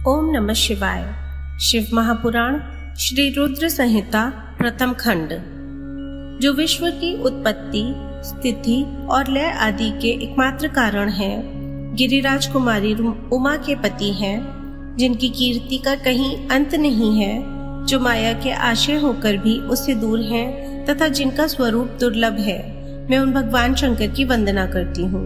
ओम नमः शिवाय। शिव महापुराण श्री रुद्र संहिता प्रथम खंड, जो विश्व की उत्पत्ति, स्थिति और लय आदि के एकमात्र कारण हैं, गिरिराज कुमारी उमा के पति हैं, जिनकी कीर्ति का कहीं अंत नहीं है, जो माया के आश्रय होकर भी उससे दूर हैं तथा जिनका स्वरूप दुर्लभ है। मैं उन भगवान शंकर की वंदना करती हूँ,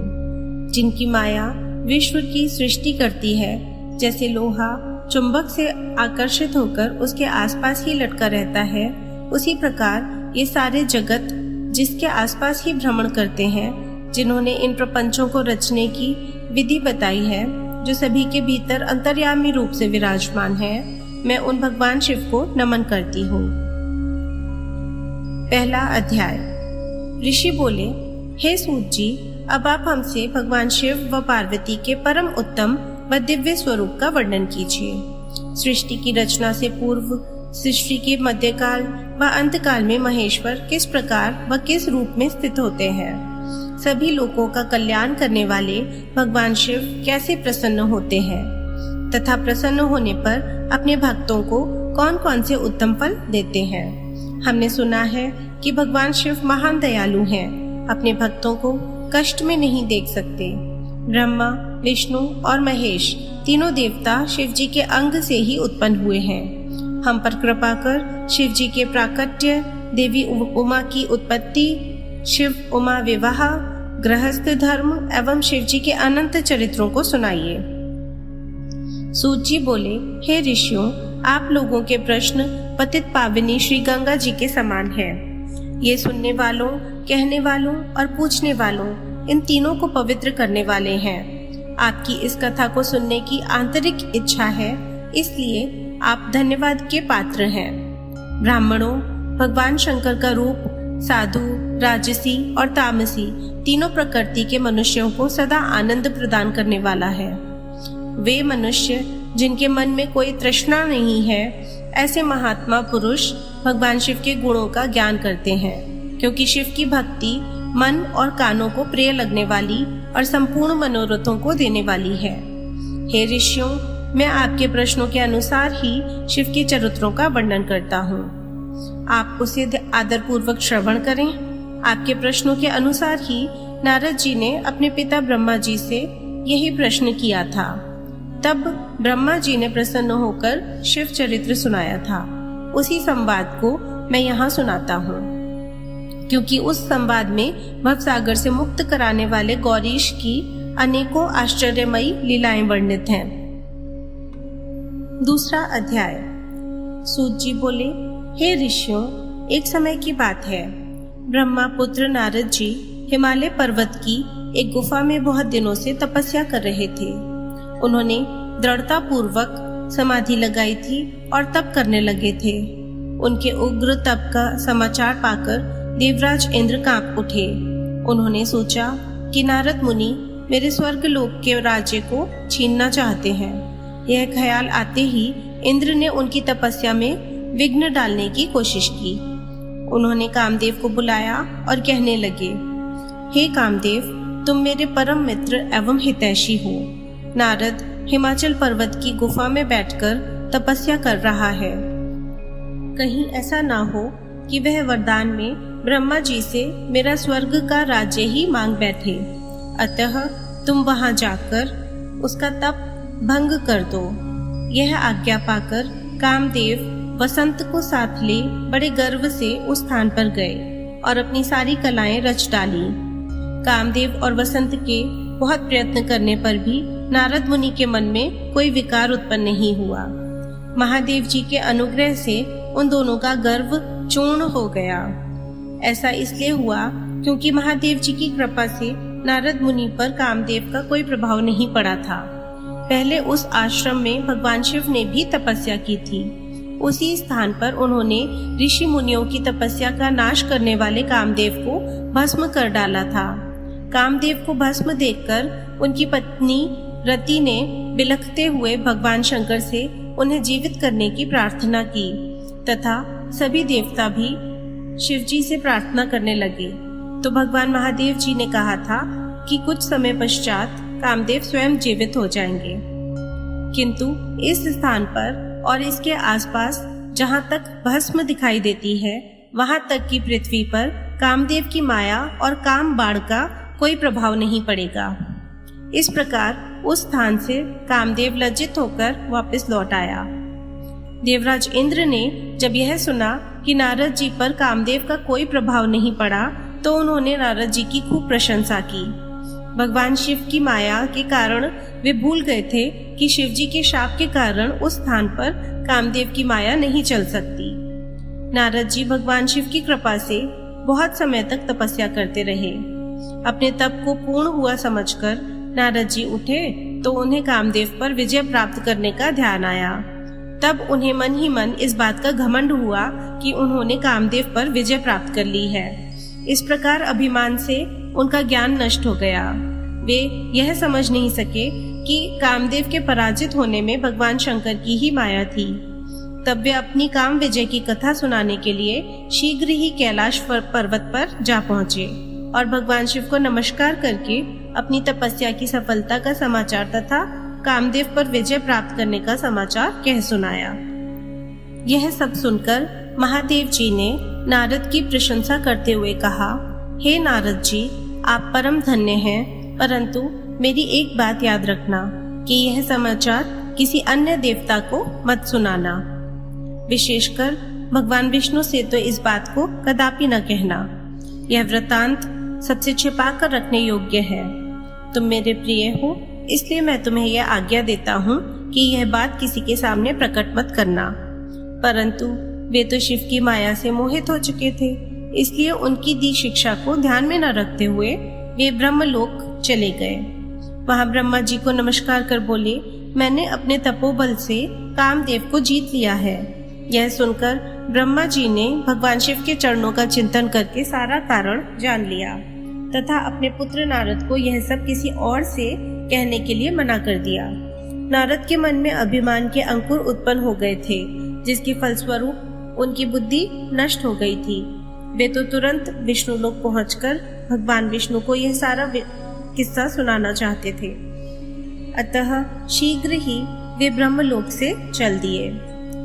जिनकी माया विश्व की सृष्टि करती है। जैसे लोहा चुंबक से आकर्षित होकर उसके आसपास ही लटका रहता है, उसी प्रकार ये सारे जगत जिसके आसपास ही भ्रमण करते हैं, जिन्होंने इन प्रपंचों को रचने की विधि बताई है, जो सभी के भीतर अंतर्यामी रूप से विराजमान है, मैं उन भगवान शिव को नमन करती हूँ। पहला अध्याय। ऋषि बोले, हे सूत जी, अब आप हमसे भगवान शिव व पार्वती के परम उत्तम व दिव्य स्वरूप का वर्णन कीजिए। सृष्टि की रचना से पूर्व, सृष्टि के मध्यकाल व अंतकाल में महेश्वर किस प्रकार व किस रूप में स्थित होते हैं। सभी लोगों का कल्याण करने वाले भगवान शिव कैसे प्रसन्न होते हैं तथा प्रसन्न होने पर अपने भक्तों को कौन कौन से उत्तम फल देते हैं। हमने सुना है कि भगवान शिव महान दयालु हैं, अपने भक्तों को कष्ट में नहीं देख सकते। ब्रह्मा, विष्णु और महेश तीनों देवता शिव जी के अंग से ही उत्पन्न हुए हैं। हम पर कृपा कर शिव जी के प्राकट्य, देवी उमा की उत्पत्ति, शिव उमा विवाह, गृहस्थ धर्म एवं शिव जी के अनंत चरित्रों को सुनाइए। सूत जी बोले, हे ऋषियों, आप लोगों के प्रश्न पतित पावनी श्री गंगा जी के समान है। ये सुनने वालों, कहने वालों और पूछने वालों, इन तीनों को पवित्र करने वाले हैं। आपकी इस कथा को सुनने की आंतरिक इच्छा है, इसलिए आप धन्यवाद के पात्र हैं। ब्राह्मणों, भगवान शंकर का रूप साधु, राजसी और तामसी तीनों प्रकृति के मनुष्यों को सदा आनंद प्रदान करने वाला है। वे मनुष्य जिनके मन में कोई तृष्णा नहीं है, ऐसे महात्मा पुरुष भगवान शिव के गुणों का ज्ञान करते हैं, क्योंकि शिव की भक्ति मन और कानों को प्रिय लगने वाली और संपूर्ण मनोरथों को देने वाली है। हे ऋषियों, मैं आपके प्रश्नों के अनुसार ही शिव के चरित्रों का वर्णन करता हूँ। आप उसे आदर पूर्वक श्रवण करें। आपके प्रश्नों के अनुसार ही नारद जी ने अपने पिता ब्रह्मा जी से यही प्रश्न किया था। तब ब्रह्मा जी ने प्रसन्न होकर शिव चरित्र सुनाया था। उसी संवाद को मैं यहाँ सुनाता हूँ, क्योंकि उस संवाद में भवसागर से मुक्त कराने वाले गौरीश की अनेकों आश्चर्यमयी लीलाएं वर्णित हैं। दूसरा अध्याय। सूत जी बोले, हे ऋषियों, एक समय की बात है। ब्रह्मा पुत्र नारद जी हिमालय पर्वत की एक गुफा में बहुत दिनों से तपस्या कर रहे थे। उन्होंने दृढ़ता पूर्वक समाधि लगाई थी और तप करने लगे थे। उनके उग्र तप का समाचार पाकर देवराज इंद्र कांप उठे। उन्होंने सोचा कि नारद मुनि मेरे स्वर्ग लोक के राज्य को छीनना चाहते हैं। यह ख्याल आते ही इंद्र ने उनकी तपस्या में विघ्न डालने की कोशिश की। उन्होंने कामदेव को बुलाया और कहने लगे, हे कामदेव, तुम मेरे परम मित्र एवं हितैषी हो। नारद हिमाचल पर्वत की गुफा में बैठकर तपस्या कर रहा है। कहीं ऐसा ना हो कि वह वरदान में ब्रह्मा जी से मेरा स्वर्ग का राज्य ही मांग बैठे। अतः तुम वहां जाकर उसका तप भंग कर दो। यह आज्ञा पाकर कामदेव वसंत को साथ ले बड़े गर्व से उस स्थान पर गए और अपनी सारी कलाएं रच डाली। कामदेव और वसंत के बहुत प्रयत्न करने पर भी नारद मुनि के मन में कोई विकार उत्पन्न नहीं हुआ। महादेव जी के अनुग्रह से उन दोनों का गर्व चूर्ण हो गया। ऐसा इसलिए हुआ क्योंकि महादेव जी की कृपा से नारद मुनि पर कामदेव का कोई प्रभाव नहीं पड़ा था। पहले उस आश्रम में भगवान शिव ने भी तपस्या की थी। उसी स्थान पर उन्होंने ऋषि मुनियों की तपस्या का नाश करने वाले कामदेव को भस्म कर डाला था। कामदेव को भस्म देखकर उनकी पत्नी रति ने बिलखते हुए भगवान शंकर से उन्हें जीवित करने की प्रार्थना की तथा सभी देवता भी शिव जी से प्रार्थना करने लगे। तो भगवान महादेव जी ने कहा था कि कुछ समय पश्चात कामदेव स्वयं जीवित हो जाएंगे। किंतु इस स्थान पर और इसके आसपास जहाँ तक भस्म दिखाई देती है, वहाँ तक की पृथ्वी पर कामदेव की माया और काम बाण का कोई प्रभाव नहीं पड़ेगा। इस प्रकार उस स्थान से कामदेव लज्जित होकर वापस लौट आया। देवराज इंद्र ने जब यह सुना कि नारद जी पर कामदेव का कोई प्रभाव नहीं पड़ा, तो उन्होंने नारद जी की खूब प्रशंसा की। भगवान शिव की माया के कारण वे भूल गए थे कि शिव जी के शाप के कारण उस स्थान पर कामदेव की माया नहीं चल सकती। नारद जी भगवान शिव की कृपा से बहुत समय तक तपस्या करते रहे। अपने तप को पूर्ण हुआ समझकर नारद जी उठे तो उन्हें कामदेव पर विजय प्राप्त करने का ध्यान आया। तब उन्हें मन ही मन इस बात का घमंड हुआ कि उन्होंने कामदेव पर विजय प्राप्त कर ली है। इस प्रकार अभिमान से उनका ज्ञान नष्ट हो गया। वे यह समझ नहीं सके कि कामदेव के पराजित होने में भगवान शंकर की ही माया थी। तब वे अपनी काम विजय की कथा सुनाने के लिए शीघ्र ही कैलाश पर्वत पर जा पहुंचे और भगवान शिव को नमस्कार करके अपनी तपस्या की सफलता का समाचार तथा कामदेव पर विजय प्राप्त करने का समाचार कह सुनाया। यह सब सुनकर महादेव जी ने नारद की प्रशंसा करते हुए कहा, हे नारद जी, आप परम धन्य हैं, परंतु मेरी एक बात याद रखना कि यह समाचार किसी अन्य देवता को मत सुनाना। विशेषकर भगवान विष्णु से तो इस बात को कदापि न कहना। यह वृतांत सबसे छिपा कर रखने योग्य है। तुम मेरे प्रिय हो, इसलिए मैं तुम्हें यह आज्ञा देता हूँ कि यह बात किसी के सामने प्रकट मत करना। परंतु वे तो शिव की माया से मोहित हो चुके थे, इसलिए उनकी दी शिक्षा को ध्यान में न रखते हुए वे ब्रह्मलोक चले गए। वहां ब्रह्मा जी को नमस्कार कर बोले, मैंने अपने तपोबल से कामदेव को जीत लिया है। यह सुनकर ब्रह्मा जी ने भगवान शिव के चरणों का चिंतन करके सारा कारण जान लिया तथा अपने पुत्र नारद को यह सब किसी और से कहने के लिए मना कर दिया। नारद के मन में अभिमान के अंकुर उत्पन्न हो गए थे, जिसके फलस्वरूप उनकी बुद्धि नष्ट हो गई थी। वे तो तुरंत विष्णु लोक पहुंचकर भगवान विष्णु को यह सारा किस्सा सुनाना चाहते थे। अतः शीघ्र ही वे ब्रह्मलोक से चल दिए।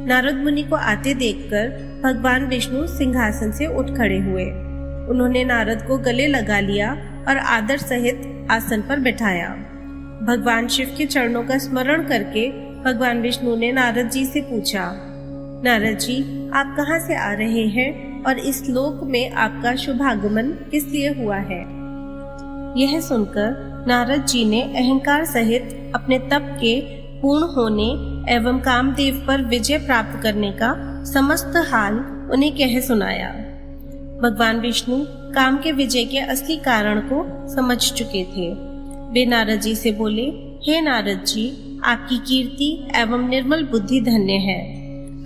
नारद मुनि को आते देखकर भगवान विष्णु सिंहासन से उठ खड़े हुए। उन्होंने नारद को गले लगा लिया और आदर सहित आसन पर बैठाया। भगवान शिव के चरणों का स्मरण करके भगवान विष्णु ने नारद जी से पूछा, नारद जी, आप कहाँ से आ रहे हैं और इस लोक में आपका शुभागमन किस लिए हुआ है? यह सुनकर नारद जी ने अहंकार सहित अपने तप के पूर्ण होने एवं कामदेव पर विजय प्राप्त करने का समस्त हाल उन्हें कह सुनाया। भगवान विष्णु काम के विजय के असली कारण को समझ चुके थे। वे नारद जी से बोले, हे नारद जी, आपकी कीर्ति एवं निर्मल बुद्धि धन्य है।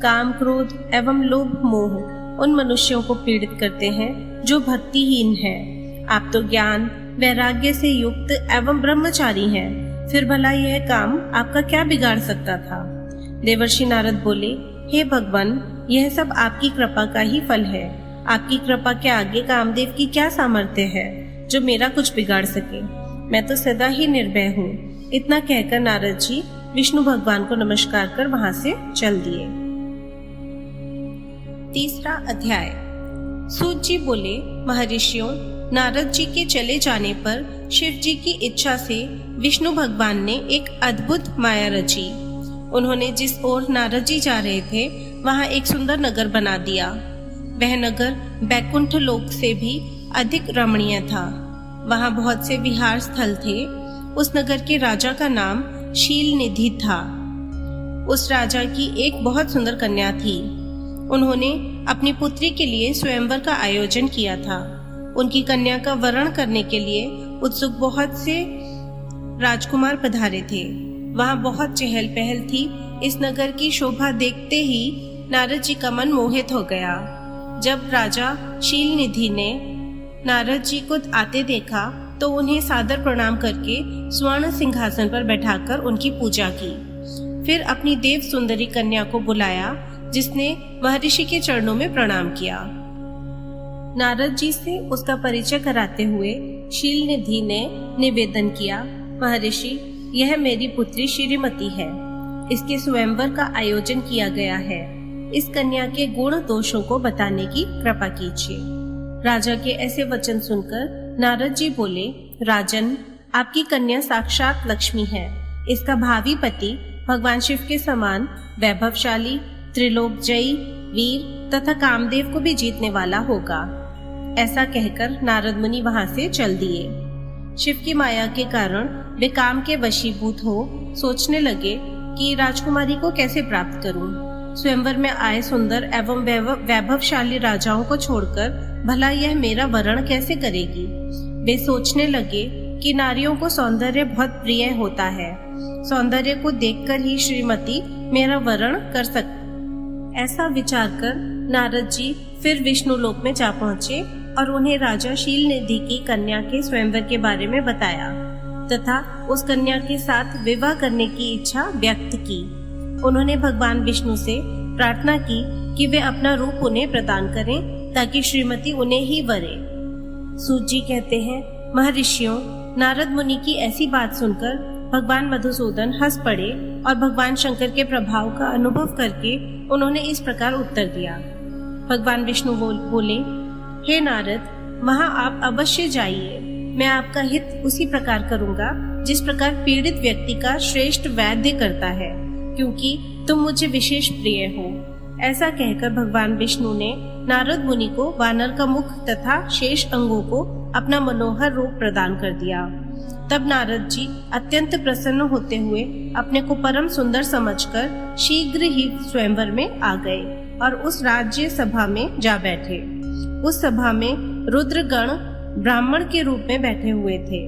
काम, क्रोध एवं लोभ मोह उन मनुष्यों को पीड़ित करते हैं जो भक्तिहीन हैं। आप तो ज्ञान वैराग्य से युक्त एवं ब्रह्मचारी हैं, फिर भला यह काम आपका क्या बिगाड़ सकता था? देवर्षि नारद बोले, हे भगवान, यह सब आपकी कृपा का ही फल है। आपकी कृपा के आगे कामदेव की क्या सामर्थ्य है जो मेरा कुछ बिगाड़ सके? मैं तो सदा ही निर्भय हूँ। इतना कहकर नारद जी विष्णु भगवान को नमस्कार कर वहां से चल दिए। तीसरा अध्याय। सूत जी बोले, महर्षियों, नारद जी के चले जाने पर शिव जी की इच्छा से विष्णु भगवान ने एक अद्भुत माया रची। उन्होंने जिस ओर नारद जी जा रहे थे वहां एक सुंदर नगर बना दिया। वह नगर बैकुंठ लोक से भी अधिक रमणीय था। वहां बहुत से विहार स्थल थे। उस नगर के राजा का नाम शील निधि था। उस राजा की एक बहुत सुंदर कन्या थी। उन्होंने अपनी पुत्री के लिए स्वयंवर का आयोजन किया था। उनकी कन्या का वरण करने के लिए उत्सुक बहुत से राजकुमार पधारे थे। वहां बहुत चहल पहल थी। इस नगर की शोभा देखते ही नारद जी का मन मोहित हो गया। जब राजा शील निधि ने नारद जी को आते देखा तो उन्हें सादर प्रणाम करके स्वर्ण सिंहासन पर बैठाकर उनकी पूजा की। फिर अपनी देव सुंदरी कन्या को बुलाया, जिसने महर्षि के चरणों में प्रणाम किया। नारद जी से उसका परिचय कराते हुए शील निधि ने निवेदन किया, महर्षि, यह मेरी पुत्री श्रीमती है। इसके स्वयंवर का आयोजन किया गया है। इस कन्या के गुण दोषों को बताने की कृपा कीजिए। राजा के ऐसे वचन सुनकर नारद जी बोले, राजन, आपकी कन्या साक्षात लक्ष्मी है। इसका भावी पति भगवान शिव के समान वैभवशाली, त्रिलोकजयी, वीर तथा कामदेव को भी जीतने वाला होगा। ऐसा कहकर नारद मुनि वहां से चल दिए। शिव की माया के कारण वे काम के वशीभूत हो सोचने लगे कि राजकुमारी को कैसे प्राप्त करूं। स्वयंवर में आए सुंदर एवं वैभवशाली राजाओं को छोड़कर भला यह मेरा वरण कैसे करेगी। वे सोचने लगे कि नारियों को सौंदर्य बहुत प्रिय होता है। सौंदर्य को देखकर ही श्रीमती मेरा वरण कर सकती। ऐसा विचार कर नारद जी फिर विष्णु लोक में जा पहुंचे और उन्हें राजा शीलनिधि की कन्या के स्वयंवर के बारे में बताया तथा उस कन्या के साथ विवाह करने की इच्छा व्यक्त की। उन्होंने भगवान विष्णु से प्रार्थना की कि वे अपना रूप उन्हें प्रदान करें ताकि श्रीमती उन्हें ही वरे। सूत जी कहते हैं, महर्षियों, नारद मुनि की ऐसी बात सुनकर भगवान मधुसूदन हंस पड़े और भगवान शंकर के प्रभाव का अनुभव करके उन्होंने इस प्रकार उत्तर दिया। भगवान विष्णु बोले, हे नारद, वहाँ आप अवश्य जाइए। मैं आपका हित उसी प्रकार करूँगा जिस प्रकार पीड़ित व्यक्ति का श्रेष्ठ वैद्य करता है, क्योंकि तुम मुझे विशेष प्रिय हो। ऐसा कहकर भगवान विष्णु ने नारद मुनि को वानर का मुख तथा शेष अंगों को अपना मनोहर रूप प्रदान कर दिया। तब नारद जी अत्यंत प्रसन्न होते हुए अपने को परम सुंदर समझकर शीघ्र ही स्वयंवर में आ गए और उस राज्य सभा में जा बैठे। उस सभा में रुद्रगण ब्राह्मण के रूप में बैठे हुए थे।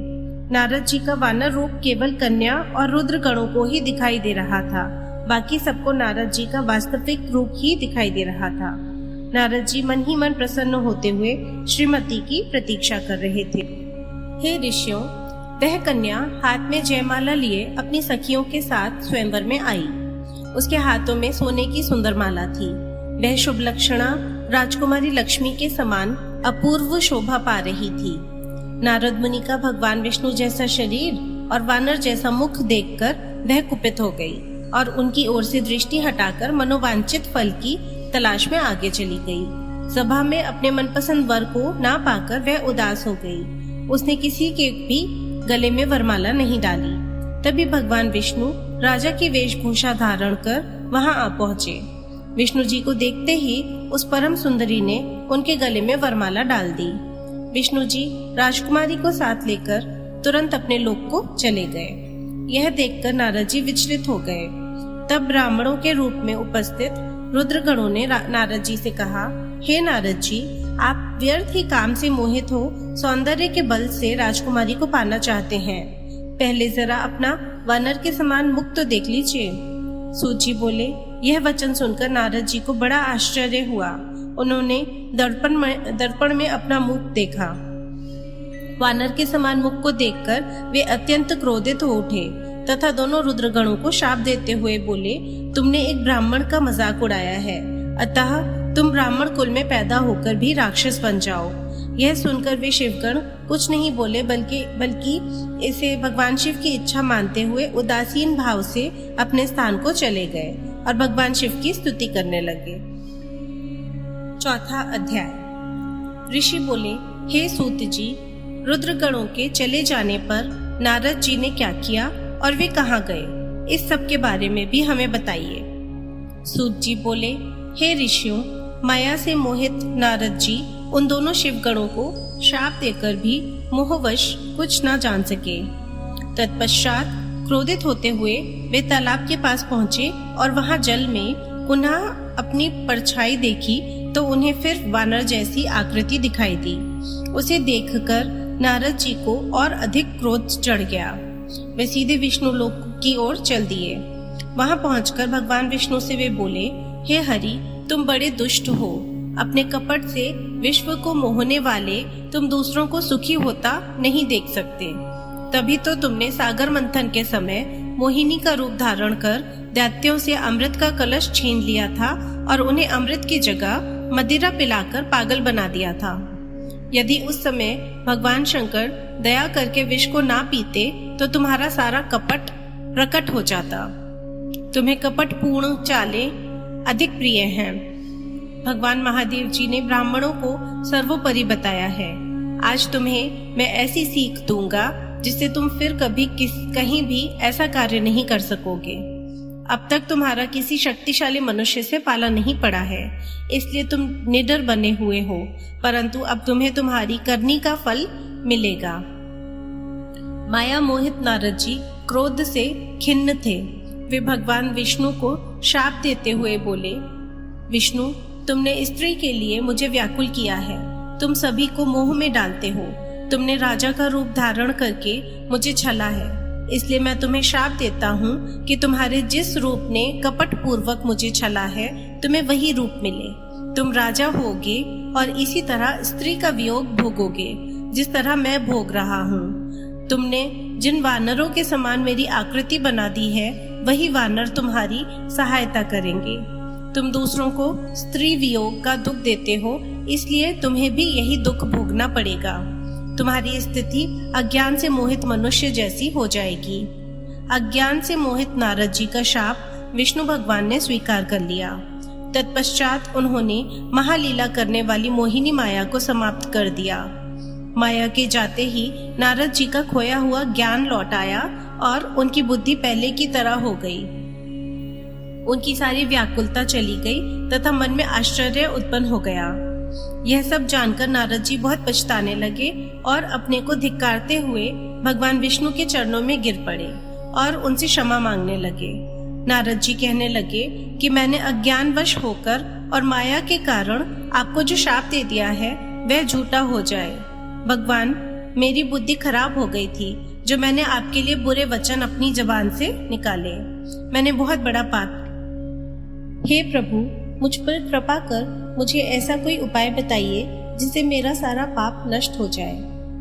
नारद जी का वानर रूप केवल कन्या और रुद्रगणों को ही दिखाई दे रहा था, बाकी सबको नारद जी का वास्तविक रूप ही दिखाई दे रहा था। नारद जी मन ही मन प्रसन्न होते हुए श्रीमती की प्रतीक्षा कर रहे थे। हे ऋषियों, वह कन्या हाथ में जयमाला लिए अपनी सखियों के साथ स्वयंवर में आई। उसके हाथों में सोने की सुंदर माला थी। वह शुभ लक्षणा राजकुमारी लक्ष्मी के समान अपूर्व शोभा पा रही थी। नारद मुनि का भगवान विष्णु जैसा शरीर और वानर जैसा मुख देखकर वह कुपित हो गई और उनकी ओर से दृष्टि हटाकर मनोवांछित फल की तलाश में आगे चली गई। सभा में अपने मनपसंद वर को ना पाकर वह उदास हो गई। उसने किसी के भी गले में वरमाला नहीं डाली। तभी भगवान विष्णु राजा की वेशभूषा धारण कर वहां आ पहुंचे। विष्णु जी को देखते ही उस परम सुंदरी ने उनके गले में वरमाला डाल दी। विष्णु जी राजकुमारी को साथ लेकर तुरंत अपने लोक को चले गए। यह देखकर नारद जी विचलित हो गए। तब ब्राह्मणों के रूप में उपस्थित रुद्रगणों ने नारद जी से कहा, हे नारद जी, आप व्यर्थ ही काम से मोहित हो सौंदर्य के बल से राजकुमारी को पाना चाहते हैं। पहले जरा अपना वानर के समान मुख तो देख लीजिए। सूत जी बोले, यह वचन सुनकर नारद जी को बड़ा आश्चर्य हुआ। उन्होंने दर्पण में अपना मुख देखा। वानर के समान मुख को देखकर वे अत्यंत क्रोधित हो उठे तथा दोनों रुद्रगणों को शाप देते हुए बोले, तुमने एक ब्राह्मण का मजाक उड़ाया है, अतः तुम ब्राह्मण कुल में पैदा होकर भी राक्षस बन जाओ। यह सुनकर वे शिवगण कुछ नहीं बोले, बल्कि इसे भगवान शिव की इच्छा मानते हुए उदासीन भाव से अपने स्थान को चले गए और भगवान शिव की स्तुति करने लगे। चौथा अध्याय। ऋषि बोले, हे सूत जी, रुद्रगणों के चले जाने पर नारद जी ने क्या किया और वे कहाँ गए, इस सब के बारे में भी हमें बताइए। सूत जी बोले, हे ऋषियों, माया से मोहित नारद जी उन दोनों शिवगणों को शाप देकर भी मोहवश कुछ न जान सके। तत्पश्चात क्रोधित होते हुए वे तालाब के पास पहुंचे और वहां जल में पुनः अपनी परछाई देखी तो उन्हें फिर वानर जैसी आकृति दिखाई दी। उसे देखकर नारद जी को और अधिक क्रोध चढ़ गया। वे सीधे विष्णु लोक की ओर चल दिए। वहां पहुंचकर भगवान विष्णु से वे बोले, हे हरि, तुम बड़े दुष्ट हो। अपने कपट से विश्व को मोहने वाले तुम दूसरों को सुखी होता नहीं देख सकते। तभी तो तुमने सागर मंथन के समय मोहिनी का रूप धारण कर दैत्यों से अमृत का कलश छीन लिया था और उन्हें अमृत की जगह मदिरा पिलाकर पागल बना दिया था। यदि उस समय भगवान शंकर दया करके विष को ना पीते तो तुम्हारा सारा कपट प्रकट हो जाता। तुम्हें कपटपूर्ण चालें अधिक प्रिय हैं। भगवान महादेव जी ने ब्राह्मणों को सर्वोपरि बताया है। आज तुम्हें मैं ऐसी सीख दूंगा जिससे तुम फिर कभी कहीं भी ऐसा कार्य नहीं कर सकोगे। अब तक तुम्हारा किसी शक्तिशाली मनुष्य से पाला नहीं पड़ा है, इसलिए तुम निडर बने हुए हो, परंतु अब तुम्हें तुम्हारी करनी का फल मिलेगा। माया मोहित नारद जी क्रोध से खिन्न थे। वे भगवान विष्णु को शाप देते हुए बोले, विष्णु, तुमने स्त्री के लिए मुझे व्याकुल किया है। तुम सभी को मोह में डालते हो। तुमने राजा का रूप धारण करके मुझे छला है, इसलिए मैं तुम्हें शाप देता हूँ कि तुम्हारे जिस रूप ने कपट पूर्वक मुझे छला है, तुम्हें वही रूप मिले। तुम राजा होगे और इसी तरह स्त्री का वियोग भोगोगे, जिस तरह मैं भोग रहा हूँ। तुमने जिन वानरों के समान मेरी आकृति बना दी है, वही वानर तुम्हारी सहायता करेंगे। तुम दूसरों को स्त्री वियोग का दुख देते हो, इसलिए तुम्हें भी यही दुख भोगना पड़ेगा। तुम्हारी स्थिति अज्ञान से मोहित मनुष्य जैसी हो जाएगी। अज्ञान से मोहित नारद जी का शाप विष्णु भगवान ने स्वीकार कर लिया। तत्पश्चात उन्होंने महालीला करने वाली मोहिनी माया को समाप्त कर दिया। माया के जाते ही नारद जी का खोया हुआ ज्ञान लौट आया और उनकी बुद्धि पहले की तरह हो गई। उनकी सारी व्याकुलता चली गई तथा मन में आश्चर्य उत्पन्न हो गया। यह सब जानकर नारद जी बहुत पछताने लगे और अपने को धिक्कारते हुए भगवान विष्णु के चरणों में गिर पड़े और उनसे क्षमा मांगने लगे। नारद जी कहने लगे कि मैंने अज्ञानवश होकर और माया के कारण आपको जो शाप दे दिया है वह झूठा हो जाए। भगवान, मेरी बुद्धि खराब हो गई थी जो मैंने आपके लिए बुरे वचन अपनी जबान से निकाले। मैंने बहुत बड़ा पाप। हे प्रभु, मुझ पर कृपा कर मुझे ऐसा कोई उपाय बताइए जिससे मेरा सारा पाप नष्ट हो जाए।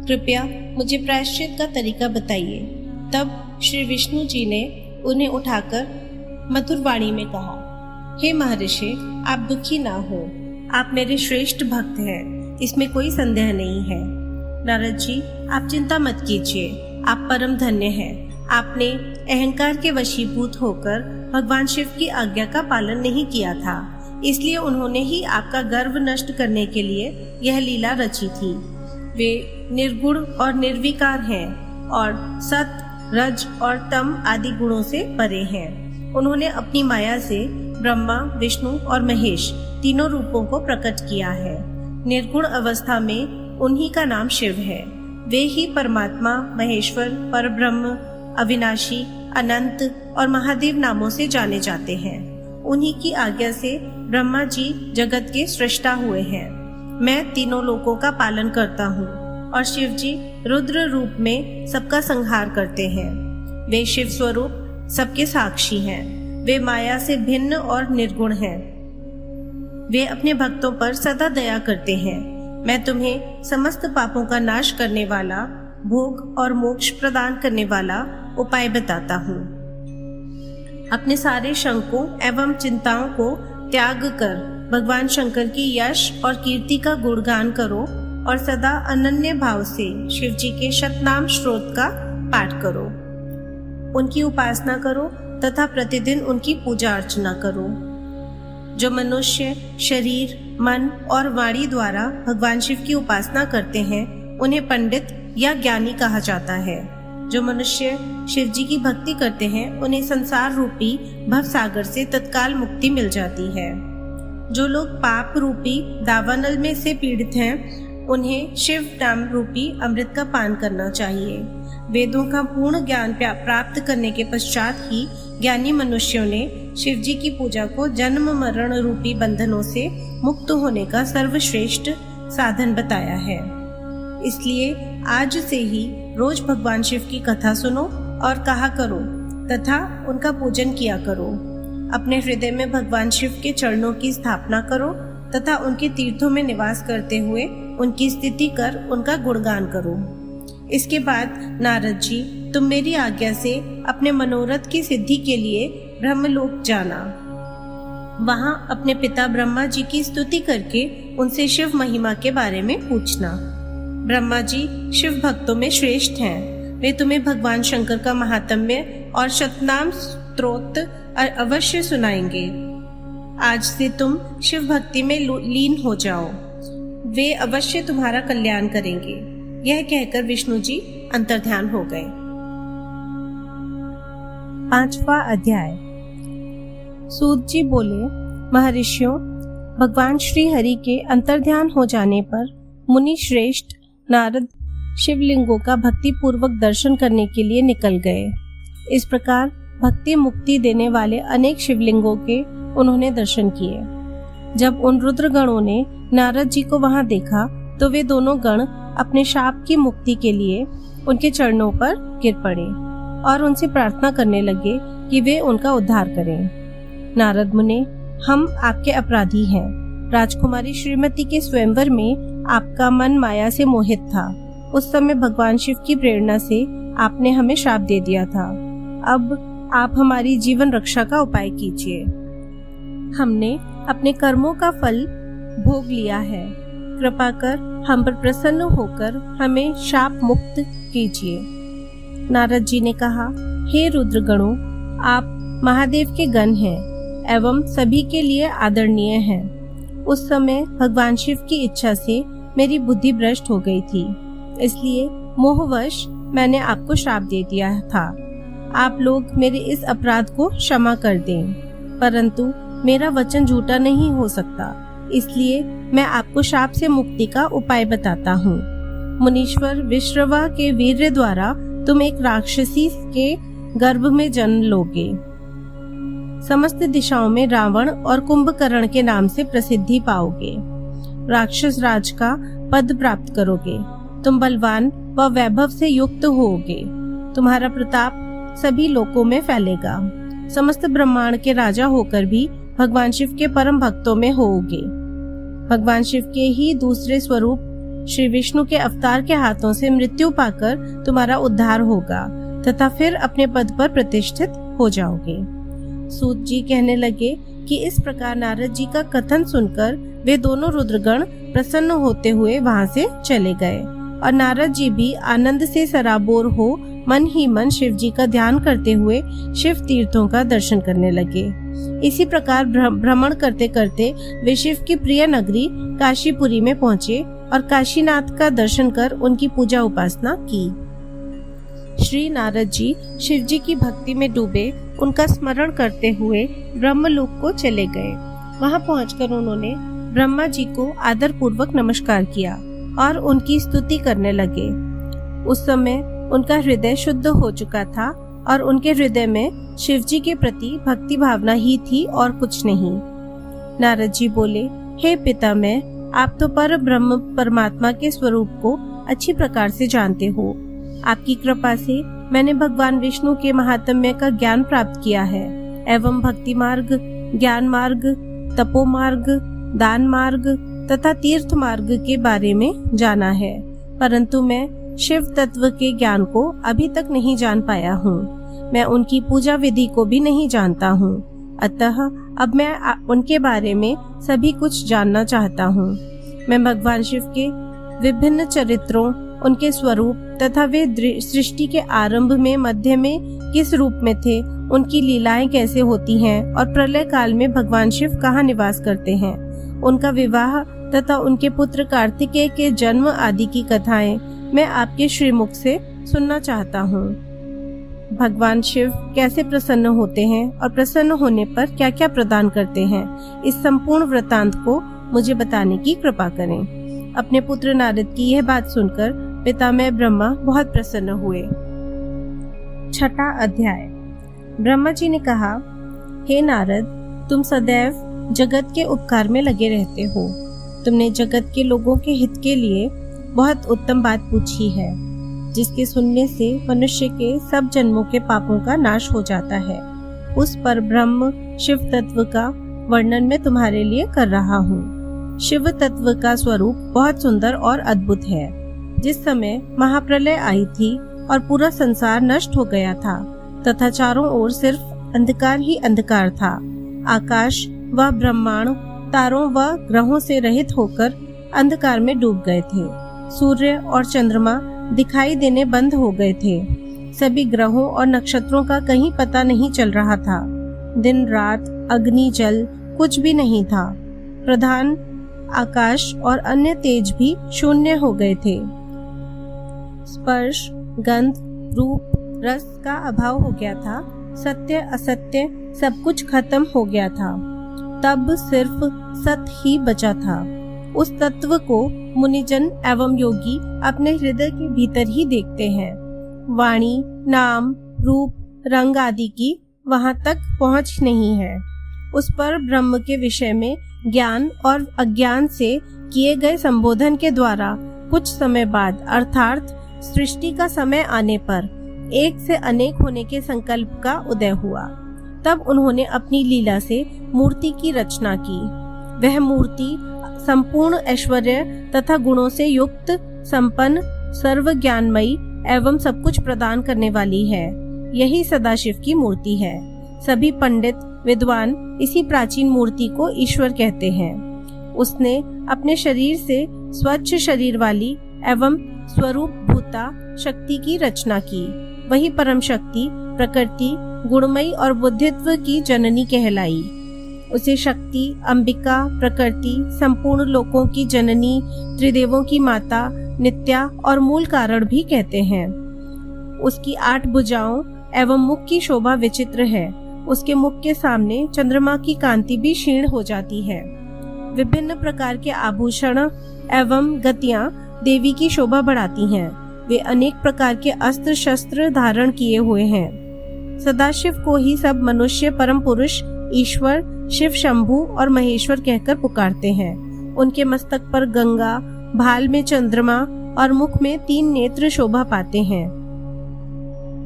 कृपया मुझे प्रायश्चित का तरीका बताइए। तब श्री विष्णु जी ने उन्हें उठाकर मधुर वाणी में कहा, हे महर्षि, आप दुखी ना हो। आप मेरे श्रेष्ठ भक्त हैं, इसमें कोई संदेह नहीं है। नारद जी, आप चिंता मत कीजिए, आप परम धन्य हैं। आपने अहंकार के वशीभूत होकर भगवान शिव की आज्ञा का पालन नहीं किया था, इसलिए उन्होंने ही आपका गर्व नष्ट करने के लिए यह लीला रची थी। वे निर्गुण और निर्विकार हैं और सत, रज और तम आदि गुणों से परे हैं। उन्होंने अपनी माया से ब्रह्मा, विष्णु और महेश तीनों रूपों को प्रकट किया है। निर्गुण अवस्था में उन्हीं का नाम शिव है। वे ही परमात्मा, महेश्वर, परब्रह्म, अविनाशी, अनंत और महादेव नामों से जाने जाते हैं। उन्हीं की आज्ञा से ब्रह्मा जी जगत के सृष्टा हुए हैं। मैं तीनों लोकों का पालन करता हूँ और शिव जी रुद्र रूप में सबका संहार करते हैं। वे शिव स्वरूप सबके साक्षी हैं। वे माया से भिन्न और निर्गुण हैं। वे अपने भक्तों पर सदा दया करते हैं। मैं तुम्हें समस्त पापों का नाश करने वाला, भोग और मोक्ष प्रदान करने वाला उपाय बताता हूँ। अपने सारे शंकों एवं चिंताओं को त्याग कर भगवान शंकर की यश और कीर्ति का गुणगान करो और सदा अनन्य भाव से शिव जी के शतनाम श्रोत का पाठ करो। उनकी उपासना करो तथा प्रतिदिन उनकी पूजा अर्चना करो। जो मनुष्य शरीर, मन और वाणी द्वारा भगवान शिव की उपासना करते हैं, उन्हें पंडित या ज्ञानी कहा जाता है। जो मनुष्य शिव जी की भक्ति करते हैं, उन्हें संसार रूपी भव सागर से तत्काल मुक्ति मिल जाती है। जो लोग पाप रूपी दावानल में से पीड़ित हैं, उन्हें शिव नाम रूपी अमृत का पान करना चाहिए। वेदों का पूर्ण ज्ञान प्राप्त करने के पश्चात ही ज्ञानी मनुष्यों ने शिव जी की पूजा को जन्म मरण रूपी बंधनों से मुक्त होने का सर्वश्रेष्ठ साधन बताया है। इसलिए आज से ही रोज भगवान शिव की कथा सुनो और कहा करो तथा उनका पूजन किया करो। अपने हृदय में भगवान शिव के चरणों की स्थापना करो तथा उनके तीर्थों में निवास करते हुए उनकी स्तुति कर उनका गुणगान करो। इसके बाद नारद जी, तुम मेरी आज्ञा से अपने मनोरथ की सिद्धि के लिए ब्रह्मलोक जाना। वहां अपने पिता ब्रह्मा जी की स्तुति करके उनसे शिव महिमा के बारे में पूछना। ब्रह्मा जी शिव भक्तों में श्रेष्ठ हैं। वे तुम्हें भगवान शंकर का महात्म्य और शतनाम स्तोत्र अवश्य सुनाएंगे। आज से तुम शिव भक्ति में लीन हो जाओ, वे अवश्य तुम्हारा कल्याण करेंगे। यह कहकर विष्णु जी अंतर्ध्यान हो गए। 5वां अध्याय। सूत जी बोले, महर्षियों, भगवान श्री हरि के अंतर्ध्यान हो जाने पर मुनि श्रेष्ठ नारद शिवलिंगों का भक्ति पूर्वक दर्शन करने के लिए निकल गए। इस प्रकार भक्ति मुक्ति देने वाले अनेक शिवलिंगों के उन्होंने दर्शन किए। जब उन रुद्रगणों ने नारद जी को वहां देखा तो वे दोनों गण अपने शाप की मुक्ति के लिए उनके चरणों पर गिर पड़े और उनसे प्रार्थना करने लगे कि वे उनका उद्धार करें। नारद मुने, हम आपके अपराधी हैं। राजकुमारी श्रीमती के स्वयंवर में आपका मन माया से मोहित था। उस समय भगवान शिव की प्रेरणा से आपने हमें श्राप दे दिया था। अब आप हमारी जीवन रक्षा का उपाय कीजिए। हमने अपने कर्मों का फल भोग लिया है। कृपा कर हम पर प्रसन्न होकर हमें शाप मुक्त कीजिए। नारद जी ने कहा, हे रुद्रगणों, आप महादेव के गण हैं एवं सभी के लिए आदरणीय हैं। उस समय भगवान शिव की इच्छा से मेरी बुद्धि भ्रष्ट हो गई थी, इसलिए मोहवश मैंने आपको श्राप दे दिया था। आप लोग मेरे इस अपराध को क्षमा कर दें, परंतु मेरा वचन झूठा नहीं हो सकता, इसलिए मैं आपको शाप से मुक्ति का उपाय बताता हूँ। मुनीश्वर विश्रवा के वीर्य द्वारा तुम एक राक्षसी के गर्भ में जन्म लोगे। समस्त दिशाओं में रावण और कुंभकर्ण के नाम से प्रसिद्धि पाओगे। राक्षस राज का पद प्राप्त करोगे। तुम बलवान व वैभव से युक्त होगे। तुम्हारा प्रताप सभी लोकों में फैलेगा। समस्त ब्रह्मांड के राजा होकर भी भगवान शिव के परम भक्तों में होगे। भगवान शिव के ही दूसरे स्वरूप श्री विष्णु के अवतार के हाथों से मृत्यु पाकर तुम्हारा उद्धार होगा तथा फिर अपने पद पर प्रतिष्ठित हो जाओगे। सूत जी कहने लगे कि इस प्रकार नारद जी का कथन सुनकर वे दोनों रुद्रगण प्रसन्न होते हुए वहां से चले गए और नारद जी भी आनंद से सराबोर हो मन ही मन शिव जी का ध्यान करते हुए शिव तीर्थों का दर्शन करने लगे। इसी प्रकार भ्रमण करते करते वे शिव की प्रिय नगरी काशीपुरी में पहुँचे और काशीनाथ का दर्शन कर उनकी पूजा उपासना की। श्री नारद जी शिव जी की भक्ति में डूबे उनका स्मरण करते हुए ब्रह्मलोक को चले गए। वहां पहुंचकर उन्होंने ब्रह्मा जी को आदर पूर्वक नमस्कार किया और उनकी स्तुति करने लगे। उस समय उनका हृदय शुद्ध हो चुका था और उनके हृदय में शिव जी के प्रति भक्ति भावना ही थी और कुछ नहीं। नारद जी बोले, हे पितामह, आप तो पर ब्रह्म परमात्मा के स्वरूप को अच्छी प्रकार से जानते हो। आपकी कृपा से मैंने भगवान विष्णु के महात्म्य का ज्ञान प्राप्त किया है एवं भक्ति मार्ग, ज्ञान मार्ग, तपो मार्ग, दान मार्ग तथा तीर्थ मार्ग के बारे में जाना है, परंतु मैं शिव तत्व के ज्ञान को अभी तक नहीं जान पाया हूँ। मैं उनकी पूजा विधि को भी नहीं जानता हूँ, अतः अब मैं उनके बारे में सभी कुछ जानना चाहता हूँ। मैं भगवान शिव के विभिन्न चरित्रों, उनके स्वरूप तथा वे सृष्टि के आरंभ में मध्य में किस रूप में थे, उनकी लीलाएं कैसे होती हैं और प्रलय काल में भगवान शिव कहाँ निवास करते हैं, उनका विवाह तथा उनके पुत्र कार्तिकेय के जन्म आदि की कथाएं मैं आपके श्रीमुख से सुनना चाहता हूँ। भगवान शिव कैसे प्रसन्न होते हैं और प्रसन्न होने पर क्या क्या प्रदान करते हैं, इस संपूर्ण वृतांत को मुझे बताने की कृपा करें। अपने पुत्र नारद की यह बात सुनकर पितामह ब्रह्मा बहुत प्रसन्न हुए। 6वां अध्याय। ब्रह्मा जी ने कहा, हे नारद, तुम सदैव जगत के उपकार में लगे रहते हो। तुमने जगत के लोगों के हित के लिए बहुत उत्तम बात पूछी है, जिसके सुनने से मनुष्य के सब जन्मों के पापों का नाश हो जाता है। उस पर ब्रह्म शिव तत्व का वर्णन मैं तुम्हारे लिए कर रहा हूँ। शिव तत्व का स्वरूप बहुत सुंदर और अद्भुत है। जिस समय महाप्रलय आई थी और पूरा संसार नष्ट हो गया था तथा चारों ओर सिर्फ अंधकार ही अंधकार था, आकाश व ब्रह्मांड तारों व ग्रहों से रहित होकर अंधकार में डूब गए थे। सूर्य और चंद्रमा दिखाई देने बंद हो गए थे। सभी ग्रहों और नक्षत्रों का कहीं पता नहीं चल रहा था। दिन रात, अग्नि जल कुछ भी नहीं था। प्रधान आकाश और अन्य तेज भी शून्य हो गए थे। स्पर्श, गंध, रूप, रस का अभाव हो गया था। सत्य असत्य सब कुछ खत्म हो गया था। तब सिर्फ सत ही बचा था। उस तत्व को मुनिजन एवं योगी अपने हृदय के भीतर ही देखते हैं। वाणी, नाम, रूप, रंग आदि की वहां तक पहुंच नहीं है। उस पर ब्रह्म के विषय में ज्ञान और अज्ञान से किए गए संबोधन के द्वारा कुछ समय बाद अर्थात सृष्टि का समय आने पर एक से अनेक होने के संकल्प का उदय हुआ। तब उन्होंने अपनी लीला से मूर्ति की रचना की। वह मूर्ति संपूर्ण ऐश्वर्य तथा गुणों से युक्त, संपन्न, सर्व ज्ञानमयी एवं सब कुछ प्रदान करने वाली है। यही सदाशिव की मूर्ति है। सभी पंडित विद्वान इसी प्राचीन मूर्ति को ईश्वर कहते हैं। उसने अपने शरीर से स्वच्छ शरीर वाली एवं स्वरूप भूता शक्ति की रचना की। वही परम शक्ति प्रकृति, गुणमयी और बुद्धित्व की जननी कहलाई। उसे शक्ति, अंबिका, प्रकृति, संपूर्ण लोकों की जननी, त्रिदेवों की माता, नित्या और मूल कारण भी कहते हैं। उसकी 8 भुजाओं एवं मुख की शोभा विचित्र है। उसके मुख के सामने चंद्रमा की कांति भी क्षीण हो जाती है। विभिन्न प्रकार के आभूषण एवं गतियां देवी की शोभा बढ़ाती हैं। वे अनेक प्रकार के अस्त्र शस्त्र धारण किए हुए हैं। सदाशिव को ही सब मनुष्य परम पुरुष, ईश्वर, शिव शंभु और महेश्वर कहकर पुकारते हैं। उनके मस्तक पर गंगा, भाल में चंद्रमा और मुख में 3 नेत्र शोभा पाते हैं।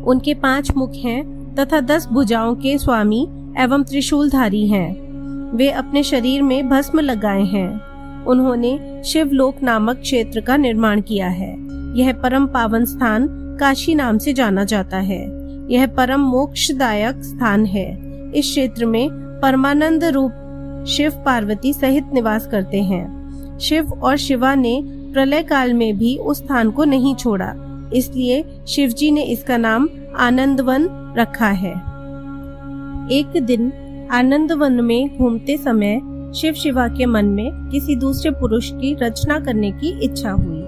उनके 5 मुख हैं तथा 10 भुजाओं के स्वामी एवं त्रिशूलधारी हैं। वे अपने शरीर में भस्म लगाए हैं। उन्होंने शिवलोक नामक क्षेत्र का निर्माण किया है। यह परम पावन स्थान काशी नाम से जाना जाता है। यह परम मोक्षदायक स्थान है। इस क्षेत्र में परमानंद रूप शिव पार्वती सहित निवास करते हैं। शिव और शिवा ने प्रलय काल में भी उस स्थान को नहीं छोड़ा, इसलिए शिवजी ने इसका नाम आनंदवन रखा है। एक दिन आनंदवन में घूमते समय शिव शिवा के मन में किसी दूसरे पुरुष की रचना करने की इच्छा हुई।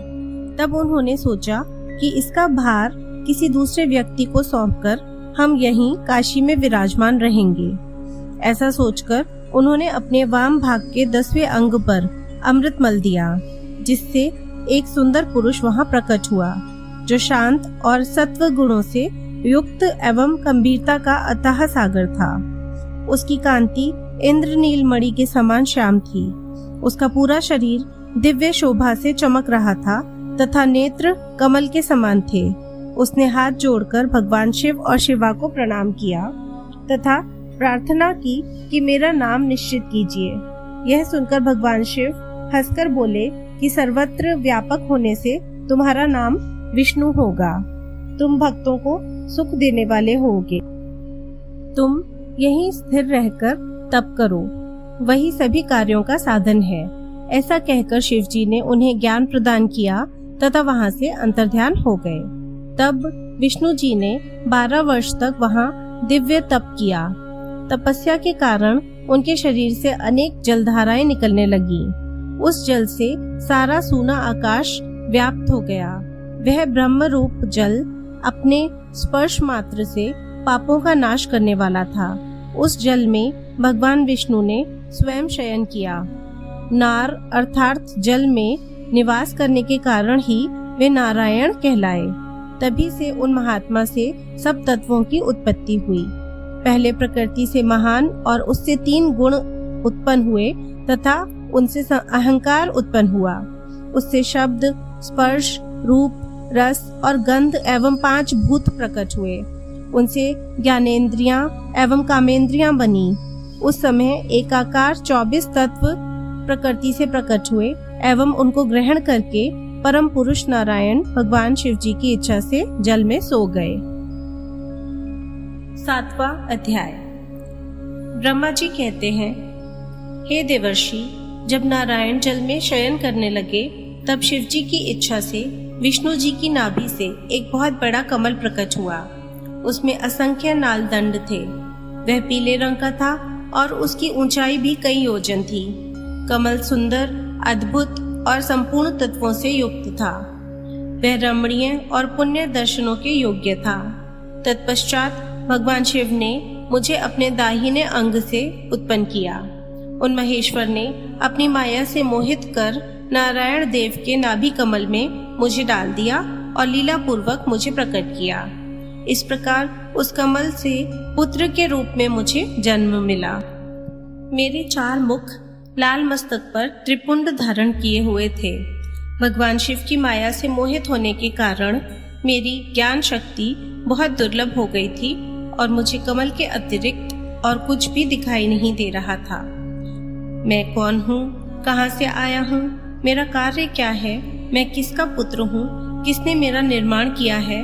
तब उन्होंने सोचा कि इसका भार किसी दूसरे व्यक्ति को सौंपकर हम यहीं काशी में विराजमान रहेंगे। ऐसा सोचकर उन्होंने अपने वाम भाग के 10वें अंग पर अमृत मल दिया, जिससे एक सुंदर पुरुष वहां प्रकट हुआ, जो शांत और सत्व गुणों से युक्त एवं गंभीरता का अथाह सागर था। उसकी कांति इंद्रनील मणि के समान श्याम थी। उसका पूरा शरीर दिव्य शोभा से चमक रहा था तथा नेत्र कमल के समान थे। उसने हाथ जोड़कर भगवान शिव और शिवा को प्रणाम किया तथा प्रार्थना की कि मेरा नाम निश्चित कीजिए। यह सुनकर भगवान शिव हंसकर बोले कि सर्वत्र व्यापक होने से तुम्हारा नाम विष्णु होगा। तुम भक्तों को सुख देने वाले होगे। तुम यहीं स्थिर रहकर तप करो, वही सभी कार्यों का साधन है। ऐसा कहकर शिवजी ने उन्हें ज्ञान प्रदान किया तथा वहां से अंतर्ध्यान हो गए। तब विष्णु जी ने 12 वर्ष तक वहां दिव्य तप किया। तपस्या के कारण उनके शरीर से अनेक जलधाराएं निकलने लगी। उस जल से सारा सूना आकाश व्याप्त हो गया। वह ब्रह्म रूप जल अपने स्पर्श मात्र से पापों का नाश करने वाला था। उस जल में भगवान विष्णु ने स्वयं शयन किया। नार अर्थात जल में निवास करने के कारण ही वे नारायण कहलाए। तभी से उन महात्मा से सब तत्वों की उत्पत्ति हुई। पहले प्रकृति से महान और उससे 3 गुण उत्पन्न हुए तथा उनसे अहंकार उत्पन्न हुआ। उससे शब्द, स्पर्श, रूप, रस और गंध एवं 5 भूत प्रकट हुए। उनसे ज्ञानेंद्रियां एवं कामेंद्रियां बनी। उस समय एकाकार 24 तत्व प्रकृति से प्रकट हुए एवं उनको ग्रहण करके परम पुरुष नारायण भगवान शिव जी की इच्छा से जल में सो गए। 7वां अध्याय। ब्रह्मा जी कहते हैं, हे देवर्षि, जब नारायण जल में शयन करने लगे तब शिव जी की इच्छा से विष्णु जी की नाभि से एक बहुत बड़ा कमल प्रकट हुआ। उसमें असंख्य नाल दंड थे। वह पीले रंग का था और उसकी ऊंचाई भी कई योजन थी। कमल सुंदर, अद्भुत और संपूर्ण तत्वों से युक्त था। वह रमणीय और पुण्य दर्शनों के योग्य था। तत्पश्चात भगवान शिव ने मुझे अपने दाहिने अंग से उत्पन्न किया। उन महेश्वर ने अपनी माया से मोहित कर नारायण देव के नाभि कमल में मुझे डाल दिया और लीला पूर्वक मुझे प्रकट किया। इस प्रकार उस कमल से पुत्र के रूप में मुझे जन्म मिला। मेरे 4 मुख लाल मस्तक पर त्रिपुंड धारण किए हुए थे। भगवान शिव की माया से मोहित होने के कारण मेरी ज्ञान शक्ति बहुत दुर्लभ हो गई थी और मुझे कमल के अतिरिक्त और कुछ भी दिखाई नहीं दे रहा था। मैं कौन हूँ, कहाँ से आया हूँ, मेरा कार्य क्या है, मैं किसका पुत्र हूँ, किसने मेरा निर्माण किया है,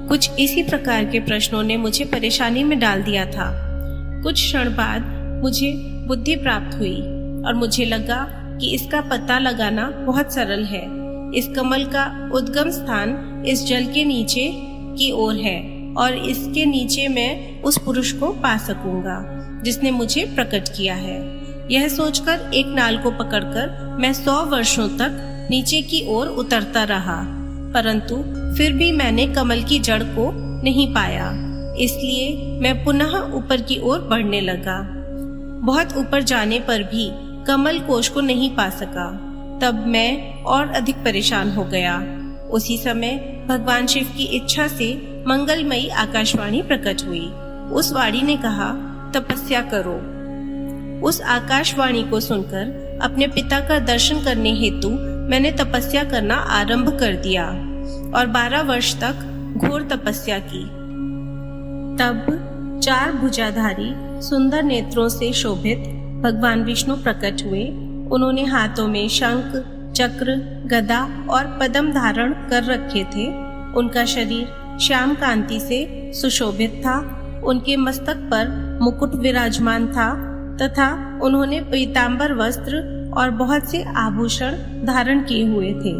कुछ इसी प्रकार के प्रश्नों ने मुझे परेशानी में डाल दिया था। कुछ क्षण बाद मुझे बुद्धि प्राप्त हुई और मुझे लगा कि इसका पता लगाना बहुत सरल है। इस कमल का उद्गम स्थान इस जल के नीचे की ओर है और इसके नीचे मैं उस पुरुष को पा सकूंगा जिसने मुझे प्रकट किया है। यह सोचकर एक नाल को पकड़कर मैं 100 वर्षों तक नीचे की ओर उतरता रहा, परंतु फिर भी मैंने कमल की जड़ को नहीं पाया। इसलिए मैं पुनः ऊपर की ओर बढ़ने लगा। बहुत ऊपर जाने पर भी कमल कोश को नहीं पा सका। तब मैं और अधिक परेशान हो गया। उसी समय भगवान शिव की इच्छा से मंगलमयी आकाशवाणी प्रकट हुई। उस वाणी ने कहा, तपस्या करो। उस आकाशवाणी को सुनकर अपने पिता का दर्शन करने हेतु मैंने तपस्या करना आरंभ कर दिया और 12 वर्ष तक घोर तपस्या की। तब 4 भुजाधारी सुंदर नेत्रों से शोभित भगवान विष्णु प्रकट हुए। उन्होंने हाथों में शंख, चक्र, गदा और पद्म धारण कर रखे थे। उनका शरीर श्याम कांति से सुशोभित था। उनके मस्तक पर मुकुट विराजमान था तथा उन्होंने पीतांबर वस्त्र और बहुत से आभूषण धारण किए हुए थे।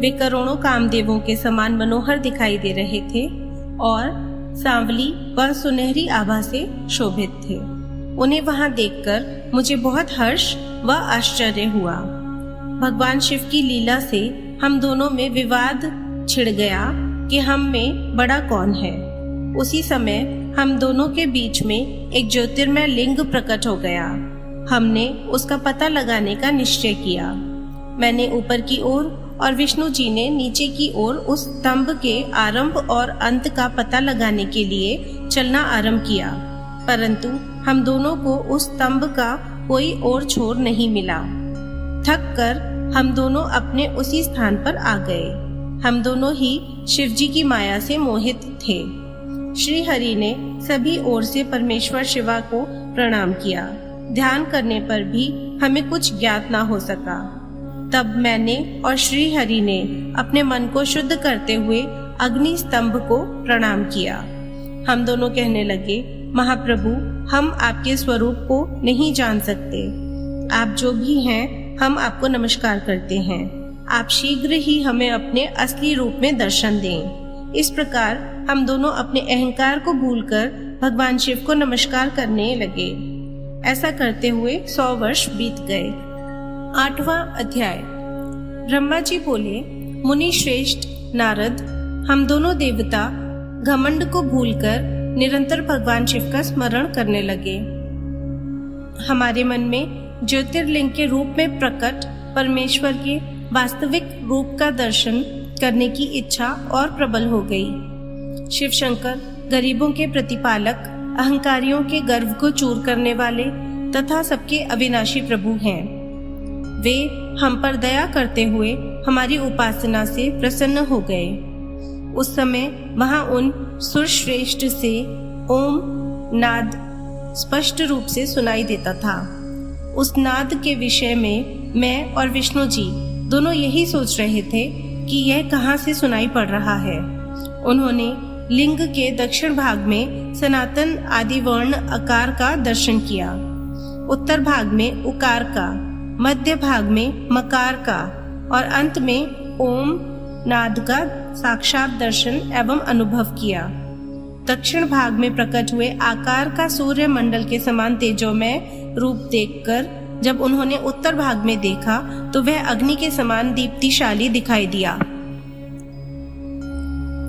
वे करोड़ों कामदेवों के समान मनोहर दिखाई दे रहे थे और सांवली व सुनहरी आभा से शोभित थे। उन्हें वहां देखकर मुझे बहुत हर्ष व आश्चर्य हुआ। भगवान शिव की लीला से हम दोनों में विवाद छिड़ गया कि हम में बड़ा कौन है। उसी समय हम दोनों के बीच में एक ज्योतिर्मय लिंग प्रकट हो गया। हमने उसका पता लगाने का निश्चय किया। मैंने ऊपर की ओर और विष्णु जी ने नीचे की ओर उस स्तंभ के आरंभ और अंत का पता लगाने के लिए चलना आरंभ किया, परंतु हम दोनों को उस स्तंभ का कोई और छोर नहीं मिला। थक कर हम दोनों अपने उसी स्थान पर आ गए। हम दोनों ही शिवजी की माया से मोहित थे। श्री हरि ने सभी ओर से परमेश्वर शिवा को प्रणाम किया। ध्यान करने पर भी हमें कुछ ज्ञात ना हो सका। तब मैंने और श्री हरि ने अपने मन को शुद्ध करते हुए अग्नि स्तंभ को प्रणाम किया। हम दोनों कहने लगे, महाप्रभु, हम आपके स्वरूप को नहीं जान सकते। आप जो भी हैं, हम आपको नमस्कार करते हैं। आप शीघ्र ही हमें अपने असली रूप में दर्शन दें। इस प्रकार हम दोनों अपने अहंकार को भूलकर भगवान शिव को नमस्कार करने लगे। ऐसा करते हुए 100 वर्ष बीत गए। 8वां अध्याय। ब्रह्मा जी बोले, मुनि श्रेष्ठ नारद, हम दोनों देवता घमंड को भूलकर निरंतर भगवान शिव का स्मरण करने लगे। हमारे मन में ज्योतिर्लिंग के रूप में प्रकट परमेश्वर के वास्तविक रूप का दर्शन करने की इच्छा और प्रबल हो गई। शिव शंकर गरीबों के प्रतिपालक, अहंकारियों के गर्व को चूर करने वाले तथा सबके अविनाशी प्रभु हैं। वे हम पर दया करते हुए हमारी उपासना से प्रसन्न हो गए। उस समय वहां उन सुरश्रेष्ठ से ओम नाद स्पष्ट रूप से सुनाई देता था। उस नाद के विषय में मैं और विष्णु जी दोनों यही सोच रहे थे कि यह कहाँ से सुनाई पड़ रहा है। उन्होंने लिंग के दक्षिण भाग में सनातन आदि वर्ण अकार का दर्शन किया, उत्तर भाग में उकार का, मध्य भाग में मकार का और अंत में ओम नाद का साक्षात दर्शन एवं अनुभव किया। दक्षिण भाग में प्रकट हुए आकार का सूर्य मंडल के समान तेजोमय रूप देखकर जब उन्होंने उत्तर भाग में देखा तो वह अग्नि के समान दीप्तिशाली दिखाई दिया।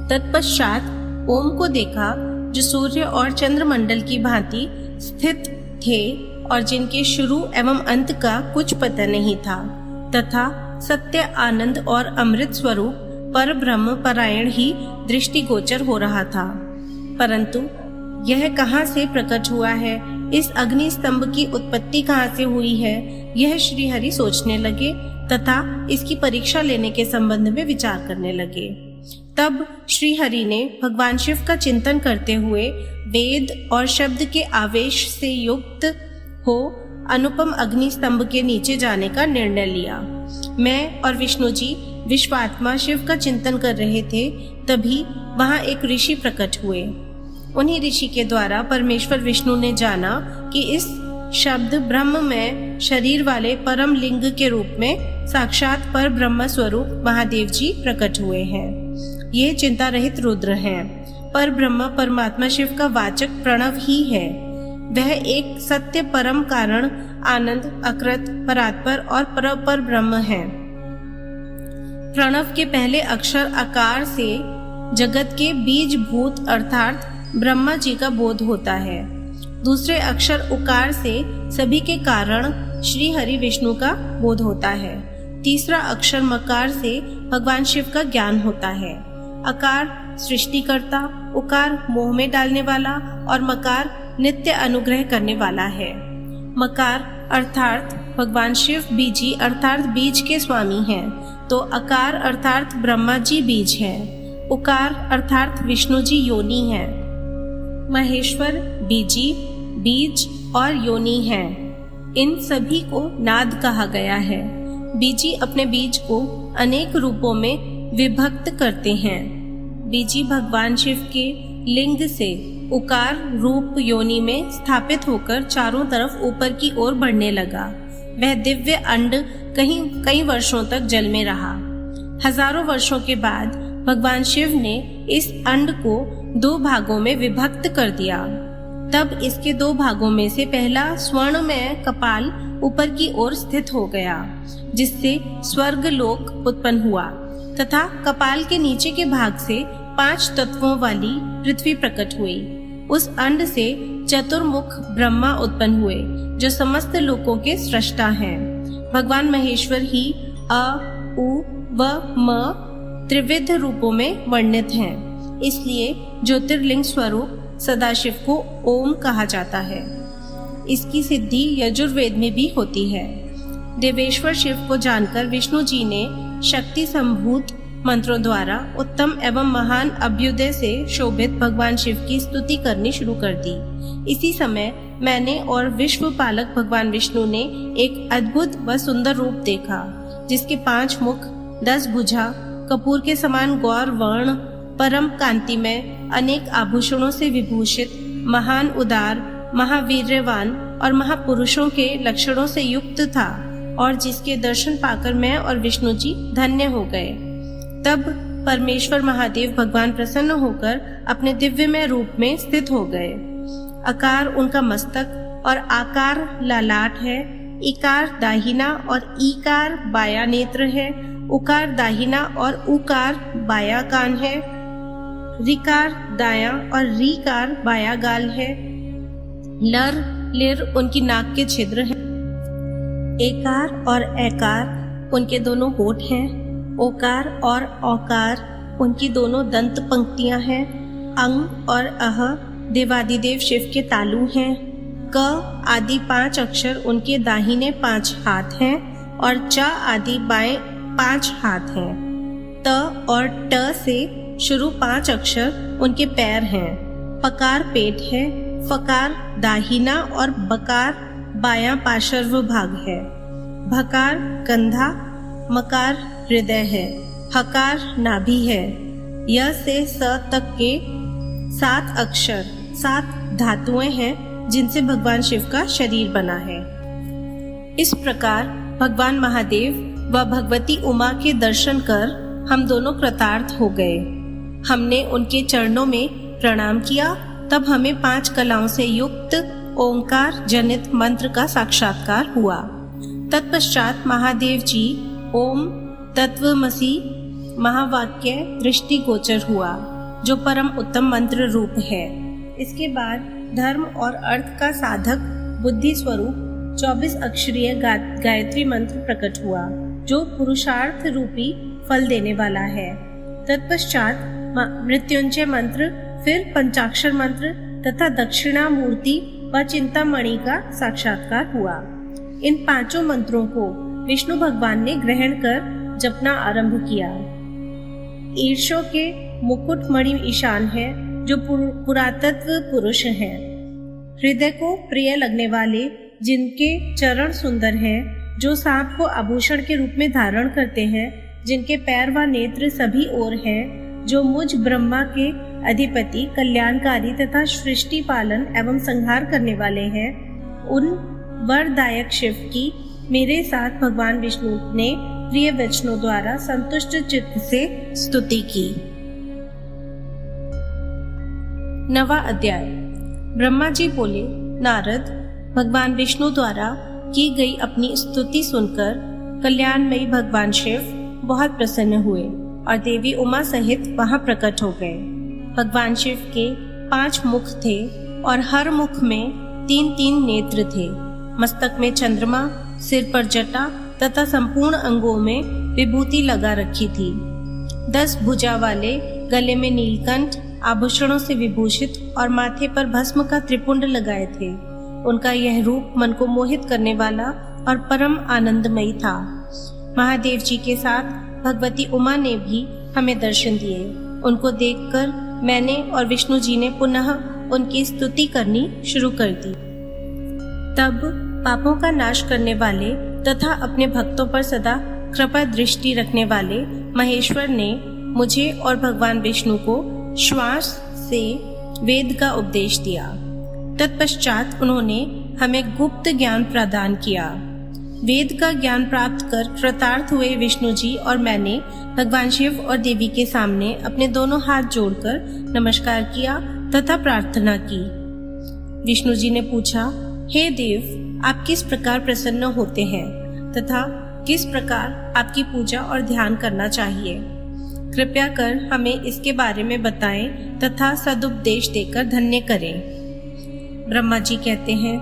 तत्पश्चात ओम को देखा जो सूर्य और चंद्रमंडल की भांति स्थित थे और जिनके शुरू एवं अंत का कुछ पता नहीं था, तथा सत्य, आनंद और अमृत स्वरूप पर ब्रह्म परायण ही दृष्टिगोचर हो रहा था। परंतु यह कहाँ से प्रकट हुआ है, इस अग्नि स्तंभ की उत्पत्ति कहाँ से हुई है, यह श्री हरि सोचने लगे तथा इसकी परीक्षा लेने के संबंध में विचार करने लगे। तब श्री हरि ने भगवान शिव का चिंतन करते हुए वेद और शब्द के आवेश से युक्त हो अनुपम अग्नि स्तंभ के नीचे जाने का निर्णय लिया। मैं और विष्णु जी विश्वात्मा शिव का चिंतन कर रहे थे, तभी वहां एक ऋषि प्रकट हुए। उन्हीं ऋषि के द्वारा परमेश्वर विष्णु ने जाना कि इस शब्द ब्रह्म में शरीर वाले परम लिंग के रूप में साक्षात पर ब्रह्म स्वरूप महादेव जी प्रकट हुए हैं। ये चिंता रहित रुद्र हैं। पर ब्रह्म परमात्मा शिव का वाचक प्रणव ही है। वह एक सत्य परम कारण, आनंद, अकृत, परात्पर और पर ब्रह्म है। प्रणव के पहले अक्षर आकार से जगत के बीज भूत अर्थात ब्रह्मा जी का बोध होता है। दूसरे अक्षर उकार से सभी के कारण श्री हरि विष्णु का बोध होता है। तीसरा अक्षर मकार से भगवान शिव का ज्ञान होता है। अकार सृष्टिकर्ता, उकार मोह में डालने वाला और मकार नित्य अनुग्रह करने वाला है। मकार अर्थात भगवान शिव बीजी अर्थात बीज के स्वामी हैं, तो अकार अर्थात ब्रह्मा जी बीज हैं। उकार अर्थात विष्णु जी योनि हैं। महेश्वर बीजी, बीज और योनि हैं। इन सभी को नाद कहा गया है। बीजी अपने बीज को अनेक रूपों में विभक्त करते हैं। बीजी भगवान शिव के लिंग से उकार रूप योनि में स्थापित होकर चारों तरफ ऊपर की ओर बढ़ने लगा। वह दिव्य अंड कई वर्षों तक जल में रहा। हजारों वर्षों के बाद भगवान शिव ने इस अंड को 2 भागों में विभक्त कर दिया। तब इसके 2 भागों में से पहला स्वर्णमय कपाल ऊपर की ओर स्थित हो गया, जिससे स्वर्ग लोक उत्पन्न हुआ, तथा कपाल के नीचे के भाग से 5 तत्वों वाली पृथ्वी प्रकट हुई। उस अंड से चतुर्मुख ब्रह्मा उत्पन्न हुए, जो समस्त लोकों के सृष्टा हैं। भगवान महेश्वर ही अ, उ व म त्रिविध रूपों में वर्णित हैं। इसलिए ज्योतिर्लिंग स्वरूप सदाशिव को ओम कहा जाता है। इसकी सिद्धि यजुर्वेद में भी होती है। देवेश्वर शिव को जानकर विष्णु जी ने शक्ति संभूत मंत्रों द्वारा उत्तम एवं महान अभ्युदय से शोभित भगवान शिव की स्तुति करनी शुरू कर दी। इसी समय मैंने और विश्व पालक भगवान विष्णु ने एक अद्भुत व सुंदर रूप देखा, जिसके 5 मुख, 10 भुजा, कपूर के समान गौर वर्ण, परम कांति में अनेक आभूषणों से विभूषित, महान उदार, महावीर्यवान और महापुरुषों के लक्षणों से युक्त था, और जिसके दर्शन पाकर मैं और विष्णु जी धन्य हो गए। तब परमेश्वर महादेव भगवान प्रसन्न होकर अपने दिव्यमय रूप में स्थित हो गए। आकार उनका मस्तक और आकार ललाट है। इकार दाहिना और ईकार बाया नेत्र है। उकार दाहिना और उकार बाया कान है। रिकार दाया और रीकार बाया गाल है। लर लिर उनकी नाक के छिद्र हैं। एकार और एकार उनके दोनों होठ हैं। ओकार और औकार उनकी दोनों दंत पंक्तियां हैं। अंग और अह देवादिदेव शिव के तालु हैं। क आदि 5 अक्षर उनके दाहिने 5 हाथ हैं और च आदि बाएं 5 हाथ हैं। त और ट से शुरू 5 अक्षर उनके पैर हैं। पकार पेट है। फकार दाहिना और बकार बायां पार्श्व भाग है। भकार कंधा, मकार हृदय है। हकार नाभि है। य से स तक के 7 अक्षर 7 धातुएं हैं, जिनसे भगवान शिव का शरीर बना है। इस प्रकार भगवान महादेव व भगवती उमा के दर्शन कर हम दोनों कृतार्थ हो गए। हमने उनके चरणों में प्रणाम किया, तब हमें 5 कलाओं से युक्त ओंकार जनित मंत्र का साक्षात्कार हुआ। तत्पश्चात महादेव जी ओम तत्वमसि महावाक्य दृष्टि गोचर हुआ, जो परम उत्तम मंत्र रूप है। इसके बाद धर्म और अर्थ का साधक बुद्धि स्वरूप 24 अक्षरीय गायत्री मंत्र प्रकट हुआ, जो पुरुषार्थ रूपी फल देने वाला है। तत्पश्चात मृत्युंजय मंत्र, फिर पंचाक्षर मंत्र तथा दक्षिणा मूर्ति व चिंतामणि का साक्षात्कार हुआ। इन 5 मंत्रों को विष्णु भगवान ने ग्रहण कर जपना आरंभ किया। ईर्षों के मुकुटमणि ईशान है, जो पुरातत्व पुरुष है, हृदय को प्रिय लगने वाले, जिनके चरण सुंदर हैं, जो सांप को आभूषण के रूप में धारण करते हैं, जिनके पैर व नेत्र सभी ओर हैं, जो मुझ ब्रह्मा के अधिपति, कल्याणकारी तथा सृष्टि पालन एवं संहार करने वाले हैं, उन वरदायक शिव की मेरे साथ भगवान विष्णु ने प्रिय वचनों द्वारा संतुष्ट चित्त से स्तुति की। 9वां अध्याय। ब्रह्मा जी बोले, नारद, भगवान विष्णु द्वारा की गई अपनी स्तुति सुनकर कल्याणमयी भगवान शिव बहुत प्रसन्न हुए और देवी उमा सहित वहां प्रकट हो गए। भगवान शिव के 5 मुख थे और हर मुख में 3-3 नेत्र थे। मस्तक में चंद्रमा, सिर पर जटा तथा संपूर्ण अंगों में विभूति लगा रखी थी। 10 भुजा वाले, गले में नीलकंठ, आभूषणों से विभूषित और माथे पर भस्म का त्रिपुंड लगाए थे। उनका यह रूप मन को मोहित करने वाला और परम आनंदमयी था। महादेव जी के साथ भगवती उमा ने भी हमें दर्शन दिए। उनको देखकर मैंने और विष्णु जी ने पुनः उनकी स्तुति करनी शुरू कर दी। तब पापों का नाश करने वाले तथा अपने भक्तों पर सदा कृपा दृष्टि रखने वाले महेश्वर ने मुझे और भगवान विष्णु को श्वास से वेद का उपदेश दिया। तत्पश्चात उन्होंने हमें गुप्त ज्ञान प्रदान किया। वेद का ज्ञान प्राप्त कर कृतार्थ हुए विष्णु जी और मैंने भगवान शिव और देवी के सामने अपने दोनों हाथ जोड़कर नमस्कार किया तथा प्रार्थना की। विष्णु जी ने पूछा, हे देव, आप किस प्रकार प्रसन्न होते हैं तथा किस प्रकार आपकी पूजा और ध्यान करना चाहिए? कृपया कर हमें इसके बारे में बताएं तथा सदुपदेश देकर धन्य करें। ब्रह्मा जी कहते हैं,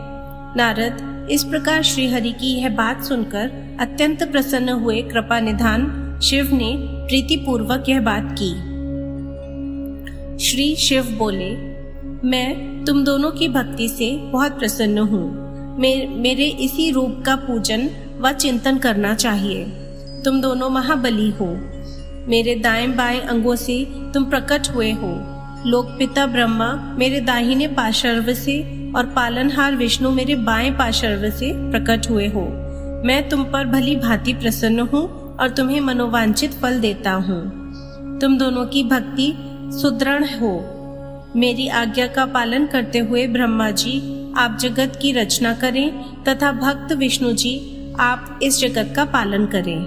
नारद, इस प्रकार श्री हरि की यह बात सुनकर अत्यंत प्रसन्न हुए कृपा निधान शिव ने प्रीतिपूर्वक यह बात की। श्री शिव बोले, मैं तुम दोनों की भक्ति से बहुत प्रसन्न हूँ। मेरे इसी रूप का पूजन व चिंतन करना चाहिए। तुम दोनों महाबली हो। मेरे दाएं बाएं अंगों से तुम प्रकट हुए हो। लोकपिता ब्रह्मा मेरे दाहिने पार्श्व से और पालनहार विष्णु मेरे बाएं पार्श्व से प्रकट हुए हो। मैं तुम पर भली भांति प्रसन्न हूँ और तुम्हें मनोवांछित फल देता हूँ। तुम दोनों की भक्ति सुदृढ़ हो। मेरी आज्ञा का पालन करते हुए ब्रह्मा जी आप जगत की रचना करें तथा भक्त विष्णु जी आप इस जगत का पालन करें।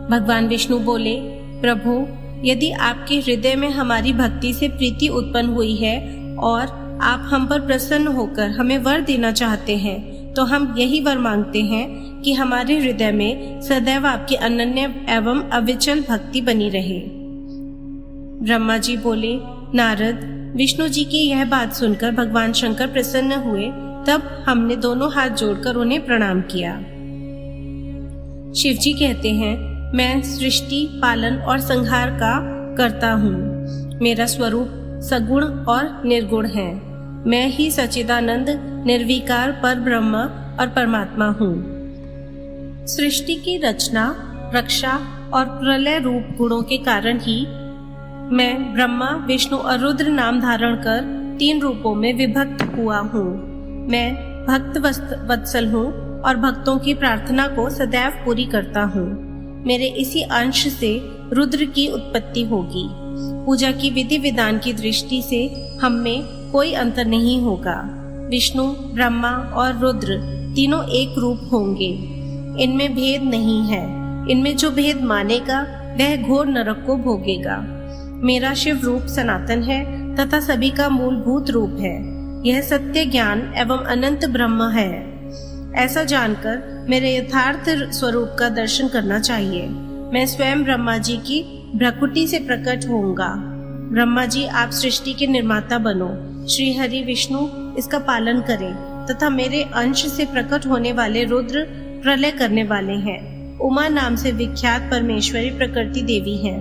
भगवान विष्णु बोले, प्रभु, यदि आपके हृदय में हमारी भक्ति से प्रीति उत्पन्न हुई है और आप हम पर प्रसन्न होकर हमें वर देना चाहते हैं, तो हम यही वर मांगते हैं कि हमारे हृदय में सदैव आपकी अनन्य एवं अविचल भक्ति बनी रहे। ब्रह्मा जी बोले, नारद, विष्णु जी की यह बात सुनकर भगवान शंकर प्रसन्न हुए। तब हमने दोनों हाथ जोड़कर उन्हें प्रणाम किया। शिव जी कहते हैं, मैं सृष्टि, पालन और संहार का करता हूँ। मेरा स्वरूप सगुण और निर्गुण है। मैं ही सच्चिदानंद निर्विकार पर ब्रह्म और परमात्मा हूँ। सृष्टि की रचना, रक्षा और प्रलय रूप गुणों के कारण ही मैं ब्रह्मा, विष्णु और रुद्र नाम धारण कर 3 रूपों में विभक्त हुआ हूँ। मैं भक्त वत्सल हूँ और भक्तों की प्रार्थना को सदैव पूरी करता हूँ। मेरे इसी अंश से रुद्र की उत्पत्ति होगी। पूजा की विधि विधान की दृष्टि से हम में कोई अंतर नहीं होगा। विष्णु, ब्रह्मा और रुद्र तीनों एक रूप होंगे। इनमें भेद नहीं है। इनमें जो भेद मानेगा वह घोर नरक को भोगेगा। मेरा शिव रूप सनातन है तथा सभी का मूलभूत रूप है। यह सत्य ज्ञान एवं अनंत ब्रह्म है। ऐसा जानकर मेरे यथार्थ स्वरूप का दर्शन करना चाहिए। मैं स्वयं ब्रह्मा जी की भ्रकुटी से प्रकट होऊंगा। ब्रह्मा जी, आप सृष्टि के निर्माता बनो। श्री हरि विष्णु इसका पालन करें तथा मेरे अंश से प्रकट होने वाले रुद्र प्रलय करने वाले हैं। उमा नाम से विख्यात परमेश्वरी प्रकृति देवी हैं।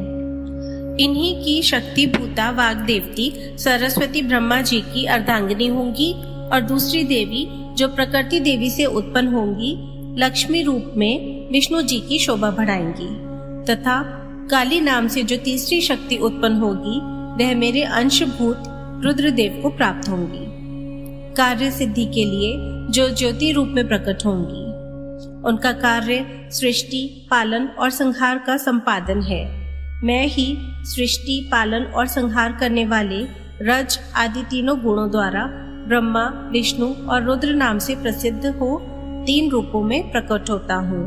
इन्हीं की शक्ति भूता वाग देवती सरस्वती ब्रह्मा जी की अर्धांगिनी होंगी और दूसरी देवी जो प्रकृति देवी से उत्पन्न होंगी लक्ष्मी रूप में विष्णु जी की शोभा बढ़ाएंगी तथा काली नाम से जो तीसरी शक्ति उत्पन्न होगी वह मेरे अंशभूत रुद्रदेव को प्राप्त होंगी। कार्य सिद्धि के लिए जो ज्योति रूप में प्रकट होंगी, उनका कार्य सृष्टि, पालन और संहार का संपादन है। मैं ही सृष्टि, पालन और संहार करने वाले रज आदि तीनों गुणों द्वारा ब्रह्मा, विष्णु और रुद्र नाम से प्रसिद्ध हो 3 रूपों में प्रकट होता हूँ।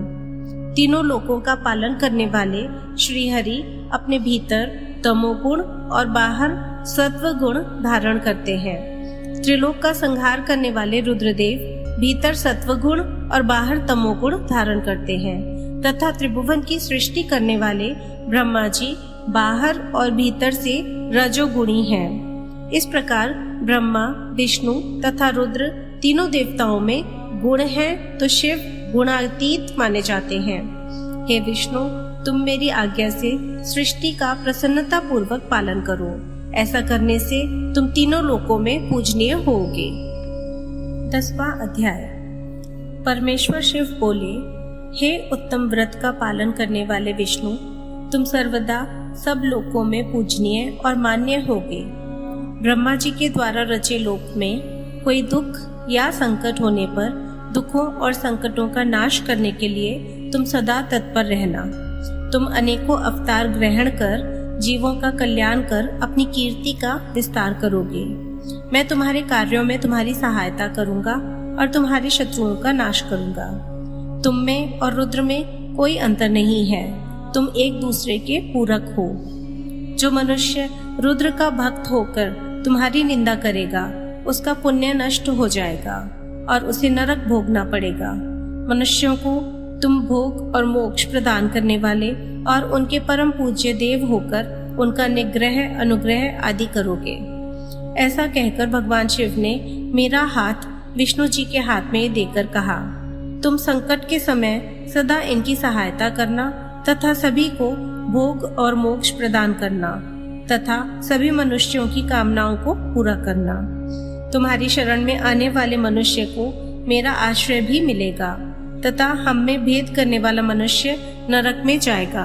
तीनों लोकों का पालन करने वाले श्री हरि अपने भीतर तमोगुण और बाहर सत्व गुण धारण करते हैं। त्रिलोक का संहार करने वाले रुद्रदेव भीतर सत्व गुण और बाहर तमोगुण धारण करते हैं तथा त्रिभुवन की सृष्टि करने वाले ब्रह्मा जी बाहर और भीतर से रजोगुणी हैं। इस प्रकार ब्रह्मा, विष्णु तथा रुद्र तीनों देवताओं में गुण हैं तो शिव गुणातीत माने जाते हैं। हे विष्णु, तुम मेरी आज्ञा से सृष्टि का प्रसन्नता पूर्वक पालन करो। ऐसा करने से तुम तीनों लोकों में पूजनीय होगे। 10वां अध्याय। परमेश्वर शिव बोले, हे उत्तम व्रत का पालन करने वाले विष्णु, तुम सर्वदा सब लोकों में पूजनीय और मान्य होगे। ब्रह्मा जी के द्वारा रचे लोक में कोई दुख या संकट होने पर दुखों और संकटों का नाश करने के लिए तुम सदा तत्पर रहना। तुम अनेकों अवतार ग्रहण कर जीवों का कल्याण कर अपनी कीर्ति का विस्तार करोगे। मैं तुम्हारे कार्यों में तुम्हारी सहायता करूंगा और तुम्हारे शत्रुओं का नाश करूंगा। तुम में और रुद्र में कोई अंतर नहीं है, तुम एक दूसरे के पूरक हो। जो मनुष्य रुद्र का भक्त होकर तुम्हारी निंदा करेगा उसका पुण्य नष्ट हो जाएगा और उसे नरक भोगना पड़ेगा। मनुष्यों को तुम भोग और मोक्ष प्रदान करने वाले और उनके परम पूज्य देव होकर उनका निग्रह, अनुग्रह आदि करोगे। ऐसा कहकर भगवान शिव ने मेरा हाथ विष्णु जी के हाथ में देकर कहा, तुम संकट के समय सदा इनकी सहायता करना तथा सभी को भोग और मोक्ष प्रदान करना तथा सभी मनुष्यों की कामनाओं को पूरा करना। तुम्हारी शरण में आने वाले मनुष्य को मेरा आश्रय भी मिलेगा तथा हम में भेद करने वाला मनुष्य नरक में जाएगा।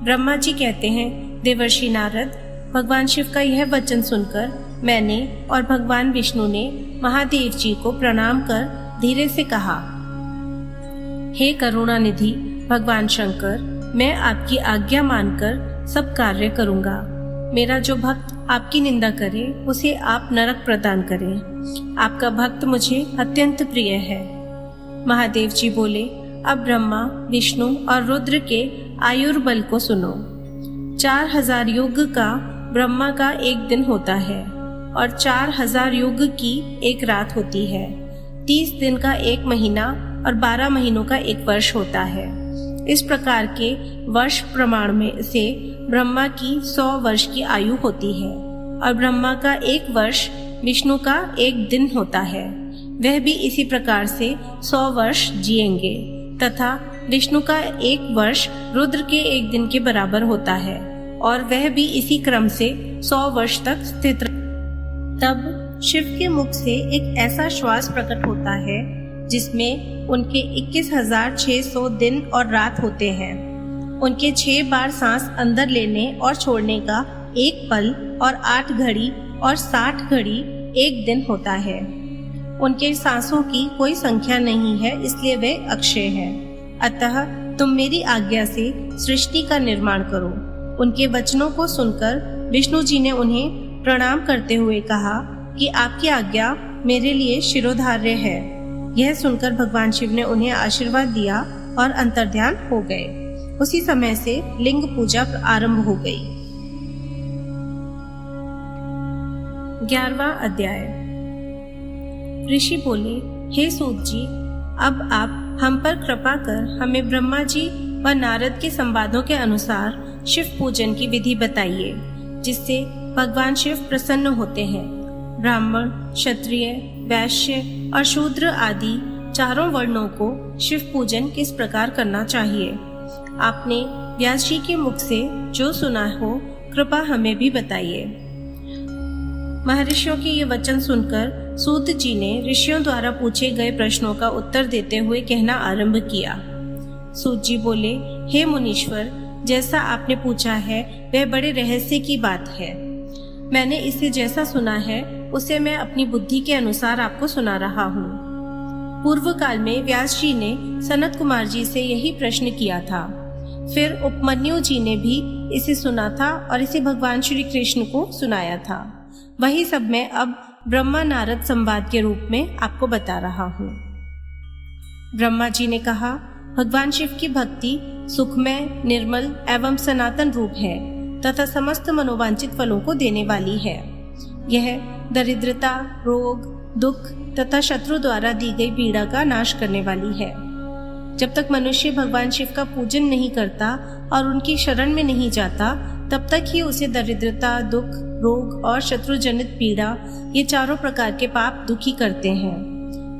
ब्रह्मा जी कहते हैं, देवर्षि नारद, भगवान शिव का यह वचन सुनकर मैंने और भगवान विष्णु ने महादेव जी को प्रणाम कर धीरे से कहा, हे करुणानिधि भगवान शंकर, मैं आपकी आज्ञा मानकर सब कार्य करूंगा। मेरा जो भक्त आपकी निंदा करे उसे आप नरक प्रदान करें। आपका भक्त मुझे अत्यंत प्रिय है। महादेव जी बोले, अब ब्रह्मा, विष्णु और रुद्र के आयुर्बल को सुनो। 4000 युग का ब्रह्मा का एक दिन होता है और 4000 युग की एक रात होती है। 30 दिन का एक महीना और 12 महीनों का एक वर्ष होता है। इस प्रकार के वर्ष प्रमाण में से ब्रह्मा की 100 वर्ष की आयु होती है और ब्रह्मा का एक वर्ष विष्णु का एक दिन होता है। वह भी इसी प्रकार से 100 वर्ष जिएंगे तथा विष्णु का एक वर्ष रुद्र के एक दिन के बराबर होता है और वह भी इसी क्रम से 100 वर्ष तक स्थित। तब शिव के मुख से एक ऐसा श्वास प्रकट होता है जिसमें उनके 21,600 दिन और रात होते हैं। उनके 6 बार सांस अंदर लेने और छोड़ने का एक पल और 8 घड़ी और 60 घड़ी एक दिन होता है। उनके सांसों की कोई संख्या नहीं है, इसलिए वे अक्षय हैं। अतः तुम मेरी आज्ञा से सृष्टि का निर्माण करो। उनके वचनों को सुनकर विष्णु जी ने उन्हें प्रणाम करते हुए कहा कि आपकी आज्ञा मेरे लिए शिरोधार्य है। यह सुनकर भगवान शिव ने उन्हें आशीर्वाद दिया और अंतर्ध्यान हो गए। उसी समय से लिंग पूजा आरंभ हो गई। 11वां अध्याय। ऋषि बोले, हे सूत जी, अब आप हम पर कृपा कर हमें ब्रह्मा जी व नारद के संवादों के अनुसार शिव पूजन की विधि बताइए, जिससे भगवान शिव प्रसन्न होते हैं। ब्राह्मण, क्षत्रिय, वैश्य और शूद्र आदि चारों वर्णों को शिव पूजन किस प्रकार करना चाहिए? आपने व्यास जी के मुख से जो सुना हो, कृपा हमें भी बताइए। महर्षियों के ये वचन सुनकर सूत जी ने ऋषियों द्वारा पूछे गए प्रश्नों का उत्तर देते हुए कहना आरंभ किया। सूत जी बोले, हे मुनीश्वर, जैसा आपने पूछा है वह बड़े रहस्य की बात है। मैंने इसे जैसा सुना है उसे मैं अपनी बुद्धि के अनुसार आपको सुना रहा हूँ। पूर्व काल में व्यास जी ने सनत कुमार जी से यही प्रश्न किया था। फिर उपमन्यु जी ने भी इसे सुना था और इसे भगवान श्री कृष्ण को सुनाया था। वही सब मैं अब ब्रह्मा नारद संवाद के रूप में आपको बता रहा हूँ। ब्रह्मा जी ने कहा, भगवान शिव की भक्ति सुखमय, निर्मल एवं सनातन रूप है तथा समस्त मनोवांछित फलों को देने वाली है। यह दरिद्रता, रोग, दुख तथा शत्रु द्वारा दी गई पीड़ा का नाश करने वाली है। जब तक मनुष्य भगवान शिव का पूजन नहीं करता और उनकी शरण में नहीं जाता, तब तक ही उसे दरिद्रता, दुख, रोग और शत्रु जनित पीड़ा, ये चारों प्रकार के पाप दुखी करते हैं।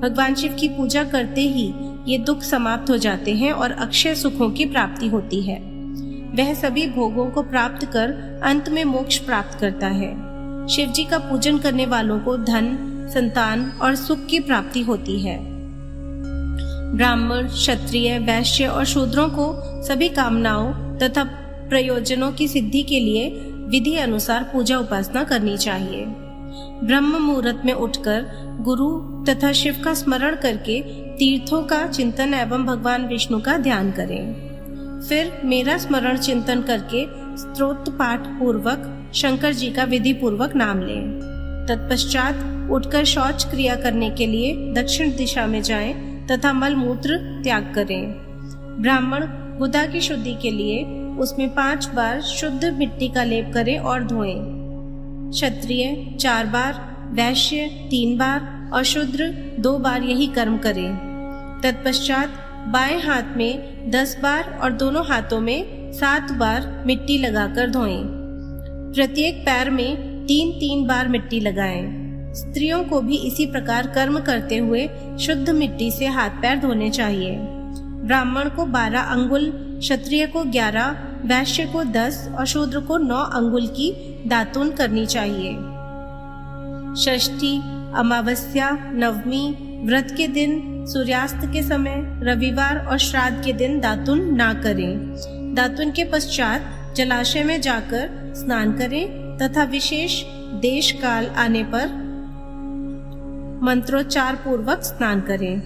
भगवान शिव की पूजा करते ही ये दुख समाप्त हो जाते हैं और अक्षय सुखों की प्राप्ति होती है। वह सभी भोगों को प्राप्त कर अंत में मोक्ष प्राप्त करता है। शिव जी का पूजन करने वालों को धन, संतान और सुख की प्राप्ति होती है। ब्राह्मण, क्षत्रिय, वैश्य और शूद्रों को सभी कामनाओं तथा प्रयोजनों की सिद्धि के लिए विधि अनुसार पूजा उपासना करनी चाहिए। ब्रह्म मुहूर्त में उठकर गुरु तथा शिव का स्मरण करके तीर्थों का चिंतन एवं भगवान विष्णु का ध्यान करें। फिर मेरा स्मरण चिंतन करके स्तोत्र पाठ पूर्वक शंकर जी का विधि पूर्वक नाम लें। तत्पश्चात उठकर शौच क्रिया करने के लिए दक्षिण दिशा में जाएं तथा मल मूत्र त्याग करें। ब्राह्मण गुदा की शुद्धि के लिए उसमें 5 बार शुद्ध मिट्टी का लेप करें और धोएं। क्षत्रिय 4 बार, वैश्य 3 बार और शूद्र 2 बार यही कर्म करें। तत्पश्चात बाएं हाथ में 10 बार और दोनों हाथों में 7 बार मिट्टी लगाकर धोएं। प्रत्येक पैर में 3-3 बार मिट्टी लगाएं। स्त्रियों को भी इसी प्रकार कर्म करते हुए शुद्ध मिट्टी से हाथ पैर धोने चाहिए। ब्राह्मण को 12 अंगुल, क्षत्रिय को 11, वैश्य को 10 और शूद्र को 9 अंगुल की दातून करनी चाहिए। षष्ठी, अमावस्या, नवमी, व्रत के दिन, सूर्यास्त के समय, रविवार और श्राद्ध के दिन दातुन ना करें। दातुन के पश्चात जलाशय में जाकर स्नान करें तथा विशेष देश काल आने पर मंत्रोच्चार पूर्वक स्नान करें।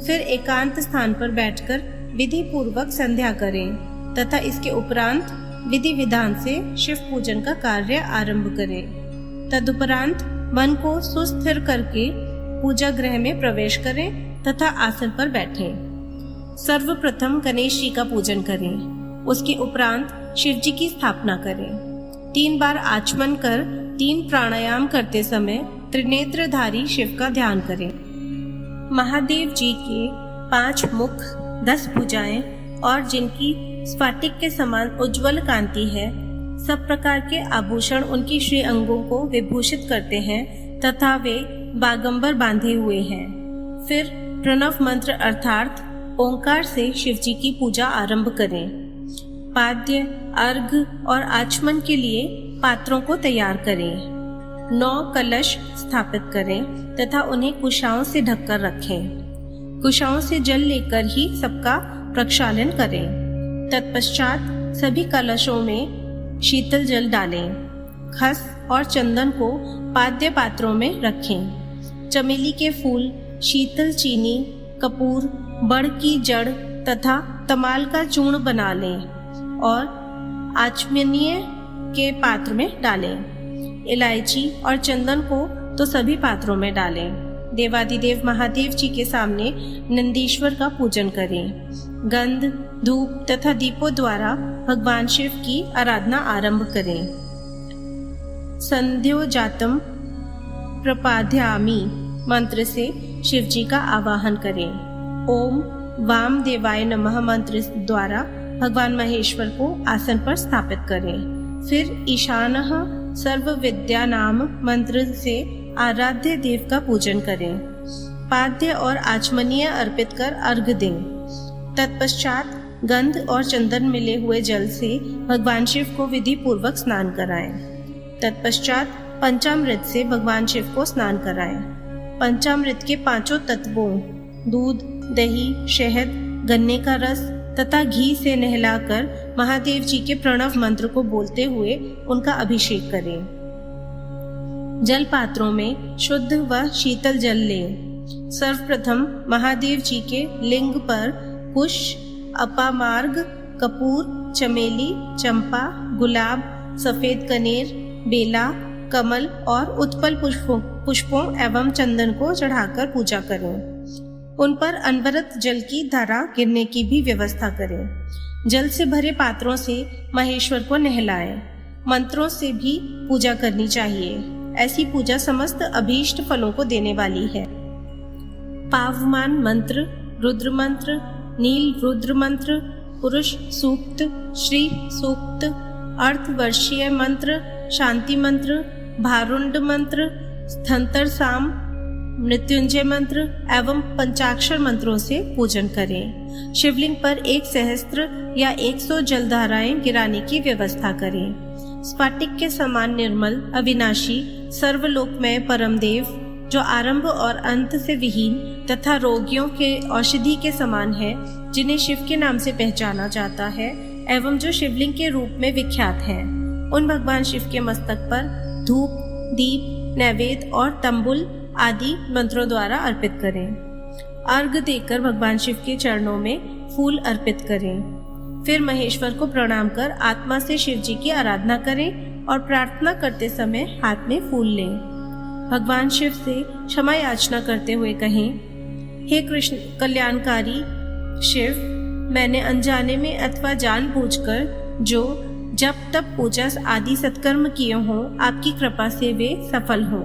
फिर एकांत स्थान पर बैठकर विधि पूर्वक संध्या करें तथा इसके उपरांत विधि विधान से शिव पूजन का कार्य आरंभ करें। तदुपरांत मन को सुस्थिर करके पूजा गृह में प्रवेश करें तथा आसन पर बैठें। सर्वप्रथम गणेश जी का पूजन करें। उसके उपरांत शिव जी की स्थापना करें। 3 बार आचमन कर 3 प्राणायाम करते समय त्रिनेत्रधारी शिव का ध्यान करें। महादेव जी के 5 मुख, 10 भुजाएं और जिनकी स्फटिक के समान उज्ज्वल कांति है, सब प्रकार के आभूषण उनकी श्री अंगों को विभूषित करते हैं तथा वे बागंबर बांधे हुए हैं। फिर प्रणव मंत्र अर्थात ओंकार से शिव जी की पूजा आरंभ करें। पाद्य, अर्घ और आचमन के लिए पात्रों को तैयार करें। 9 कलश स्थापित करें तथा उन्हें कुशाओं से ढककर रखें। कुशाओं से जल लेकर ही सबका प्रक्षालन करें। तत्पश्चात सभी कलशों में शीतल जल डालें। खस और चंदन को पाद्य पात्रों में रखें। चमेली के फूल, शीतल चीनी, कपूर, बड़ की जड़ तथा तमाल का चूर्ण बना लें और आचमनीय के पात्र में डालें। इलायची और चंदन को तो सभी पात्रों में डालें। देवादिदेव महादेव जी के सामने नंदीश्वर का पूजन करें। गंध, धूप तथा दीपों द्वारा भगवान शिव की आराधना आरंभ करें। संध्योजातम प्रपाद्यामि मंत्र से शिव जी का आवाहन करें। ओम वामदेवाय नमः मंत्र द्वारा भगवान महेश्वर को आसन पर स्थापित करें। फिर ईशानः सर्व विद्या नाम मंत्र से आराध्य देव का पूजन करें। पाद्य और आचमनीय अर्पित कर अर्घ्य दें। तत्पश्चात गंध और चंदन मिले हुए जल से भगवान शिव को विधि पूर्वक स्नान कराएं। तत्पश्चात पंचामृत से भगवान शिव को स्नान कराएं। पंचामृत के 5 तत्वों दूध, दही, शहद, गन्ने का रस तथा घी से नहलाकर महादेव जी के प्रणव मंत्र को बोलते हुए उनका अभिषेक करें। जल पात्रों में शुद्ध व शीतल जल लें। सर्वप्रथम महादेव जी के लिंग पर पुष्प, अपामार्ग, कपूर, चमेली, चंपा, गुलाब, सफेद कनेर, बेला, कमल और उत्पल पुष्पों एवं चंदन को चढ़ाकर पूजा करें। उन पर अनवरत जल की धारा गिरने की भी व्यवस्था करें। जल से भरे पात्रों से महेश्वर को नहलाएं। मंत्रों से भी पूजा करनी चाहिए। ऐसी पूजा समस्त अभीष्ट फलों को देने वाली है। पावमान मंत्र, रुद्र मंत्र, नील रुद्र मंत्र, पुरुष सूक्त, श्री सूक्त, अर्थवर्षीय मंत्र, शांति मंत्र, भारुंड मंत्र, स्थंतर साम, मृत्युंजय मंत्र एवं पंचाक्षर मंत्रों से पूजन करें। शिवलिंग पर 1 सहस्त्र या 100 जलधाराएं गिराने की व्यवस्था करें। स्फटिक के समान निर्मल, अविनाशी, सर्वलोकमय परमदेव जो आरंभ और अंत से विहीन तथा रोगियों के औषधि के समान है, जिन्हें शिव के नाम से पहचाना जाता है एवं जो शिवलिंग के रूप में विख्यात हैं, उन भगवान शिव के मस्तक पर धूप, दीप, नैवेद्य और तंबुल आदि मंत्रों द्वारा अर्पित करें। अर्घ देकर भगवान शिव के चरणों में फूल अर्पित करें। फिर महेश्वर को प्रणाम कर आत्मा से शिव जी की आराधना करें और प्रार्थना करते समय हाथ में फूल लें। भगवान शिव से क्षमा याचना करते हुए कहें, हे कृष्ण कल्याणकारी शिव, मैंने अनजाने में अथवा जानबूझकर जो जप तप पूजा आदि सत्कर्म किए हों, आपकी कृपा से वे सफल हों।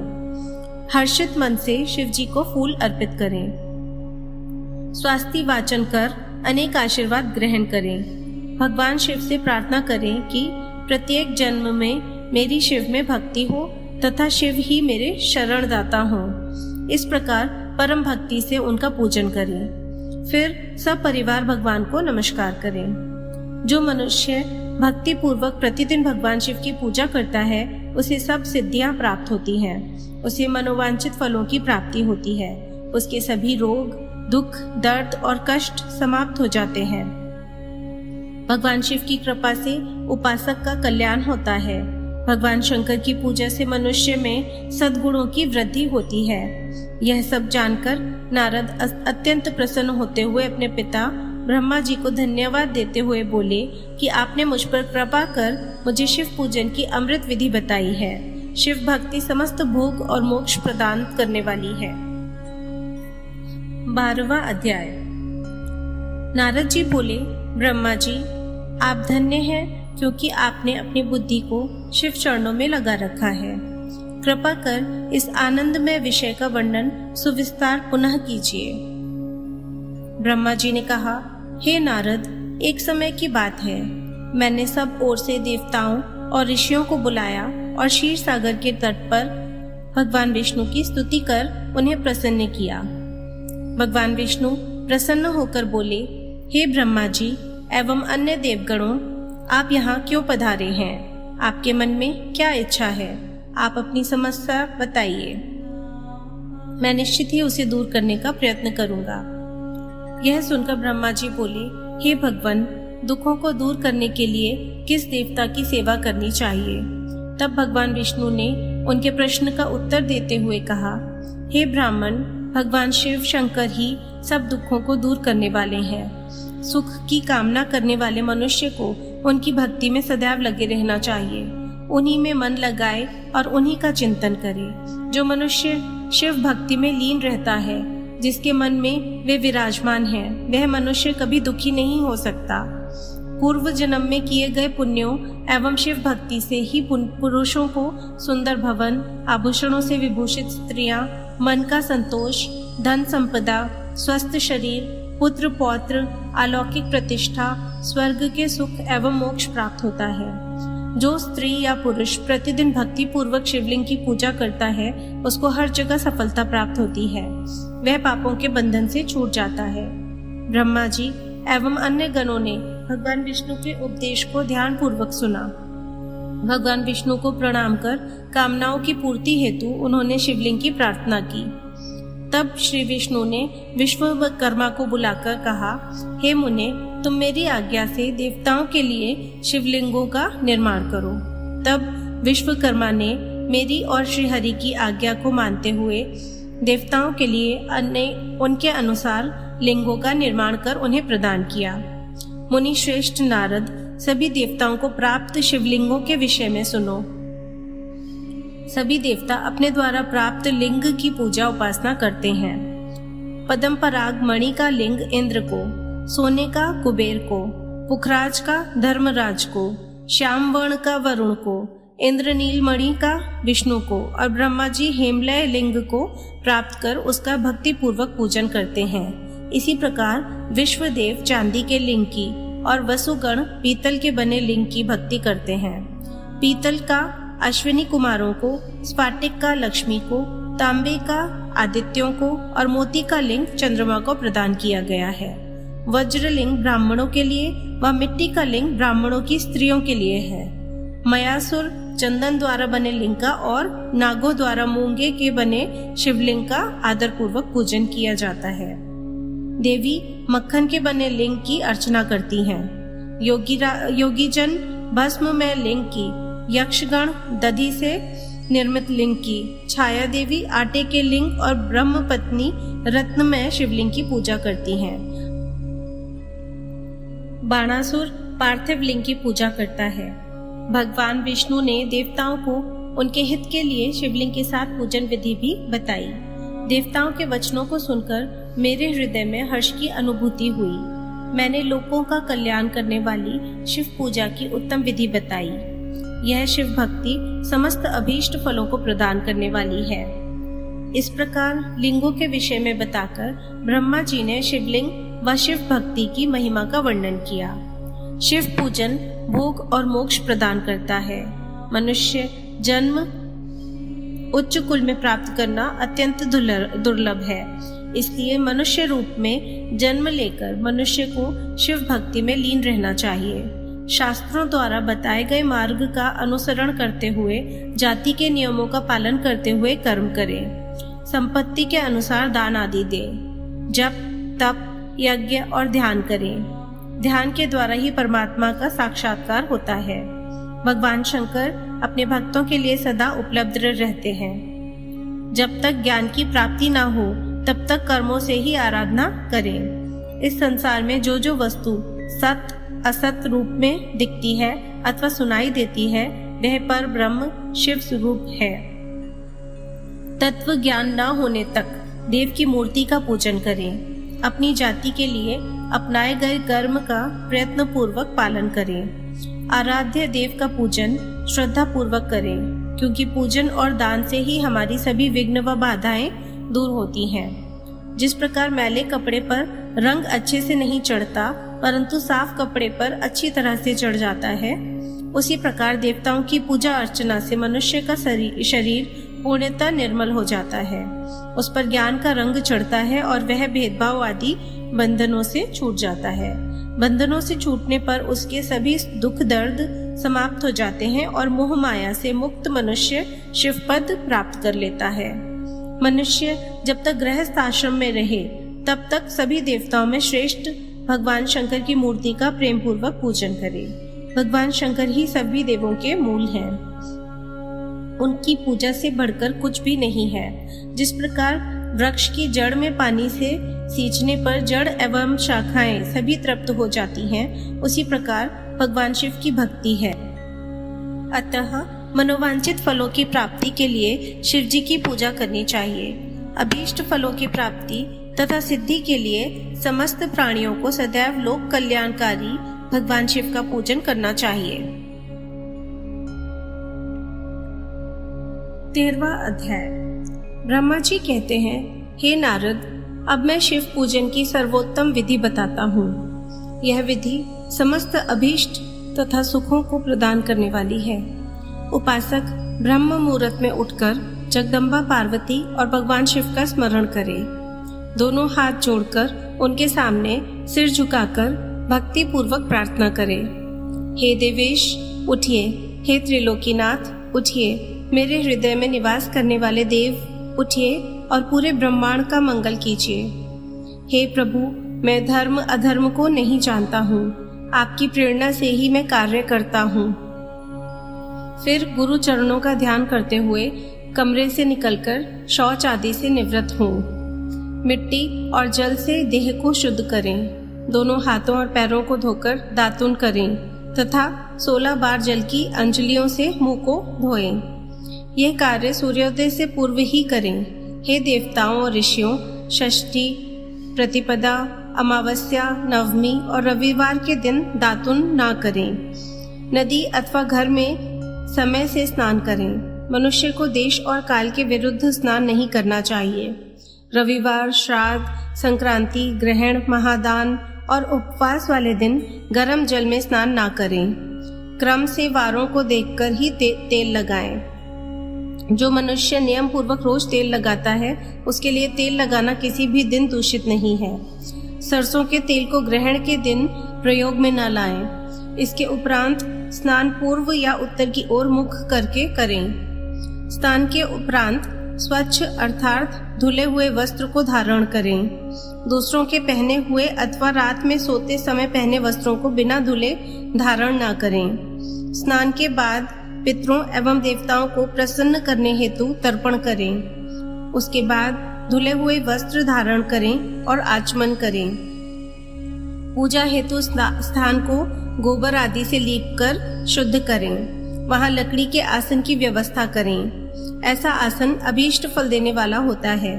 हर्षित मन से शिव जी को फूल अर्पित करें। स्वास्ति वाचन कर अनेक आशीर्वाद ग्रहण करें। भगवान शिव से प्रार्थना करें कि प्रत्येक जन्म में मेरी शिव में भक्ति हो तथा शिव ही मेरे शरणदाता हो। इस प्रकार परम भक्ति से उनका पूजन करें। फिर सब परिवार भगवान को नमस्कार करें। जो मनुष्य भक्ति पूर्वक प्रतिदिन भगवान शिव की पूजा करता है, उसे सब सिद्धियां प्राप्त होती हैं। उसे मनोवांछित फलों की प्राप्ति होती है। उसके सभी रोग, दुख, दर्द और कष्ट समाप्त हो जाते हैं। भगवान शिव की कृपा से उपासक का कल्याण होता है। भगवान शंकर की पूजा से मनुष्य में सद्गुणों की वृद्धि होती है। यह सब जानकर नारद अत्यंत प्रसन्न होते हुए अपने पिता ब्रह्मा जी को धन्यवाद देते हुए बोले कि आपने मुझ पर कृपा कर मुझे शिव पूजन की अमृत विधि बताई है। शिव भक्ति समस्त भोग और मोक्ष प्रदान करने वाली है। 12वां अध्याय। नारद जी बोले, ब्रह्मा जी, आप धन्य हैं क्योंकि आपने अपनी बुद्धि को शिव चरणों में लगा रखा है। कृपा कर इस आनंदमय विषय का वर्णन सुविस्तार पुनः कीजिए। ब्रह्मा जी ने कहा, हे नारद, एक समय की बात है, मैंने सब ओर से देवताओं और ऋषियों को बुलाया और क्षीर सागर के तट पर भगवान विष्णु की स्तुति कर उन्हें प्रसन्न किया। भगवान विष्णु प्रसन्न होकर बोले, हे ब्रह्मा जी एवं अन्य देवगणों, आप यहाँ क्यों पधारे हैं? आपके मन में क्या इच्छा है? आप अपनी समस्या बताइए, मैं निश्चित ही उसे दूर करने का प्रयत्न करूंगा। यह सुनकर ब्रह्मा जी बोले, हे भगवान, दुखों को दूर करने के लिए किस देवता की सेवा करनी चाहिए? तब भगवान विष्णु ने उनके प्रश्न का उत्तर देते हुए कहा, हे ब्राह्मण, भगवान शिव शंकर ही सब दुखों को दूर करने वाले हैं। सुख की कामना करने वाले मनुष्य को उनकी भक्ति में सदैव लगे रहना चाहिए। उन्हीं में मन लगाए और उन्हीं का चिंतन करे। जो मनुष्य शिव भक्ति में लीन रहता है, जिसके मन में वे विराजमान हैं, वह मनुष्य कभी दुखी नहीं हो सकता। पूर्व जन्म में किए गए पुण्यों एवं शिव भक्ति से ही पुरुषों को सुंदर भवन, आभूषणों से विभूषित स्त्रियां, मन का संतोष, धन संपदा, स्वस्थ शरीर, पुत्र पौत्र, अलौकिक प्रतिष्ठा, स्वर्ग के सुख एवं मोक्ष प्राप्त होता है। जो स्त्री या पुरुष प्रतिदिन भक्ति पूर्वक शिवलिंग की पूजा करता है उसको हर जगह सफलता प्राप्त होती है, वह पापों के बंधन से छूट जाता है। ब्रह्मा जी एवं अन्य गणों ने भगवान विष्णु के उपदेश को ध्यान पूर्वक सुना। भगवान विष्णु को प्रणाम कर कामनाओं की पूर्ति हेतु उन्होंने शिवलिंग की प्रार्थना की। तब श्री विष्णु ने विश्वकर्मा को बुलाकर कहा, हे मुने, तुम मेरी आज्ञा से देवताओं के लिए शिवलिंगों का निर्माण करो। तब विश्वकर्मा ने मेरी और श्री हरि की आज्ञा को मानते हुए देवताओं के लिए उनके अनुसार लिंगों का निर्माण कर उन्हें प्रदान किया। मुनि श्रेष्ठ नारद, सभी देवताओं को प्राप्त शिवलिंगों के विषय में सुनो। सभी देवता अपने द्वारा प्राप्त लिंग की पूजा उपासना करते हैं। पद्म पराग मणि का लिंग इंद्र को, सोने का कुबेर को, पुखराज का धर्मराज को, श्याम वर्ण का वरुण को, इंद्रनील मणि का विष्णु को और ब्रह्मा जी हेमलय लिंग को प्राप्त कर उसका भक्ति पूर्वक पूजन करते हैं। इसी प्रकार विश्वदेव चांदी के लिंग की और वसुगण पीतल के बने लिंग की भक्ति करते हैं। पीतल का अश्विनी कुमारों को, स्फाटिक का लक्ष्मी को, तांबे का आदित्यों को और मोती का लिंग चंद्रमा को प्रदान किया गया है। वज्रलिंग ब्राह्मणों के लिए व मिट्टी का लिंग ब्राह्मणों की स्त्रियों के लिए है। मयासुर चंदन द्वारा बने लिंग का और नागों द्वारा मूंगे के बने शिवलिंग का आदर पूर्वक पूजन किया जाता है। देवी मक्खन के बने लिंग की अर्चना करती हैं। योगी जन भस्म में लिंग की, यक्षगण दधि से निर्मित लिंग की, छाया देवी आटे के लिंग और ब्रह्म पत्नी रत्नमय शिवलिंग की पूजा करती हैं। बाणासुर पार्थिव लिंग की पूजा करता है। भगवान विष्णु ने देवताओं को उनके हित के लिए शिवलिंग के साथ पूजन विधि भी बताई। देवताओं के वचनों को सुनकर मेरे हृदय में हर्ष की अनुभूति हुई। मैंने लोगों का कल्याण करने वाली शिव पूजा की उत्तम विधि बताई। यह शिव भक्ति समस्त अभीष्ट फलों को प्रदान करने वाली है। इस प्रकार लिंगों के विषय में बताकर ब्रह्मा जी ने शिवलिंग व शिव भक्ति की महिमा का वर्णन किया। शिव पूजन भोग और मोक्ष प्रदान करता है। मनुष्य जन्म उच्च कुल में प्राप्त करना अत्यंत दुर्लभ है, इसलिए मनुष्य रूप में जन्म लेकर मनुष्य को शिव भक्ति में लीन रहना चाहिए। शास्त्रों द्वारा बताए गए मार्ग का अनुसरण करते हुए जाति के नियमों का पालन करते हुए कर्म करें। संपत्ति के अनुसार दान आदि दें। जप, तप, यज्ञ और ध्यान करें। ध्यान के द्वारा ही परमात्मा का साक्षात्कार होता है। भगवान शंकर अपने भक्तों के लिए सदा उपलब्ध रहते हैं। जब तक ज्ञान की प्राप्ति ना हो तब तक कर्मों से ही आराधना करें। इस संसार में जो जो वस्तु सत असत रूप में दिखती है अथवा सुनाई देती है वह पर ब्रह्म शिव स्वरूप है। तत्व ज्ञान न होने तक देव की मूर्ति का पूजन करें। अपनी जाति के लिए अपनाए गए कर्म का प्रयत्न पूर्वक पालन करें। आराध्य देव का पूजन श्रद्धा पूर्वक करें, क्योंकि पूजन और दान से ही हमारी सभी विघ्न व बाधाएं दूर होती हैं। जिस प्रकार मैले कपड़े पर रंग अच्छे से नहीं चढ़ता परंतु साफ कपड़े पर अच्छी तरह से चढ़ जाता है, उसी प्रकार देवताओं की पूजा अर्चना से मनुष्य का शरीर पूर्णतः निर्मल हो जाता है। उस पर ज्ञान का रंग चढ़ता है और वह भेदभाव आदि बंधनों से छूट जाता है। बंधनों से छूटने पर उसके सभी दुख दर्द समाप्त हो जाते हैं और मोह माया से मुक्त मनुष्य शिव पद प्राप्त कर लेता है। मनुष्य जब तक गृहस्थ आश्रम में रहे तब तक सभी देवताओं में श्रेष्ठ भगवान शंकर की मूर्ति का प्रेम पूर्वक पूजन करे। भगवान शंकर ही सभी देवों के मूल हैं। उनकी पूजा से बढ़कर कुछ भी नहीं है। जिस प्रकार वृक्ष की जड़ में पानी से सींचने पर जड़ एवं शाखाएं सभी तृप्त हो जाती हैं, उसी प्रकार भगवान शिव की भक्ति है। अतः मनोवांछित फलों की प्राप्ति के लिए शिव जी की पूजा करनी चाहिए। अभीष्ट फलों की प्राप्ति तथा सिद्धि के लिए समस्त प्राणियों को सदैव लोक कल्याणकारी भगवान शिव का पूजन करना चाहिए। 13वां अध्याय। ब्रह्मा जी कहते हैं, हे नारद, अब मैं शिव पूजन की सर्वोत्तम विधि बताता हूँ। यह विधि समस्त अभीष्ट तथा सुखों को प्रदान करने वाली है। उपासक ब्रह्म मुहूर्त में उठकर जगदम्बा पार्वती और भगवान शिव का स्मरण करे। दोनों हाथ जोड़कर उनके सामने सिर झुकाकर भक्ति पूर्वक प्रार्थना करे। हे देवेश उठिए, हे त्रिलोकीनाथ उठिए, मेरे हृदय में निवास करने वाले देव उठिए और पूरे ब्रह्मांड का मंगल कीजिए। हे प्रभु, मैं धर्म अधर्म को नहीं जानता हूँ, आपकी प्रेरणा से ही मैं कार्य करता हूँ। फिर गुरु चरणों का ध्यान करते हुए कमरे से निकलकर शौच आदि से निवृत्त हूँ। मिट्टी और जल से देह को शुद्ध करें। दोनों हाथों और पैरों को धोकर दातुन करें तथा 16 बार जल की अंजलियों से मुंह को धोएं। यह कार्य सूर्योदय से पूर्व ही करें। हे देवताओं और ऋषियों, षष्ठी, प्रतिपदा, अमावस्या, नवमी और रविवार के दिन दातुन ना करें। नदी अथवा घर में समय से स्नान करें। मनुष्य को देश और काल के विरुद्ध स्नान नहीं करना चाहिए। रविवार, श्राद्ध, संक्रांति, ग्रहण, महादान और उपवास वाले दिन गर्म जल में स्नान ना करें। क्रम से वारों को देखकर ही तेल लगाएं। जो मनुष्य नियम पूर्वक रोज तेल लगाता है, उसके लिए तेल लगाना किसी भी दिन दूषित नहीं है। सरसों के तेल को ग्रहण के दिन प्रयोग में न लाएं। इसके उपरांत स्नान पूर्व या उत्तर की ओर मुख करके करें। स्नान के उपरांत स्वच्छ अर्थात धुले हुए वस्त्र को धारण करें। दूसरों के पहने हुए अथवा रात में सोते समय पहने वस्त्रों को बिना धुले धारण न करें। स्नान के बाद पितरों एवं देवताओं को प्रसन्न करने हेतु तर्पण करें। उसके बाद धुले हुए वस्त्र धारण करें और आचमन करें। पूजा हेतु स्थान को गोबर आदि से लीपकर शुद्ध करें। वहां लकड़ी के आसन की व्यवस्था करें। ऐसा आसन अभीष्ट फल देने वाला होता है।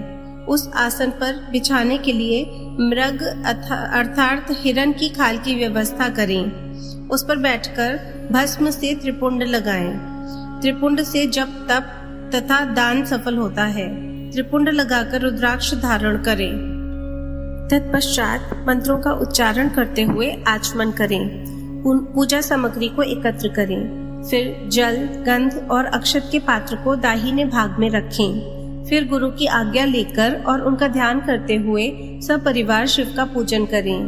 उस आसन पर बिछाने के लिए मृग अर्थात हिरण की खाल की व्यवस्था करें। उस पर बैठकर भस्म से त्रिपुंड लगाएं। त्रिपुंड से जप तप तथा दान सफल होता है। त्रिपुंड लगाकर रुद्राक्ष धारण करें। तत्पश्चात मंत्रों का उच्चारण करते हुए आचमन करें। पूजा सामग्री को एकत्र करें। फिर जल, गंध और अक्षत के पात्र को दाहिने भाग में रखें। फिर गुरु की आज्ञा लेकर और उनका ध्यान करते हुए सब परिवार शिव का पूजन करें।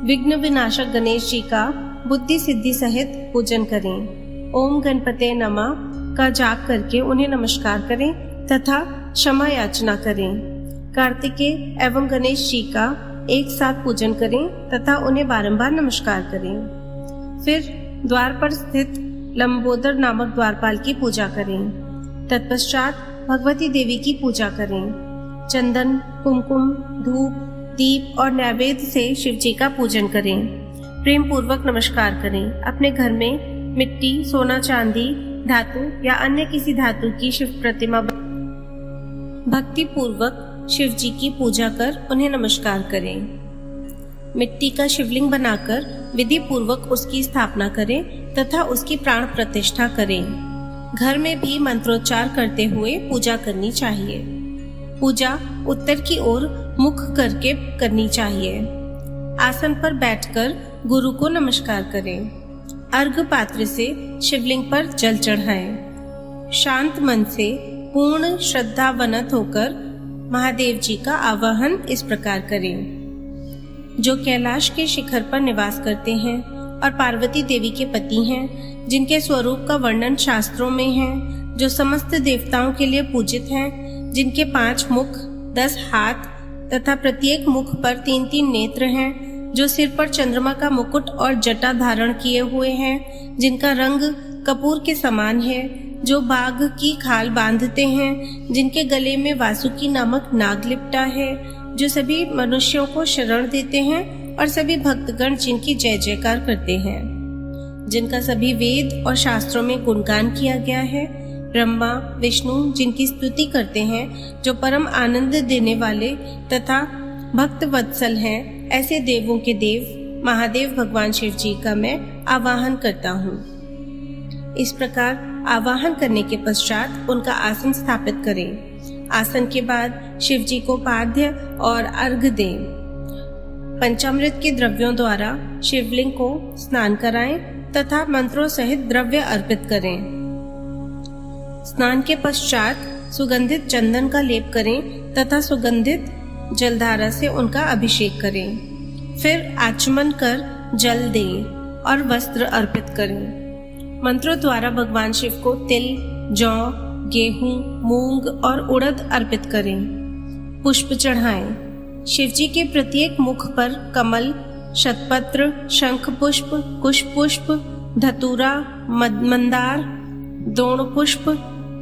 विघ्न विनाशक गणेश जी का बुद्धि सिद्धि सहित पूजन करें। ओम गणपते नमः का जाप करके उन्हें नमस्कार करें तथा क्षमा याचना करें। कार्तिकेय एवं गणेश जी का एक साथ पूजन करें तथा उन्हें बारंबार नमस्कार करें। फिर द्वार पर स्थित लंबोदर नामक द्वारपाल की पूजा करें। तत्पश्चात भगवती देवी की पूजा करें। चंदन, कुमकुम, धूप, दीप और नैवेद्य से शिव जी का पूजन करें। प्रेम पूर्वक नमस्कार करें। अपने घर में मिट्टी, सोना, चांदी, धातु या अन्य किसी धातु की शिव प्रतिमा भक्ति पूर्वक शिव जी की पूजा कर उन्हें नमस्कार करें। मिट्टी का शिवलिंग बनाकर विधि पूर्वक उसकी स्थापना करें तथा उसकी प्राण प्रतिष्ठा करें। घर में भी मंत्रोच्चार करते हुए पूजा करनी चाहिए। पूजा उत्तर की ओर मुख करके करनी चाहिए। आसन पर बैठकर गुरु को नमस्कार करें। अर्घ पात्र से शिवलिंग पर जल चढ़ाएं। शांत मन से पूर्ण श्रद्धावनत होकर महादेव जी का आवाहन इस प्रकार करें। जो कैलाश के शिखर पर निवास करते हैं और पार्वती देवी के पति हैं, जिनके स्वरूप का वर्णन शास्त्रों में है, जो समस्त देवताओं के लिए पूजित हैं, जिनके 5 मुख, 10 हाथ तथा प्रत्येक मुख पर 3-3 नेत्र हैं, जो सिर पर चंद्रमा का मुकुट और जटा धारण किए हुए हैं, जिनका रंग कपूर के समान है, जो बाघ की खाल बांधते हैं, जिनके गले में वासुकी नामक नाग लिपटा है, जो सभी मनुष्यों को शरण देते हैं और सभी भक्तगण जिनकी जय जयकार करते हैं, जिनका सभी वेद और शास्त्रों में गुणगान किया गया है। ब्रह्मा, विष्णु जिनकी स्तुति करते हैं, जो परम आनंद देने वाले तथा भक्त वत्सल हैं, ऐसे देवों के देव महादेव भगवान शिव जी का मैं आवाहन करता हूँ। इस प्रकार आवाहन करने के पश्चात उनका आसन स्थापित करें। आसन के बाद शिव जी को पाद्य और अर्घ्य दें। पंचामृत के द्रव्यों द्वारा शिवलिंग को स्नान कराएं तथा मंत्रों सहित द्रव्य अर्पित करें। स्नान के पश्चात सुगंधित चंदन का लेप करें तथा सुगंधित जलधारा से उनका अभिषेक करें। फिर आचमन कर जल दें और वस्त्र अर्पित करें। मंत्रों द्वारा भगवान शिव को तिल, जौ, गेहूं, मूंग और उड़द अर्पित करें। पुष्प चढ़ाएं। शिव जी के प्रत्येक मुख पर कमल, शतपत्र, शंख पुष्प, कुश पुष्प, धतूरा, मंदार, दोण पुष्प,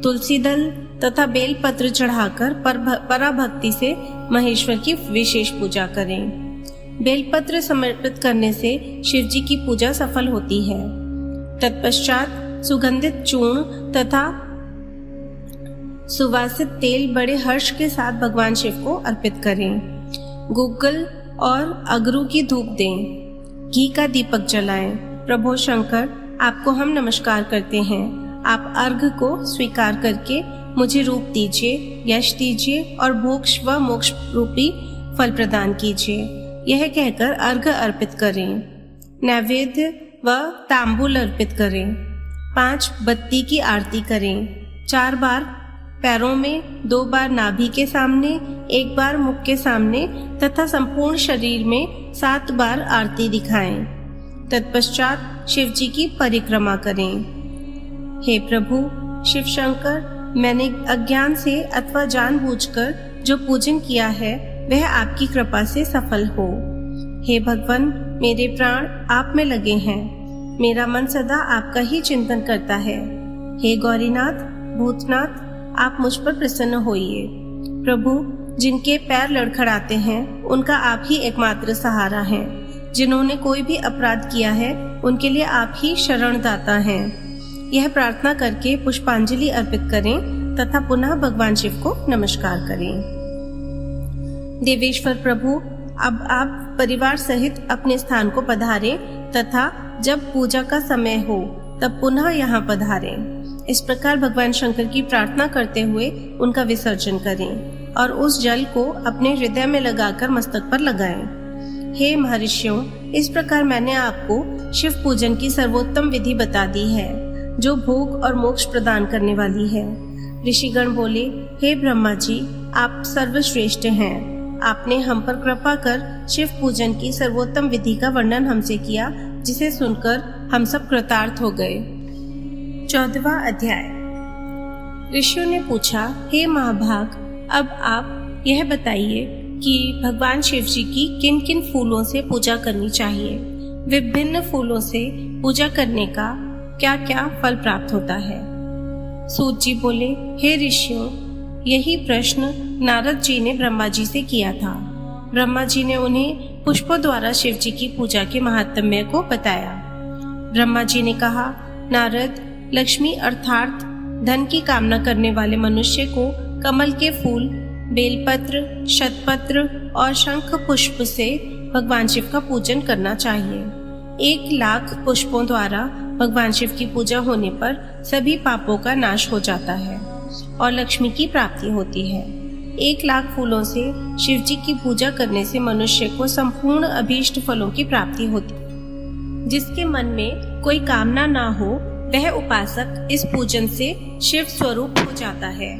तुलसी दल तथा बेल पत्र चढ़ाकर पराभक्ति से महेश्वर की विशेष पूजा करें। बेलपत्र समर्पित करने से शिव जी की पूजा सफल होती है। तत्पश्चात सुगंधित चूर्ण तथा सुवासित तेल बड़े हर्ष के साथ भगवान शिव को अर्पित करें। गुग्गल और अगरू की धूप दें। घी का दीपक जलाएं। प्रभु शंकर, आपको हम नमस्कार करते हैं। आप अर्घ को स्वीकार करके मुझे रूप दीजिए, यश दीजिए और मोक्ष व मोक्ष रूपी फल प्रदान कीजिए। यह कहकर अर्घ अर्पित करें। नैवेद्य व तांबूल अर्पित करें। 5 बत्ती की आरती करें। 4 बार पैरों में, 2 बार नाभि के सामने, 1 बार मुख के सामने तथा संपूर्ण शरीर में 7 बार आरती दिखाएं। तत्पश्चात शिव जी की परिक्रमा करें। हे प्रभु शिव शंकर, मैंने अज्ञान से अथवा जानबूझकर जो पूजन किया है वह आपकी कृपा से सफल हो। हे भगवान, मेरे प्राण आप में लगे हैं। मेरा मन सदा आपका ही चिंतन करता है। हे गौरीनाथ, भूतनाथ, आप मुझ पर प्रसन्न होइए। प्रभु, जिनके पैर लड़खड़ाते हैं उनका आप ही एकमात्र सहारा है। जिन्होंने कोई भी अपराध किया है उनके लिए आप ही शरणदाता हैं। यह प्रार्थना करके पुष्पांजलि अर्पित करें तथा पुनः भगवान शिव को नमस्कार करें। देवेश्वर प्रभु, अब आप परिवार सहित अपने स्थान को पधारें तथा जब पूजा का समय हो तब पुनः यहाँ पधारें। इस प्रकार भगवान शंकर की प्रार्थना करते हुए उनका विसर्जन करें और उस जल को अपने हृदय में लगाकर मस्तक पर लगाएं। हे महर्षियों, इस प्रकार मैंने आपको शिव पूजन की सर्वोत्तम विधि बता दी है जो भोग और मोक्ष प्रदान करने वाली है। ऋषिगण बोले, हे ब्रह्मा जी, आप सर्वश्रेष्ठ हैं। आपने हम पर कृपा कर शिव पूजन की सर्वोत्तम विधि का वर्णन हमसे किया, जिसे सुनकर हम सब कृतार्थ हो गए। 14वां अध्याय। ऋषियों ने पूछा, हे महाभाग, अब आप यह बताइए कि भगवान शिव जी की किन किन फूलों से पूजा करनी चाहिए। विभिन्न फूलों से पूजा करने का क्या क्या फल प्राप्त होता है। सूत जी बोले, हे ऋषियों, यही प्रश्न नारद जी ने ब्रह्मा जी से किया था। ब्रह्मा जी ने उन्हें पुष्पों द्वारा शिव जी की पूजा के महात्म्य को बताया। ब्रह्मा जी ने कहा, नारद, लक्ष्मी अर्थात धन की कामना करने वाले मनुष्य को कमल के फूल, बेलपत्र, शतपत्र और शंख पुष्प से भगवान शिव का पूजन करना चाहिए। 1,00,000 पुष्पों द्वारा भगवान शिव की पूजा होने पर सभी पापों का नाश हो जाता है और लक्ष्मी की प्राप्ति होती है। 1,00,000 फूलों से शिव जी की पूजा करने से मनुष्य को संपूर्ण अभीष्ट फलों की प्राप्ति होती है। जिसके मन में कोई कामना ना हो वह उपासक इस पूजन से शिव स्वरूप हो जाता है।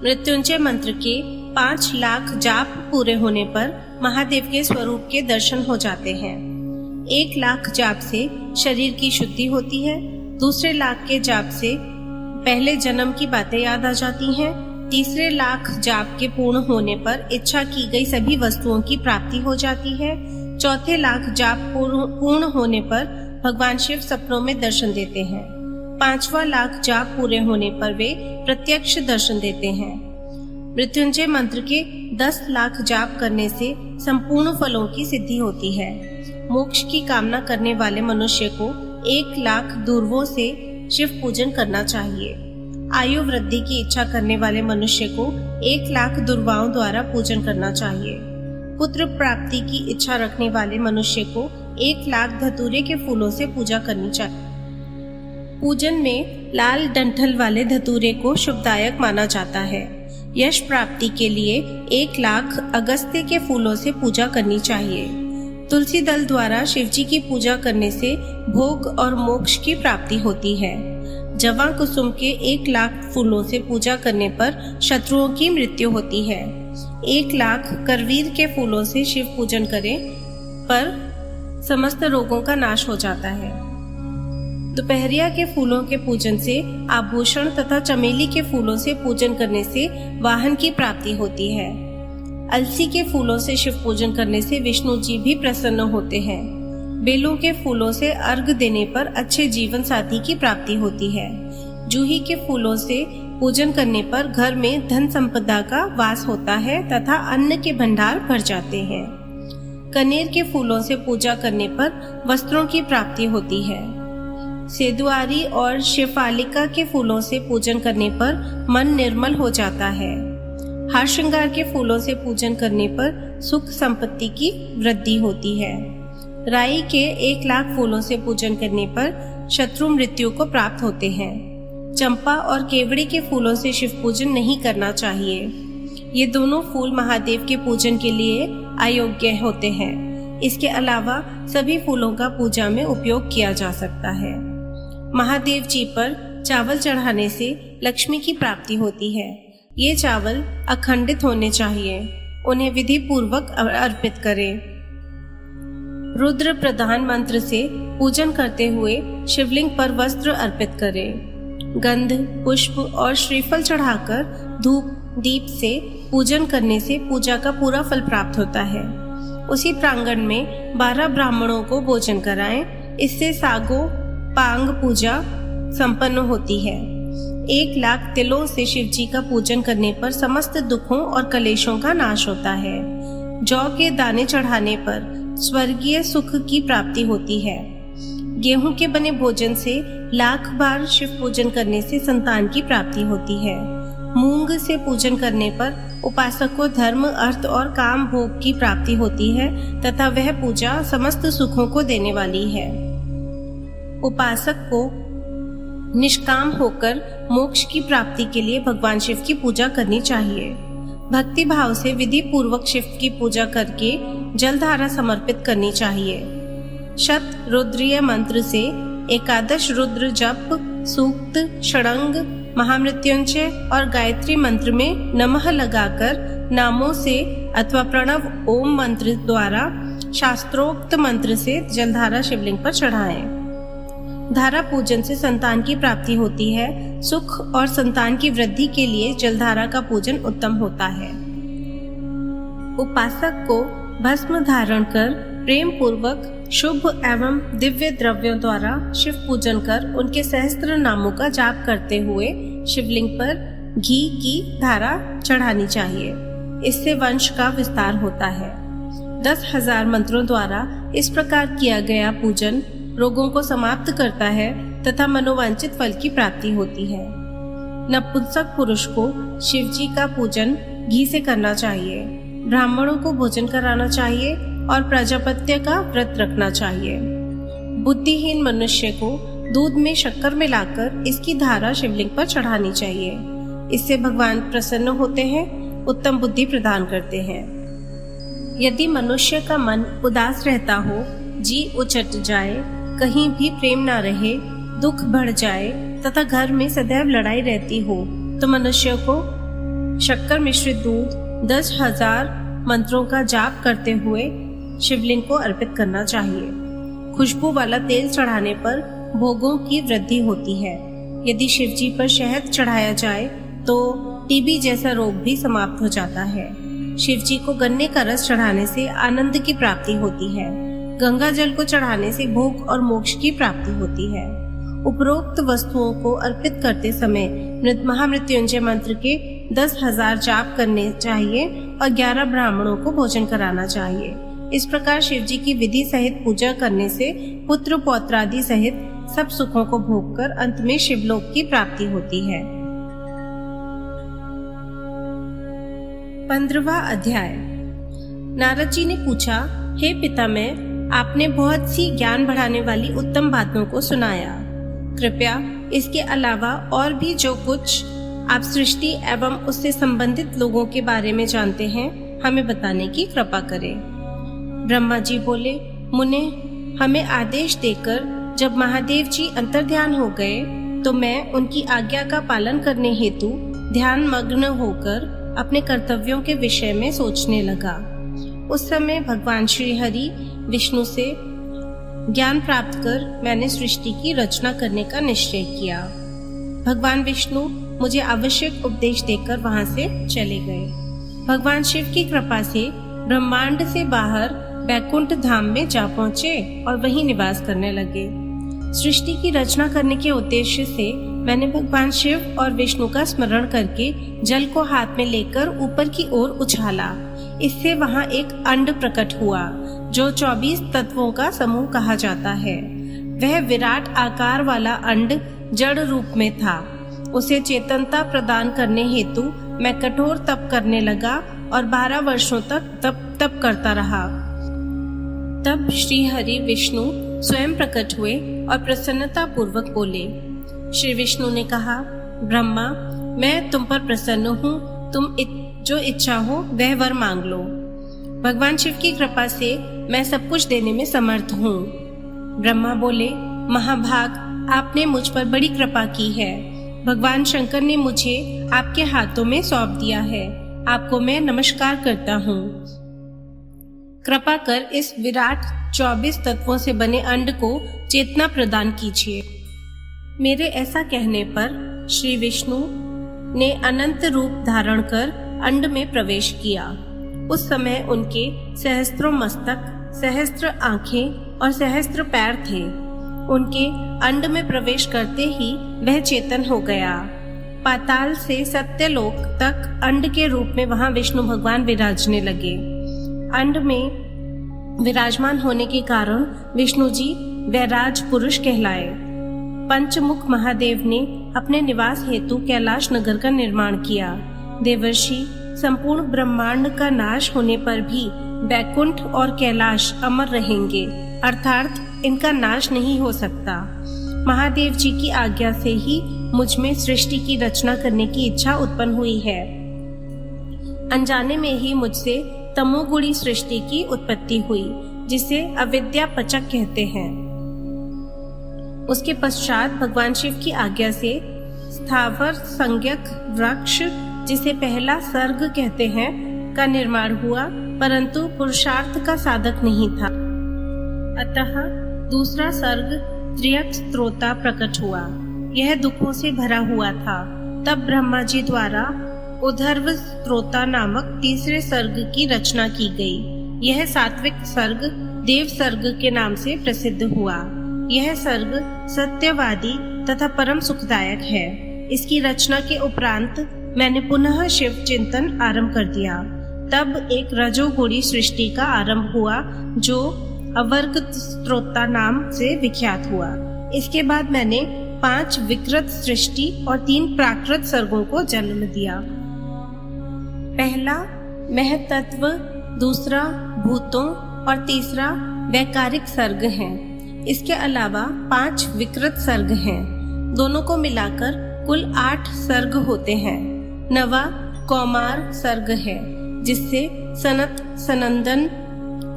मृत्युंजय मंत्र के 5,00,000 जाप पूरे होने पर महादेव के स्वरूप के दर्शन हो जाते हैं। 1,00,000 जाप से शरीर की शुद्धि होती है। दूसरे लाख के जाप से पहले जन्म की बातें याद आ जाती हैं। तीसरे लाख जाप के पूर्ण होने पर इच्छा की गई सभी वस्तुओं की प्राप्ति हो जाती है। चौथे लाख जाप पूर्ण होने पर भगवान शिव सपनों में दर्शन देते हैं। 5वां लाख जाप पूरे होने पर वे प्रत्यक्ष दर्शन देते हैं। मृत्युंजय मंत्र के 10,00,000 जाप करने से संपूर्ण फलों की सिद्धि होती है। मोक्ष की कामना करने वाले मनुष्य को 1,00,000 दूर्वों से शिव पूजन करना चाहिए। आयु वृद्धि की इच्छा करने वाले मनुष्य को 1,00,000 दुर्वाओं द्वारा पूजन करना चाहिए। पुत्र प्राप्ति की इच्छा रखने वाले मनुष्य को 1,00,000 धतूरे के फूलों से पूजा करनी चाहिए। पूजन में लाल डंठल वाले धतूरे को शुभदायक माना जाता है। यश प्राप्ति के लिए 1,00,000 अगस्त्य के फूलों से पूजा करनी चाहिए। तुलसी दल द्वारा शिवजी की पूजा करने से भोग और मोक्ष की प्राप्ति होती है। जवां कुसुम के 1,00,000 फूलों से पूजा करने पर शत्रुओं की मृत्यु होती है। 1,00,000 करवीर के फूलों से शिव पूजन करें पर समस्त रोगों का नाश हो जाता है। दोपहरिया के फूलों के पूजन से आभूषण तथा चमेली के फूलों से पूजन करने से वाहन की प्राप्ति होती है। अलसी के फूलों से शिव पूजन करने से विष्णु जी भी प्रसन्न होते हैं। बेलों के फूलों से अर्घ देने पर अच्छे जीवन साथी की प्राप्ति होती है। जूही के फूलों से पूजन करने पर घर में धन संपदा का वास होता है तथा अन्न के भंडार भर जाते हैं। कनेर के फूलों से पूजा करने पर वस्त्रों की प्राप्ति होती है। सेदुआरी और शेफालिका के फूलों से पूजन करने पर मन निर्मल हो जाता है। हार श्रृंगार के फूलों से पूजन करने पर सुख संपत्ति की वृद्धि होती है। राई के 1,00,000 फूलों से पूजन करने पर शत्रु मृत्यु को प्राप्त होते हैं। चंपा और केवड़ी के फूलों से शिव पूजन नहीं करना चाहिए। ये दोनों फूल महादेव के पूजन के लिए अयोग्य होते हैं। इसके अलावा सभी फूलों का पूजा में उपयोग किया जा सकता है। महादेव जी पर चावल चढ़ाने से लक्ष्मी की प्राप्ति होती है। ये चावल अखंडित होने चाहिए। उन्हें विधि पूर्वक अर्पित करें। रुद्र प्रधान मंत्र से पूजन करते हुए शिवलिंग पर वस्त्र अर्पित करें। गंध, पुष्प और श्रीफल चढ़ाकर धूप दीप से पूजन करने से पूजा का पूरा फल प्राप्त होता है। उसी प्रांगण में 12 ब्राह्मणों को भोजन कराएं। इससे सागो पांग पूजा संपन्न होती है। 1,00,000 तिलों से शिवजी का पूजन करने पर समस्त दुखों और कलेशों का नाश होता है। जौ के दाने चढ़ाने पर स्वर्गीय सुख की प्राप्ति होती है। गेहूं के बने भोजन से 1,00,000 बार शिव पूजन करने से संतान की प्राप्ति होती है। मूंग से पूजन करने पर उपासक को धर्म, अर्थ और काम भोग की प्राप्ति होती है तथा वह पूजा समस्त सुखों को देने वाली है। उपासक को निष्काम होकर मोक्ष की प्राप्ति के लिए भगवान शिव की पूजा करनी चाहिए। भक्ति भाव से विधि पूर्वक शिव की पूजा करके जलधारा समर्पित करनी चाहिए। शत रुद्रीय मंत्र से 11 रुद्र जप, सूक्त, षडंग, महामृत्युंजय और गायत्री मंत्र में नमः लगाकर नामों से अथवा प्रणव ओम मंत्र द्वारा शास्त्रोक्त मंत्र से जलधारा शिवलिंग पर चढ़ाएं। धारा पूजन से संतान की प्राप्ति होती है। सुख और संतान की वृद्धि के लिए जलधारा का पूजन उत्तम होता है। उपासक को भस्म धारण कर प्रेम पूर्वक शुभ एवं दिव्य द्रव्यों द्वारा शिव पूजन कर उनके सहस्त्र नामों का जाप करते हुए शिवलिंग पर घी की धारा चढ़ानी चाहिए। इससे वंश का विस्तार होता है। 10,000 मंत्रों द्वारा इस प्रकार किया गया पूजन रोगों को समाप्त करता है तथा मनोवांछित फल की प्राप्ति होती है। नपुंसक पुरुष को शिवजी का पूजन घी से करना चाहिए। ब्राह्मणों को भोजन कराना चाहिए और प्रजापत्य का व्रत रखना चाहिए। बुद्धिहीन मनुष्य को दूध में शक्कर मिलाकर इसकी धारा शिवलिंग पर चढ़ानी चाहिए। इससे भगवान प्रसन्न होते हैं, उत्तम बुद्धि प्रदान करते हैं। यदि मनुष्य का मन उदास रहता हो, जी उचट जाए, कहीं भी प्रेम ना रहे, दुख बढ़ जाए तथा घर में सदैव लड़ाई रहती हो, तो मनुष्य को शक्कर मिश्रित दूध 10,000 मंत्रों का जाप करते हुए शिवलिंग को अर्पित करना चाहिए। खुशबू वाला तेल चढ़ाने पर भोगों की वृद्धि होती है। यदि शिवजी पर शहद चढ़ाया जाए तो टीबी जैसा रोग भी समाप्त हो जाता है। शिवजी को गन्ने का रस चढ़ाने से आनंद की प्राप्ति होती है। गंगा जल को चढ़ाने से भोग और मोक्ष की प्राप्ति होती है। उपरोक्त वस्तुओं को अर्पित करते समय महामृत्युंजय मंत्र के 10,000 जाप करने चाहिए और 11 ब्राह्मणों को भोजन कराना चाहिए। इस प्रकार शिवजी की विधि सहित पूजा करने से पुत्र पौत्रादि सहित सब सुखों को भोगकर अंत में शिवलोक की प्राप्ति होती है। 15वां अध्याय। नारद जी ने पूछा, हे पितामह, आपने बहुत सी ज्ञान बढ़ाने वाली उत्तम बातों को सुनाया। कृपया इसके अलावा और भी जो कुछ आप सृष्टि एवं उससे संबंधित लोगों के बारे में जानते हैं हमें बताने की कृपा करें। ब्रह्मा जी बोले, मुने, हमें आदेश देकर जब महादेव जी अंतर्ध्यान हो गए तो मैं उनकी आज्ञा का पालन करने हेतु ध्यान मग्न होकर अपने कर्तव्यों के विषय में सोचने लगा। उस समय भगवान श्री हरि विष्णु से ज्ञान प्राप्त कर मैंने सृष्टि की रचना करने का निश्चय किया। भगवान विष्णु मुझे आवश्यक उपदेश देकर वहां से चले गए। भगवान शिव की कृपा से ब्रह्मांड से बाहर बैकुंठ धाम में जा पहुंचे और वहीं निवास करने लगे। सृष्टि की रचना करने के उद्देश्य से मैंने भगवान शिव और विष्णु का स्मरण करके जल को हाथ में लेकर ऊपर की ओर उछाला। इससे वहां एक अंड प्रकट हुआ जो 24 तत्वों का समूह कहा जाता है। वह विराट आकार वाला अंड जड़ रूप में था। उसे चेतनता प्रदान करने हेतु मैं कठोर तप करने लगा और 12 वर्षों तक तप करता रहा। तब श्री हरि विष्णु स्वयं प्रकट हुए और प्रसन्नता पूर्वक बोले। श्री विष्णु ने कहा, ब्रह्मा, मैं तुम पर प्रसन्न हूँ। तुम जो इच्छा हो वह वर मांग लो। भगवान शिव की कृपा से मैं सब कुछ देने में समर्थ हूँ। ब्रह्मा बोले, महाभाग, आपने मुझ पर बड़ी कृपा की है। भगवान शंकर ने मुझे आपके हाथों में सौंप दिया है। आपको मैं नमस्कार करता हूँ। कृपा कर इस विराट 24 तत्वों से बने अंड को चेतना प्रदान कीजिए। मेरे ऐसा कहने पर श्री विष्णु ने अनंत रूप धारण कर अंड में प्रवेश किया। उस समय उनके सहस्त्रों मस्तक, सहस्त्र आंखें और सहस्त्र पैर थे। उनके अंड में प्रवेश करते ही वह चेतन हो गया। पाताल से सत्यलोक तक अंड के रूप में वहां विष्णु भगवान विराजने लगे। अंड में विराजमान होने के कारण विष्णु जी वैराज पुरुष कहलाए। पंचमुख महादेव ने अपने निवास हेतु कैलाश नगर का निर्माण किया। देवर्षि, संपूर्ण ब्रह्मांड का नाश होने पर भी बैकुंठ और कैलाश अमर रहेंगे, अर्थात इनका नाश नहीं हो सकता। महादेव जी की आज्ञा से ही मुझ में सृष्टि की रचना करने की इच्छा उत्पन्न हुई है। अनजाने में ही मुझसे तमोगुणी सृष्टि की उत्पत्ति हुई, जिसे अविद्या पचक कहते हैं। उसके पश्चात भगवान शिव की आज्ञा से स्थावर संज्ञक वृक्ष, जिसे पहला सर्ग कहते हैं, का निर्माण हुआ, परंतु पुरुषार्थ का साधक नहीं था। अतः दूसरा सर्ग त्रियक स्त्रोता प्रकट हुआ। यह दुखों से भरा हुआ था। तब ब्रह्मा जी द्वारा उधर्व स्त्रोता नामक तीसरे सर्ग की रचना की गई। यह सात्विक सर्ग देव सर्ग के नाम से प्रसिद्ध हुआ। यह सर्ग सत्यवादी तथा परम सुखदायक है। इसकी रचना के उपरांत मैंने पुनः शिव चिंतन आरंभ कर दिया। तब एक रजोगुणी सृष्टि का आरंभ हुआ जो अवर्ग स्त्रोता नाम से विख्यात हुआ। इसके बाद मैंने 5 विकृत सृष्टि और 3 प्राकृत सर्गों को जन्म दिया। पहला महतत्व, दूसरा भूतों और तीसरा वैकारिक सर्ग है। इसके अलावा 5 विकृत सर्ग हैं। दोनों को मिलाकर कुल 8 सर्ग होते हैं। नवा कौमार सर्ग है, जिससे सनत सनंदन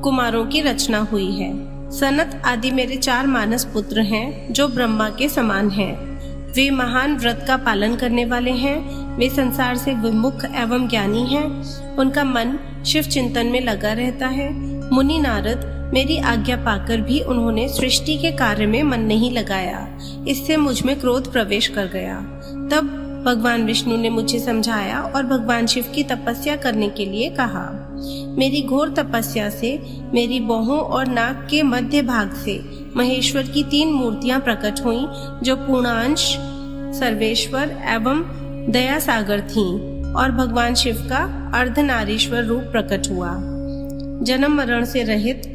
कुमारों की रचना हुई है। सनत आदि मेरे 4 मानस पुत्र हैं जो ब्रह्मा के समान हैं। वे महान व्रत का पालन करने वाले हैं। वे संसार से विमुख एवं ज्ञानी हैं। उनका मन शिव चिंतन में लगा रहता है। मुनि नारद मेरी आज्ञा पाकर भी उन्होंने सृष्टि के कार्य में मन नहीं लगाया। इससे मुझ में क्रोध प्रवेश कर गया। तब भगवान विष्णु ने मुझे समझाया और भगवान शिव की तपस्या करने के लिए कहा। मेरी घोर तपस्या से मेरी बाहों और नाक के मध्य भाग से महेश्वर की 3 मूर्तियां प्रकट हुईं, जो पूर्णांश, सर्वेश्वर एवं दया सागर थीं, और भगवान शिव का अर्धनारीश्वर रूप प्रकट हुआ। जन्म मरण से रहित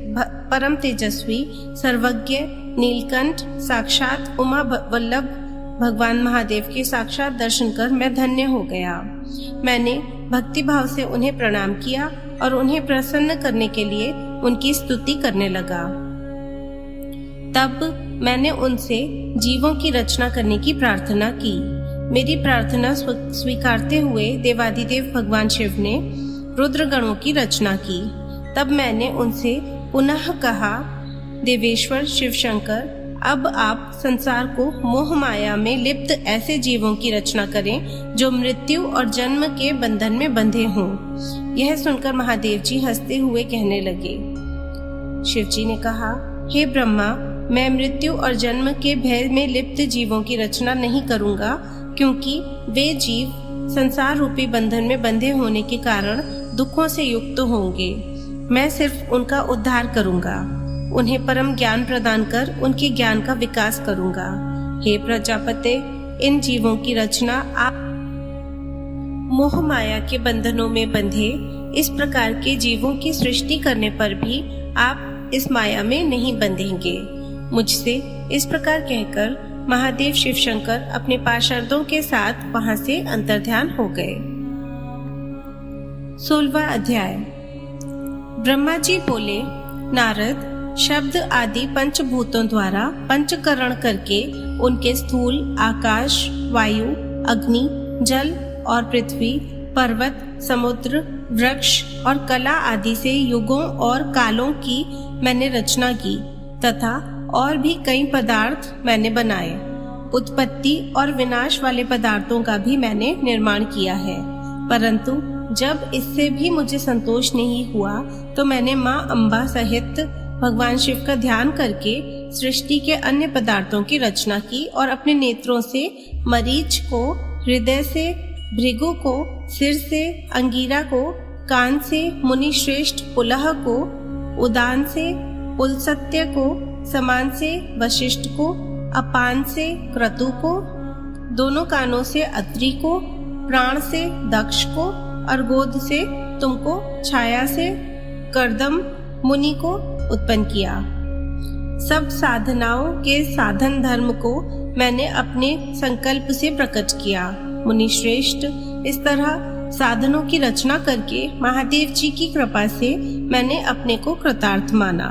परम तेजस्वी सर्वज्ञ नीलकंठ साक्षात उमा वल्लभ भगवान महादेव के साक्षात दर्शन कर मैं धन्य हो गया। मैंने भक्ति भाव से उन्हें प्रणाम किया और उन्हें प्रसन्न करने के लिए उनकी स्तुति करने लगा। तब मैंने उनसे जीवों की रचना करने की प्रार्थना की। मेरी प्रार्थना स्वीकारते हुए देवाधिदेव भगवान शिव ने रुद्रगणों की रचना की। तब मैंने उनसे पुनः कहा, देवेश्वर शिव शंकर, अब आप संसार को मोह माया में लिप्त ऐसे जीवों की रचना करें जो मृत्यु और जन्म के बंधन में बंधे हों। यह सुनकर महादेव जी हंसते हुए कहने लगे। शिव जी ने कहा, हे ब्रह्मा, मैं मृत्यु और जन्म के भय में लिप्त जीवों की रचना नहीं करूंगा, क्योंकि वे जीव संसार रूपी बंधन में बंधे होने के कारण दुखों से युक्त होंगे। मैं सिर्फ उनका उद्धार करूंगा, उन्हें परम ज्ञान प्रदान कर उनके ज्ञान का विकास करूंगा। हे प्रजापते, इन जीवों की रचना आप मोह माया के बंधनों में बंधे इस प्रकार के जीवों की सृष्टि करने पर भी आप इस माया में नहीं बंधेंगे। मुझसे इस प्रकार कहकर महादेव शिव शंकर अपने पार्षदों के साथ वहां से अंतर्ध्यान हो गए। 16वां अध्याय। ब्रह्मा जी बोले, नारद, शब्द आदि पंचभूतों द्वारा पंचकरण करके उनके स्थूल आकाश, वायु, अग्नि, जल और पृथ्वी, पर्वत, समुद्र, वृक्ष और कला आदि से युगों और कालों की मैंने रचना की तथा और भी कई पदार्थ मैंने बनाए। उत्पत्ति और विनाश वाले पदार्थों का भी मैंने निर्माण किया है। परंतु जब इससे भी मुझे संतोष नहीं हुआ तो मैंने माँ अम्बा सहित भगवान शिव का ध्यान करके सृष्टि के अन्य पदार्थों की रचना की और अपने नेत्रों से मरीच को, हृदय से भृगु को, सिर से अंगीरा को, कान से मुनिश्रेष्ठ पुलह को, उदान से पुलसत्य को, समान से वशिष्ठ को, अपान से क्रतु को, दोनों कानों से अत्रि को, प्राण से दक्ष को, अर्गोद से तुमको, छाया से कर्दम मुनि को उत्पन्न किया। सब साधनाओं के साधन धर्म को मैंने अपने संकल्प से प्रकट किया। मुनि श्रेष्ठ, इस तरह साधनों की रचना करके महादेव जी की कृपा से मैंने अपने को कृतार्थ माना।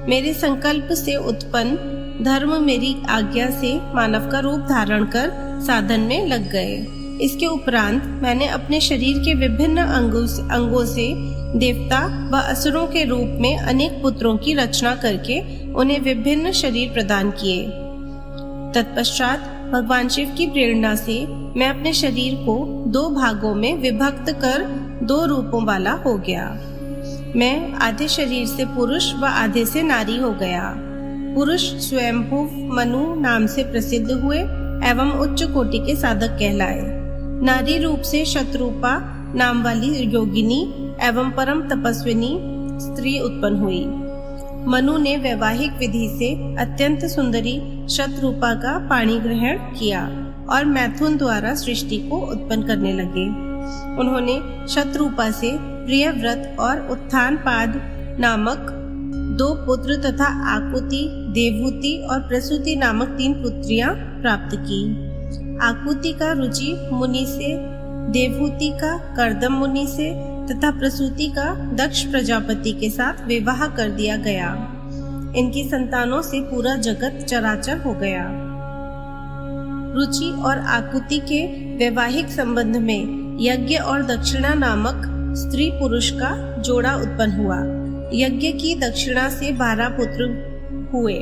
मेरे संकल्प से उत्पन्न धर्म मेरी आज्ञा से मानव का रूप धारण कर साधन में लग गए। इसके उपरांत मैंने अपने शरीर के विभिन्न अंगों से देवता व असुरों के रूप में अनेक पुत्रों की रचना करके उन्हें विभिन्न शरीर प्रदान किए। तत्पश्चात भगवान शिव की प्रेरणा से मैं अपने शरीर को 2 भागों में विभक्त कर 2 रूपों वाला हो गया। मैं आधे शरीर से पुरुष व आधे से नारी हो गया। पुरुष स्वयंभू मनु नाम से प्रसिद्ध हुए एवं उच्च कोटि के साधक कहलाए। नारी रूप से शत्रुपा नाम वाली योगिनी एवं परम तपस्विनी स्त्री उत्पन्न हुई। मनु ने वैवाहिक विधि से अत्यंत सुंदरी शतरूपा का पाणी ग्रहण किया और मैथुन द्वारा सृष्टि को उत्पन्न करने लगे। उन्होंने शतरूपा से प्रियव्रत और उत्थानपाद नामक 2 पुत्र तथा आकुति, देवहूति और प्रसूति नामक 3 पुत्रियां प्राप्त की। आकुति का रुचि मुनि से, देवहूति का कर्दम मुनि से तथा प्रसूति का दक्ष प्रजापति के साथ विवाह कर दिया गया। इनकी संतानों से पूरा जगत चराचर हो गया। रुचि और आकुति के वैवाहिक संबंध में यज्ञ और दक्षिणा नामक स्त्री पुरुष का जोड़ा उत्पन्न हुआ। यज्ञ की दक्षिणा से 12 पुत्र हुए।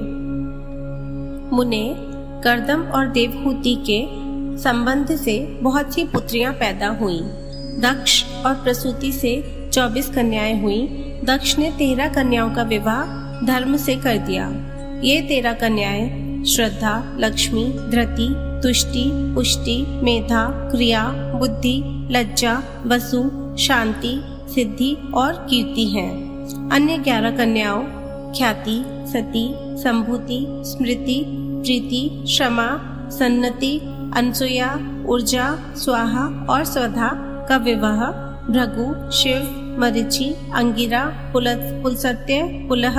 मुने, कर्दम और देवहूति के संबंध से बहुत सी पुत्रियां पैदा हुईं। दक्ष और प्रसूति से 24 कन्याएं हुईं। दक्ष ने 13 कन्याओं का विवाह धर्म से कर दिया। ये 13 कन्याएं श्रद्धा, लक्ष्मी, धृति, तुष्टि, पुष्टि, मेधा, क्रिया, बुद्धि, लज्जा, वसु, शांति, सिद्धि और कीर्ति हैं। अन्य 11 कन्याओं ख्याति, सती, संभूति, स्मृति, प्रीति, क्षमा, सन्नति, अनसुया, ऊर्जा, स्वाहा और स्वधा का विवाह भृगु, शिव, मरीचि, अंगिरा, पुलसत्य, पुलह,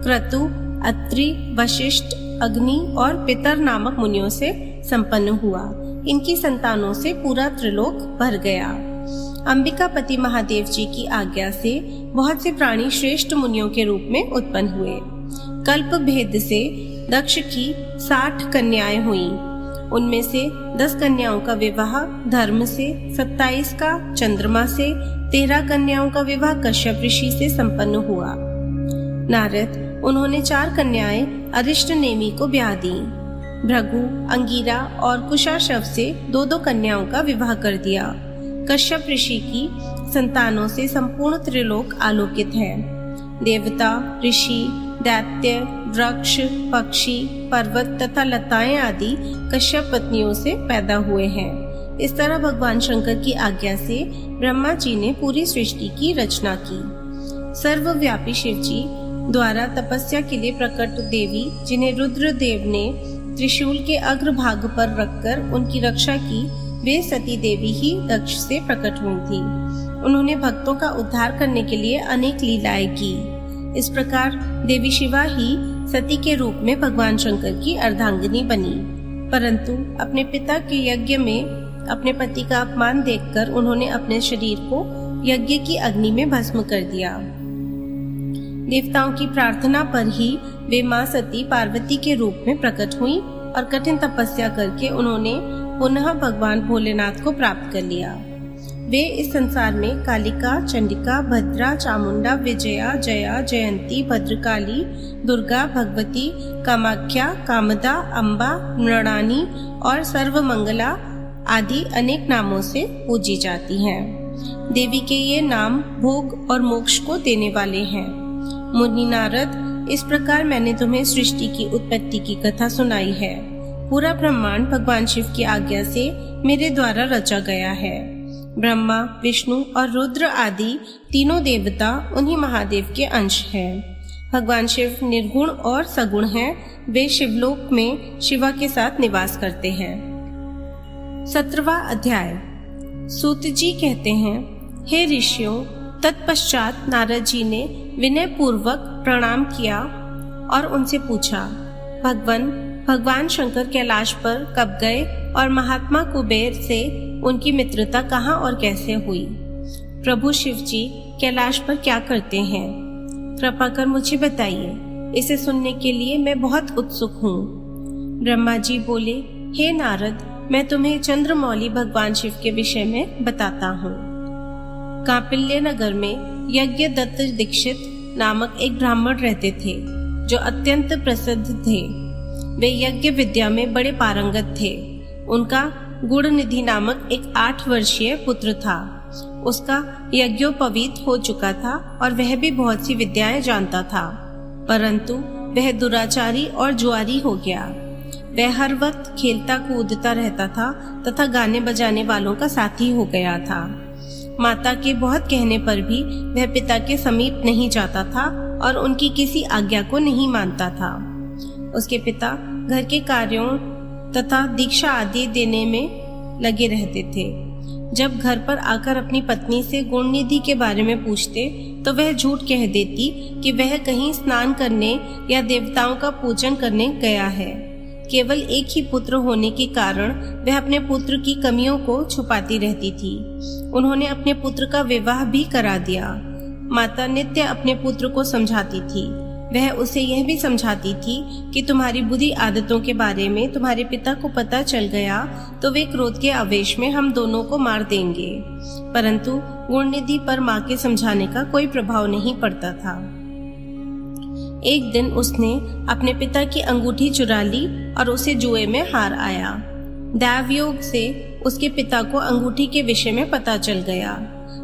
क्रतु, अत्रि, वशिष्ठ, अग्नि और पितर नामक मुनियों से संपन्न हुआ। इनकी संतानों से पूरा त्रिलोक भर गया। अंबिकापति महादेव जी की आज्ञा से बहुत से प्राणी श्रेष्ठ मुनियों के रूप में उत्पन्न हुए। कल्प भेद से दक्ष की 60 कन्याएं हुईं। उनमें से 10 कन्याओं का विवाह धर्म से, 27 का चंद्रमा से, 13 कन्याओं का विवाह कश्यप ऋषि से संपन्न हुआ। नारद, उन्होंने 4 कन्याएं अरिष्ट नेमि को ब्याह दी। भृगु, अंगिरा और कुशाशव से 2-2 कन्याओं का विवाह कर दिया। कश्यप ऋषि की संतानों से संपूर्ण त्रिलोक आलोकित है। देवता, ऋषि, दैत्य, वृक्ष, पक्षी, पर्वत तथा लताएं आदि कश्यप पत्नियों से पैदा हुए हैं। इस तरह भगवान शंकर की आज्ञा से ब्रह्मा जी ने पूरी सृष्टि की रचना की। सर्वव्यापी शिव जी द्वारा तपस्या के लिए प्रकट देवी, जिन्हें रुद्रदेव ने त्रिशूल के अग्रभाग पर रखकर उनकी रक्षा की, वे सती देवी ही दक्ष से प्रकट हुई थी। उन्होंने भक्तों का उद्धार करने के लिए अनेक लीलाएं की। इस प्रकार देवी शिवा ही सती के रूप में भगवान शंकर की अर्धांगिनी बनी। परंतु अपने पिता के यज्ञ में अपने पति का अपमान देखकर उन्होंने अपने शरीर को यज्ञ की अग्नि में भस्म कर दिया। देवताओं की प्रार्थना पर ही वे मां सती पार्वती के रूप में प्रकट हुई और कठिन तपस्या करके उन्होंने पुनः भगवान भोलेनाथ को प्राप्त कर लिया। वे इस संसार में कालिका, चंडिका, भद्रा, चामुंडा, विजया, जया, जयंती, भद्रकाली, दुर्गा, भगवती, कामाख्या, कामदा, अम्बा, मृणानी और सर्वमंगला आदि अनेक नामों से पूजी जाती हैं। देवी के ये नाम भोग और मोक्ष को देने वाले हैं। मुनि नारद, इस प्रकार मैंने तुम्हें सृष्टि की उत्पत्ति की कथा सुनाई है। पूरा ब्रह्मांड भगवान शिव की आज्ञा से मेरे द्वारा रचा गया है। ब्रह्मा, विष्णु और रुद्र आदि तीनों देवता उन्हीं महादेव के अंश हैं। भगवान शिव निर्गुण और सगुण हैं। वे शिवलोक में शिवा के साथ निवास करते हैं। 17वां अध्याय। सूत जी कहते हैं, हे ऋषियों, तत्पश्चात नारद जी ने विनय पूर्वक प्रणाम किया और उनसे पूछा, भगवान शंकर कैलाश पर कब गए और महात्मा कुबेर से उनकी मित्रता कहाँ और कैसे हुई? प्रभु शिव जी कैलाश पर क्या करते हैं? कृपा कर मुझे बताइए, इसे सुनने के लिए मैं बहुत उत्सुक हूँ। ब्रह्मा जी बोले, हे नारद, मैं तुम्हें चंद्रमौली भगवान शिव के विषय में बताता हूँ। कांपिल्य नगर में यज्ञ दत्त दीक्षित नामक एक ब्राह्मण रहते थे, जो अत्यंत प्रसिद्ध थे। वे यज्ञ विद्या में बड़े पारंगत थे। उनका गुणनिधि नामक एक 8 वर्षीय पुत्र था। उसका यज्ञोपवीत हो चुका था और वह भी बहुत सी विद्याएं जानता था, परंतु वह दुराचारी और जुआरी हो गया। वह हर वक्त खेलता कूदता रहता था तथा गाने बजाने वालों का साथी हो गया था। माता के बहुत कहने पर भी वह पिता के समीप नहीं जाता था और उनकी किसी आज्ञा को नहीं मानता था। उसके पिता घर के कार्यों तथा दीक्षा आदि देने में लगे रहते थे। जब घर पर आकर अपनी पत्नी से गुणनिधि के बारे में पूछते तो वह झूठ कह देती कि वह कहीं स्नान करने या देवताओं का पूजन करने गया है। केवल एक ही पुत्र होने के कारण वह अपने पुत्र की कमियों को छुपाती रहती थी। उन्होंने अपने पुत्र का विवाह भी करा दिया। माता नित्य अपने पुत्र को समझाती थी। वह उसे यह भी समझाती थी कि तुम्हारी बुरी आदतों के बारे में तुम्हारे पिता को पता चल गया तो वे क्रोध के आवेश में हम दोनों को मार देंगे। परंतु गुणनिधि पर माँ के समझाने का कोई प्रभाव नहीं पड़ता था। एक दिन उसने अपने पिता की अंगूठी चुरा ली और उसे जुए में हार आया। दैवयोग से उसके पिता को अंगूठी के विषय में पता चल गया।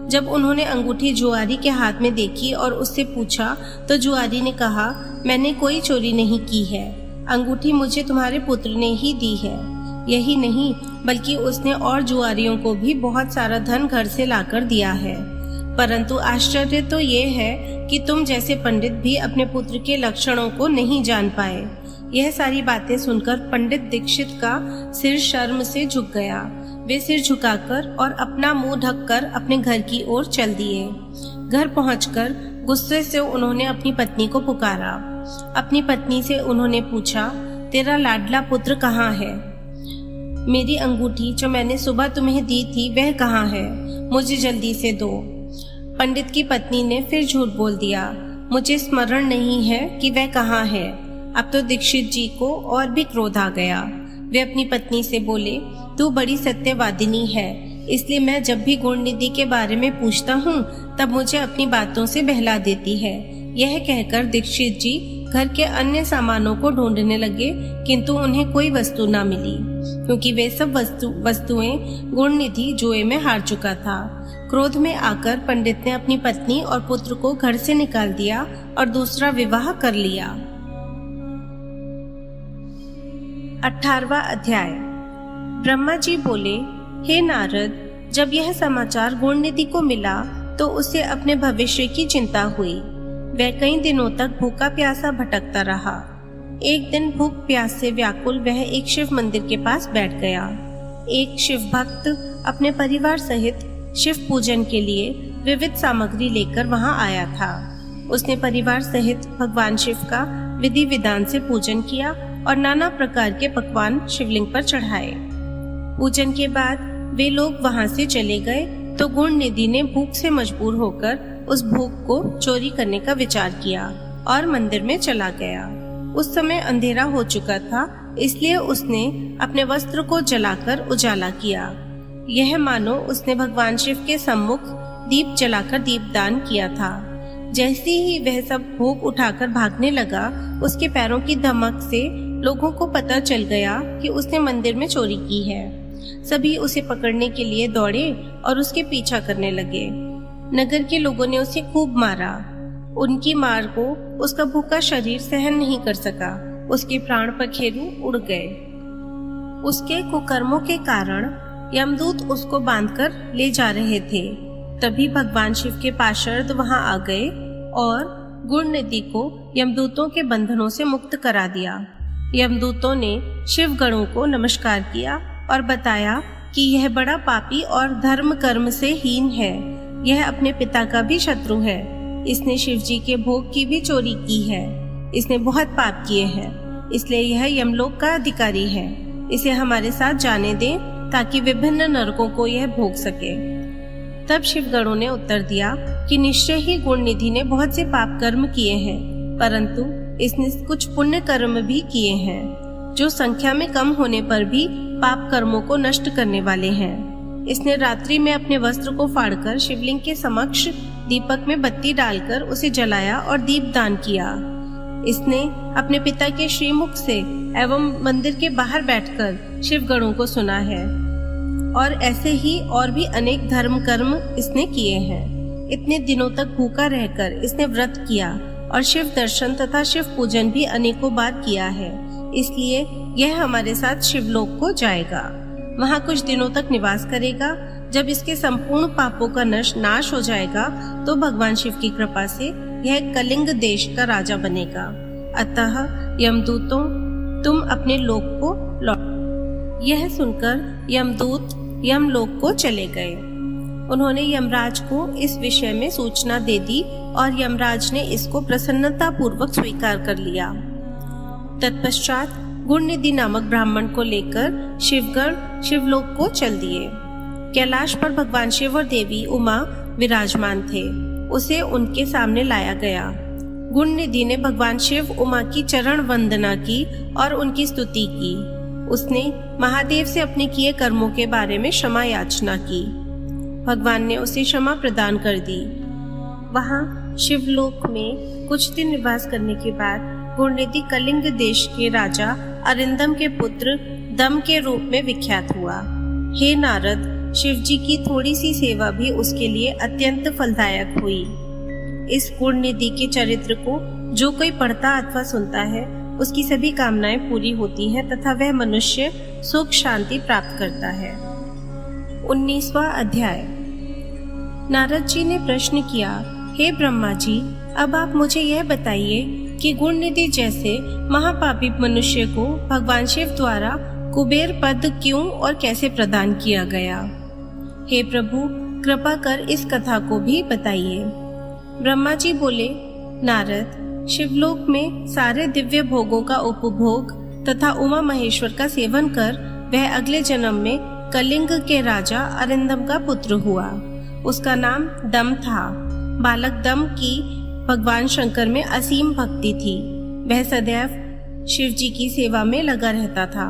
जब उन्होंने अंगूठी जुआरी के हाथ में देखी और उससे पूछा तो जुआरी ने कहा, मैंने कोई चोरी नहीं की है, अंगूठी मुझे तुम्हारे पुत्र ने ही दी है। यही नहीं बल्कि उसने और जुआरियों को भी बहुत सारा धन घर से लाकर दिया है। परंतु आश्चर्य तो ये है कि तुम जैसे पंडित भी अपने पुत्र के लक्षणों को नहीं जान पाए। यह सारी बातें सुनकर पंडित दीक्षित का सिर शर्म से झुक गया। वे सिर झुकाकर और अपना मुंह ढककर अपने घर की ओर चल दिए। घर पहुंचकर गुस्से से उन्होंने अपनी पत्नी को पुकारा। अपनी पत्नी से उन्होंने पूछा, तेरा लाडला पुत्र कहाँ है? मेरी अंगूठी जो मैंने सुबह तुम्हें दी थी वह कहाँ है? मुझे जल्दी से दो। पंडित की पत्नी ने फिर झूठ बोल दिया। मुझे स्मरण नहीं है कि वह कहाँ है। अब तो दीक्षित जी को और भी क्रोध आ गया। वे अपनी पत्नी से बोले, तू बड़ी सत्यवादिनी है, इसलिए मैं जब भी गुणनिधि के बारे में पूछता हूँ तब मुझे अपनी बातों से बहला देती है। यह कहकर दीक्षित जी घर के अन्य सामानों को ढूंढने लगे, किंतु उन्हें कोई वस्तु न मिली, क्योंकि वे सब वस्तुएं गुणनिधि जुए में हार चुका था। क्रोध में आकर पंडित ने अपनी पत्नी और पुत्र को घर से निकाल दिया और दूसरा विवाह कर लिया। 18वां अध्याय। ब्रह्मा जी बोले, हे नारद, जब यह समाचार गुणनिधि को मिला तो उसे अपने भविष्य की चिंता हुई। वह कई दिनों तक भूखा प्यासा भटकता रहा। एक दिन भूख प्यास से व्याकुल वह एक शिव मंदिर के पास बैठ गया। एक शिव भक्त अपने परिवार सहित शिव पूजन के लिए विविध सामग्री लेकर वहां आया था। उसने परिवार सहित भगवान शिव का विधि विधान से पूजन किया और नाना प्रकार के पकवान शिवलिंग पर चढ़ाए। पूजन के बाद वे लोग वहां से चले गए तो गुणनिधि ने भूख से मजबूर होकर उस भूख को चोरी करने का विचार किया और मंदिर में चला गया। उस समय अंधेरा हो चुका था, इसलिए उसने अपने वस्त्र को जलाकर उजाला किया। यह मानो उसने भगवान शिव के सम्मुख दीप जलाकर दीपदान किया था। जैसे ही वह सब भोग उठाकर भागने लगा, उसके पैरों की धमक से लोगों को पता चल गया कि उसने मंदिर में चोरी की है। सभी उसे पकड़ने के लिए दौड़े और उसके पीछा करने लगे। नगर के लोगों ने उसे खूब मारा। उनकी मार को उसका भूखा शरीर सहन नहीं कर सका। उसके प्राण पखेरु उड़ गए। उसके कुकर्मों के कारण यमदूत उसको बांधकर ले जा रहे थे। तभी भगवान शिव के पार्षद वहां आ गए और गुणनिधि को यमदूतों के बंधनों से मुक्त करा दिया। यमदूतों ने शिव गणों को नमस्कार किया और बताया कि यह बड़ा पापी और धर्म कर्म से हीन है। यह अपने पिता का भी शत्रु है। इसने शिव जी के भोग की भी चोरी की है। इसने बहुत पाप किए हैं, इसलिए यह यमलोक का अधिकारी है। इसे हमारे साथ जाने दें ताकि विभिन्न नरकों को यह भोग सके। तब शिवगणों ने उत्तर दिया कि निश्चय ही गुणनिधि ने बहुत से पाप कर्म किए हैं, परंतु इसने कुछ पुण्य कर्म भी किए हैं, जो संख्या में कम होने पर भी पाप कर्मों को नष्ट करने वाले हैं। इसने रात्रि में अपने वस्त्र को फाड़कर शिवलिंग के समक्ष दीपक में बत्ती डालकर उसे जलाया और दीपदान किया। इसने अपने पिता के श्रीमुख से एवं मंदिर के बाहर बैठकर शिवगणों को सुना है और ऐसे ही और भी अनेक धर्म कर्म इसने किए हैं। इतने दिनों तक भूखा रहकर इसने व्रत किया और शिव दर्शन तथा शिव पूजन भी अनेकों बार किया है, इसलिए यह हमारे साथ शिवलोक को जाएगा। वहाँ कुछ दिनों तक निवास करेगा। जब इसके संपूर्ण पापों का नाश हो जाएगा तो भगवान शिव की कृपा से यह कलिंग देश का राजा बनेगा। अतः यमदूतों, तुम अपने लोक को लौट। यह सुनकर यमदूत यमलोक को चले गए। उन्होंने यमराज को इस विषय में सूचना दे दी और यमराज ने इसको प्रसन्नता पूर्वक स्वीकार कर लिया। तत्पश्चात गुणनिधि नामक ब्राह्मण को लेकर शिवगण शिवलोक को चल दिए। कैलाश पर भगवान शिव और देवी उमा विराजमान थे। उसे उनके सामने लाया गया। गुणनिधि ने भगवान शिव उमा की चरण वंदना की और उनकी स्तुति की। उसने महादेव से अपने किए कर्मों के बारे में क्षमा याचना की। भगवान ने उसे क्षमा प्रदान कर दी। वहां शिवलोक में कुछ दिन निवास करने के बाद गुणनिधि कलिंग देश के राजा अरिंदम के पुत्र दम के रूप में विख्यात हुआ। हे नारद, शिव जी की थोड़ी सी सेवा भी उसके लिए अत्यंत फलदायक हुई। इस गुणनिधि के चरित्र को जो कोई पढ़ता अथवा सुनता है, उसकी सभी कामनाएं पूरी होती हैं तथा वह मनुष्य सुख शांति प्राप्त करता है। 19वां अध्याय। नारद जी ने प्रश्न किया, हे ब्रह्मा जी, अब आप मुझे यह बताइए कि गुणनिधि जैसे महापापी मनुष्य को भगवान शिव द्वारा कुबेर पद क्यों और कैसे प्रदान किया गया। हे प्रभु, कृपा कर इस कथा को भी बताइए। ब्रह्मा जी बोले, नारद, शिवलोक में सारे दिव्य भोगों का उपभोग तथा उमा महेश्वर का सेवन कर वह अगले जन्म में कलिंग के राजा अरिंदम का पुत्र हुआ। उसका नाम दम था। बालक दम की भगवान शंकर में असीम भक्ति थी। वह सदैव शिव जी की सेवा में लगा रहता था।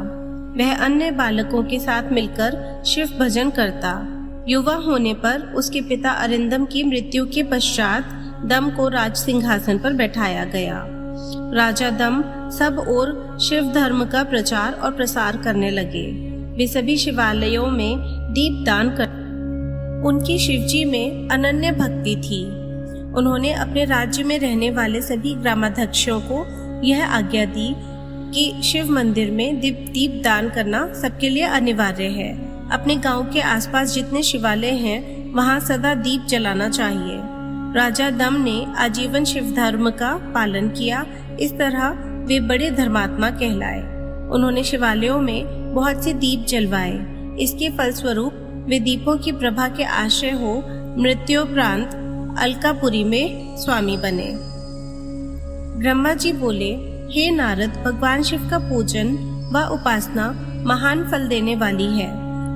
वह अन्य बालकों के साथ मिलकर शिव भजन करता। युवा होने पर उसके पिता अरिंदम की मृत्यु के पश्चात दम को राज सिंहासन पर बैठाया गया। राजा दम सब ओर शिव धर्म का प्रचार और प्रसार करने लगे। वे सभी शिवालयों में दीपदान कर उनकी शिवजी में अनन्य भक्ति थी। उन्होंने अपने राज्य में रहने वाले सभी ग्रामाध्यक्षों को यह आज्ञा दी कि शिव मंदिर में दीपदान करना सबके लिए अनिवार्य है। अपने गांव के आसपास जितने शिवालय हैं वहां सदा दीप जलाना चाहिए। राजा दम ने आजीवन शिव धर्म का पालन किया। इस तरह वे बड़े धर्मात्मा कहलाए। उन्होंने शिवालयों में बहुत से दीप जलवाए। इसके फलस्वरूप वे दीपों की प्रभा के आश्रय हो मृत्योपरांत अलकापुरी में स्वामी बने। ब्रह्मा जी बोले, हे नारद, भगवान शिव का पूजन व उपासना महान फल देने वाली है।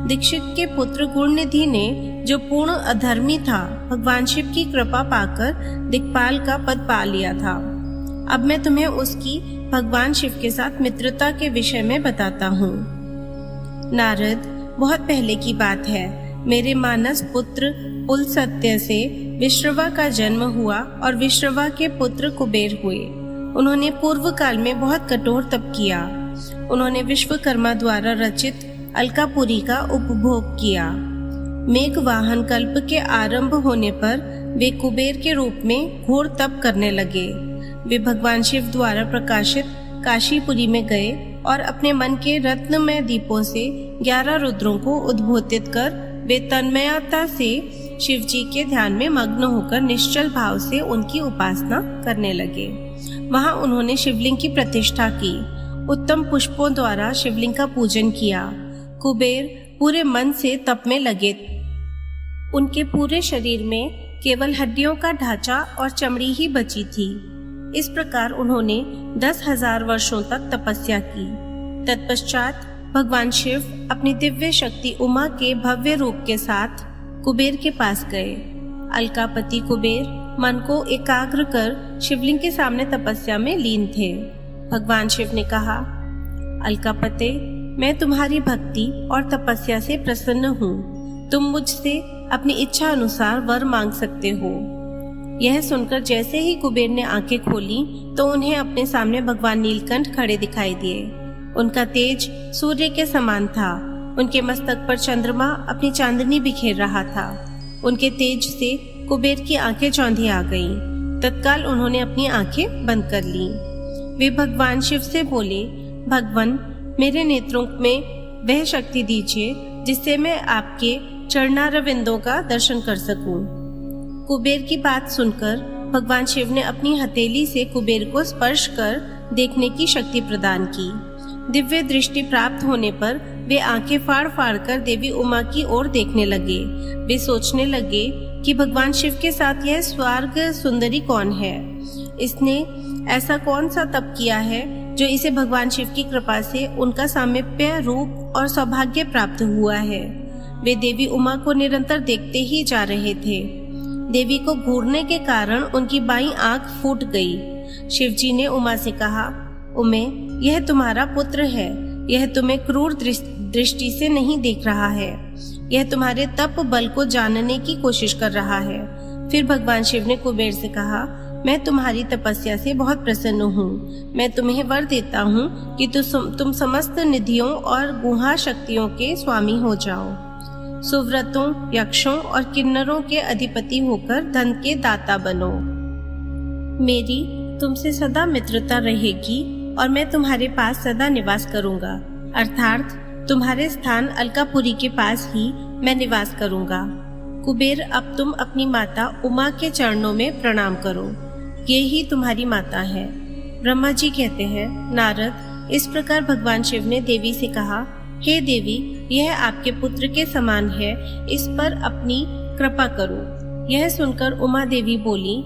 दीक्षित के पुत्र गुणनिधि ने, जो पूर्ण अधर्मी था, भगवान शिव की कृपा पाकर दिक्पाल का पद पा लिया था। अब मैं तुम्हें उसकी भगवान शिव के साथ मित्रता के विषय में बताता हूँ। नारद, बहुत पहले की बात है। मेरे मानस पुत्र पुलस्त्य से विश्रवा का जन्म हुआ और विश्रवा के पुत्र कुबेर हुए। उन्होंने पूर्व काल में बहुत कठोर तप किया। उन्होंने विश्वकर्मा द्वारा रचित अलकापुरी का उपभोग किया। मेघ वाहन कल्प के आरंभ होने पर वे कुबेर के रूप में घोर तप करने लगे। वे भगवान शिव द्वारा प्रकाशित काशीपुरी में गए और अपने मन के रत्नमय दीपों से 11 रुद्रों को उद्बोधित कर वे तन्मयता से शिव जी के ध्यान में मग्न होकर निश्चल भाव से उनकी उपासना करने लगे। वहां उन्होंने शिवलिंग की प्रतिष्ठा की। उत्तम पुष्पों द्वारा शिवलिंग का पूजन किया। कुबेर पूरे मन से तप में लगे। उनके पूरे शरीर में केवल हड्डियों का ढांचा और चमड़ी ही बची थी। इस प्रकार उन्होंने 10,000 वर्षों तक तपस्या की। तत्पश्चात भगवान शिव अपनी दिव्य शक्ति उमा के भव्य रूप के साथ कुबेर के पास गए। अलकापति कुबेर मन को एकाग्र कर शिवलिंग के सामने तपस्या में लीन थे। भगवान शिव ने कहा, अलकापते, मैं तुम्हारी भक्ति और तपस्या से प्रसन्न हूँ। तुम मुझसे अपनी इच्छा अनुसार वर मांग सकते हो। यह सुनकर जैसे ही कुबेर ने आंखें खोली तो उन्हें अपने सामने भगवान नीलकंठ खड़े दिखाई दिए। उनका तेज सूर्य के समान था। उनके मस्तक पर चंद्रमा अपनी चांदनी बिखेर रहा था। उनके तेज से कुबेर की आंखें चौंधी आ गईं। तत्काल उन्होंने अपनी आंखें बंद कर लीं। वे भगवान शिव से बोले, भगवान, मेरे नेत्रों में वह शक्ति दीजिए जिससे मैं आपके चरणारविंदों का दर्शन कर सकूं। कुबेर की बात सुनकर भगवान शिव ने अपनी हथेली से कुबेर को स्पर्श कर देखने की शक्ति प्रदान की। दिव्य दृष्टि प्राप्त होने पर वे आंखें फाड़ फाड़ कर देवी उमा की ओर देखने लगे। वे सोचने लगे कि भगवान शिव के साथ यह स्वर्ग सुंदरी कौन है। इसने ऐसा कौन सा तप किया है जो इसे भगवान शिव की कृपा से उनका सामीप्य रूप और सौभाग्य प्राप्त हुआ है। वे देवी उमा को निरंतर देखते ही जा रहे थे। देवी को घूरने के कारण उनकी बाईं आंख फूट गई। शिवजी ने उमा से कहा, उमे, यह तुम्हारा पुत्र है। यह तुम्हें क्रूर दृष्टि से नहीं देख रहा है। यह तुम्हारे तप बल को जानने की कोशिश कर रहा है। फिर भगवान शिव ने कुबेर से कहा, मैं तुम्हारी तपस्या से बहुत प्रसन्न हूँ। मैं तुम्हें वर देता हूँ कि तुम समस्त निधियों और गुहा शक्तियों के स्वामी हो जाओ। सुव्रतों, यक्षों और किन्नरों के अधिपति होकर धन के दाता बनो। मेरी तुमसे सदा मित्रता रहेगी और मैं तुम्हारे पास सदा निवास करूंगा। अर्थात तुम्हारे स्थान अलकापुरी के पास ही मैं निवास करूंगा। कुबेर, अब तुम अपनी माता उमा के चरणों में प्रणाम करो। ये ही तुम्हारी माता है। ब्रह्मा जी कहते हैं, नारद, इस प्रकार भगवान शिव ने देवी से कहा, हे देवी, यह आपके पुत्र के समान है, इस पर अपनी कृपा करो। यह सुनकर उमा देवी बोली,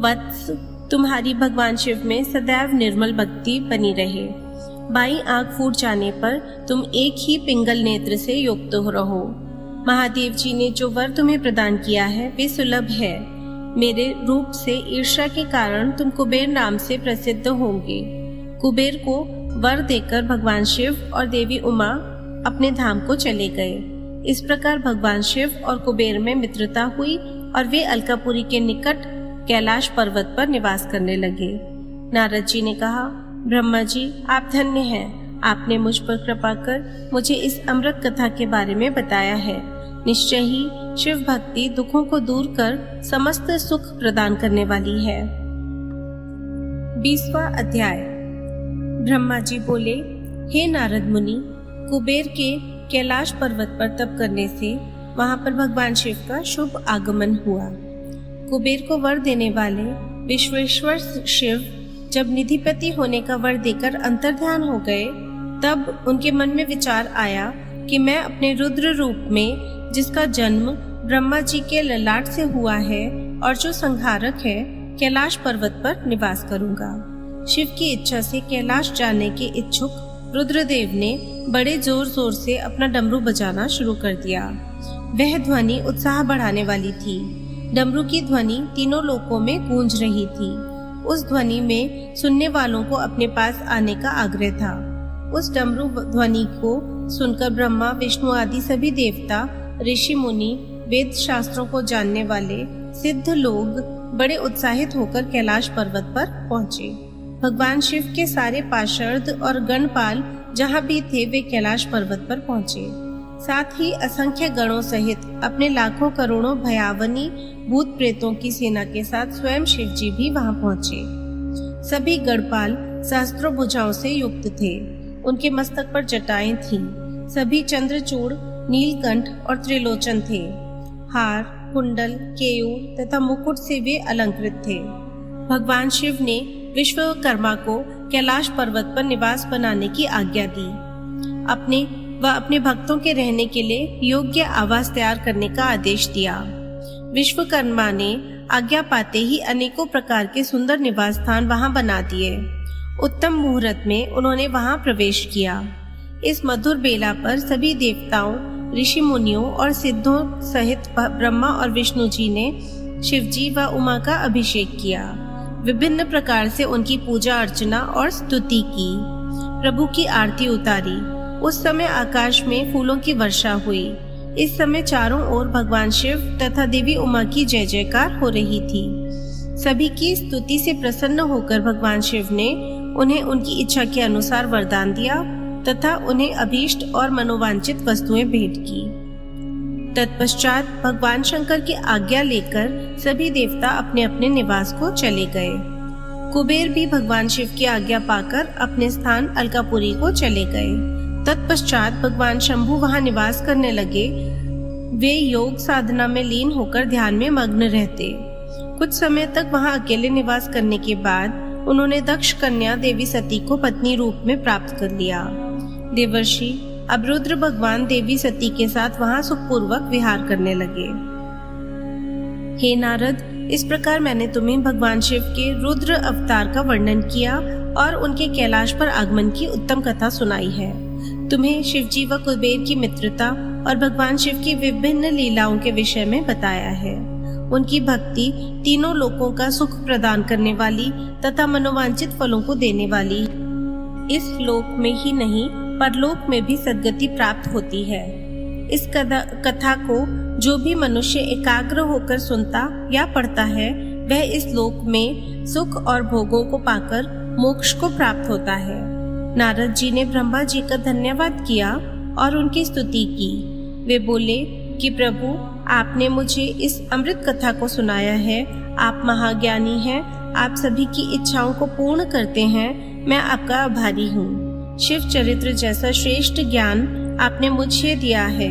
वत्स, तुम्हारी भगवान शिव में सदैव निर्मल भक्ति बनी रहे। बाईं आंख फूट जाने पर तुम एक ही पिंगल नेत्र से युक्त रहो। महादेव जी ने जो वर तुम्हें प्रदान किया है वे सुलभ है। मेरे रूप से ईर्ष्या के कारण तुम कुबेर नाम से प्रसिद्ध होंगे। कुबेर को वर देकर भगवान शिव और देवी उमा अपने धाम को चले गए। इस प्रकार भगवान शिव और कुबेर में मित्रता हुई और वे अलकापुरी के निकट कैलाश पर्वत पर निवास करने लगे। नारद जी ने कहा, ब्रह्मा जी, आप धन्य हैं। आपने मुझ पर कृपा कर मुझे इस अमृत कथा के बारे में बताया है। निश्चय ही शिव भक्ति दुखों को दूर कर समस्त सुख प्रदान करने वाली है। 20वां अध्याय। ब्रह्मा जी बोले, हे नारद मुनि, कुबेर के कैलाश पर्वत पर तप करने से वहां पर भगवान शिव का शुभ आगमन हुआ। कुबेर को वर देने वाले विश्वेश्वर शिव जब निधिपति होने का वर देकर अंतर्ध्यान हो गए, तब उनके मन में विचार आया कि मैं अपने रुद्र रूप में, जिसका जन्म ब्रह्मा जी के ललाट से हुआ है और जो संहारक है, कैलाश पर्वत पर निवास करूंगा। शिव की इच्छा से कैलाश जाने के इच्छुक रुद्रदेव ने बड़े जोर जोर से अपना डमरू बजाना शुरू कर दिया। वह ध्वनि उत्साह बढ़ाने वाली थी। डमरू की ध्वनि तीनों लोकों में गूंज रही थी। उस ध्वनि में सुनने वालों को अपने पास आने का आग्रह था। उस डमरू ध्वनि को सुनकर ब्रह्मा, विष्णु आदि सभी देवता, ऋषि मुनि, वेद शास्त्रों को जानने वाले सिद्ध लोग बड़े उत्साहित होकर कैलाश पर्वत पर पहुंचे। भगवान शिव के सारे पार्षद और गणपाल जहाँ भी थे, वे कैलाश पर्वत पर पहुंचे। साथ ही असंख्य गणों सहित अपने लाखों करोड़ों भयावनी भूत प्रेतों की सेना के साथ स्वयं शिव जी भी वहां पहुंचे। सभी गणपाल सहस्त्रों भुजाओं से युक्त थे। उनके मस्तक पर जटाएं थीं। सभी चंद्रचूड़, नीलकंठ और त्रिलोचन थे। हार, कुंडल, केयूर तथा मुकुट से वे अलंकृत थे। भगवान शिव ने विश्वकर्मा को कैलाश पर्वत पर निवास बनाने की आज्ञा दी। अपने भक्तों के रहने के लिए योग्य आवास तैयार करने का आदेश दिया। विश्वकर्मा ने आज्ञा पाते ही अनेकों प्रकार के सुंदर निवास स्थान वहां बना दिए। उत्तम मुहूर्त में उन्होंने वहां प्रवेश किया। इस मधुर बेला पर सभी देवताओं, ऋषि मुनियों और सिद्धों सहित ब्रह्मा और विष्णु जी ने शिवजी व उमा का अभिषेक किया। विभिन्न प्रकार से उनकी पूजा अर्चना और स्तुति की। प्रभु की आरती उतारी। उस समय आकाश में फूलों की वर्षा हुई। इस समय चारों ओर भगवान शिव तथा देवी उमा की जय जयकार हो रही थी। सभी की स्तुति से प्रसन्न होकर भगवान शिव ने उन्हें उनकी इच्छा के अनुसार वरदान दिया तथा उन्हें अभीष्ट और मनोवांछित वस्तुएं भेंट की। तत्पश्चात भगवान शंकर की आज्ञा लेकर सभी देवता अपने अपने निवास को चले गए। कुबेर भी भगवान शिव की आज्ञा पाकर अपने स्थान अलकापुरी को चले गए। तत्पश्चात भगवान शंभु वहां निवास करने लगे। वे योग साधना में लीन होकर ध्यान में मग्न रहते। कुछ समय तक वहां अकेले निवास करने के बाद उन्होंने दक्ष कन्या देवी सती को पत्नी रूप में प्राप्त कर लिया। देवर्षि अब रुद्र भगवान देवी सती के साथ वहां सुखपूर्वक विहार करने लगे। हे नारद, इस प्रकार मैंने तुम्हें भगवान शिव के रुद्र अवतार का वर्णन किया और उनके कैलाश पर आगमन की उत्तम कथा सुनाई है। तुम्हें शिवजी व कुबेर की मित्रता और भगवान शिव की विभिन्न लीलाओं के विषय में बताया है। उनकी भक्ति तीनों लोकों का सुख प्रदान करने वाली तथा मनोवांछित फलों को देने वाली, इस लोक में ही नहीं परलोक में भी सद्गति प्राप्त होती है। इस कथा को जो भी मनुष्य एकाग्र होकर सुनता या पढ़ता है, वह इस लोक में सुख और भोगों को पाकर मोक्ष को प्राप्त होता है। नारद जी ने ब्रह्मा जी का धन्यवाद किया और उनकी स्तुति की। वे बोले कि प्रभु, आपने मुझे इस अमृत कथा को सुनाया है। आप महाज्ञानी हैं। आप सभी की इच्छाओं को पूर्ण करते हैं। मैं आपका आभारी हूँ। शिव चरित्र जैसा श्रेष्ठ ज्ञान आपने मुझे दिया है।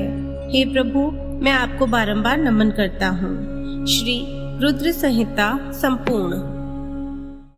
हे प्रभु, मैं आपको बारंबार नमन करता हूँ। श्री रुद्र संहिता संपूर्ण।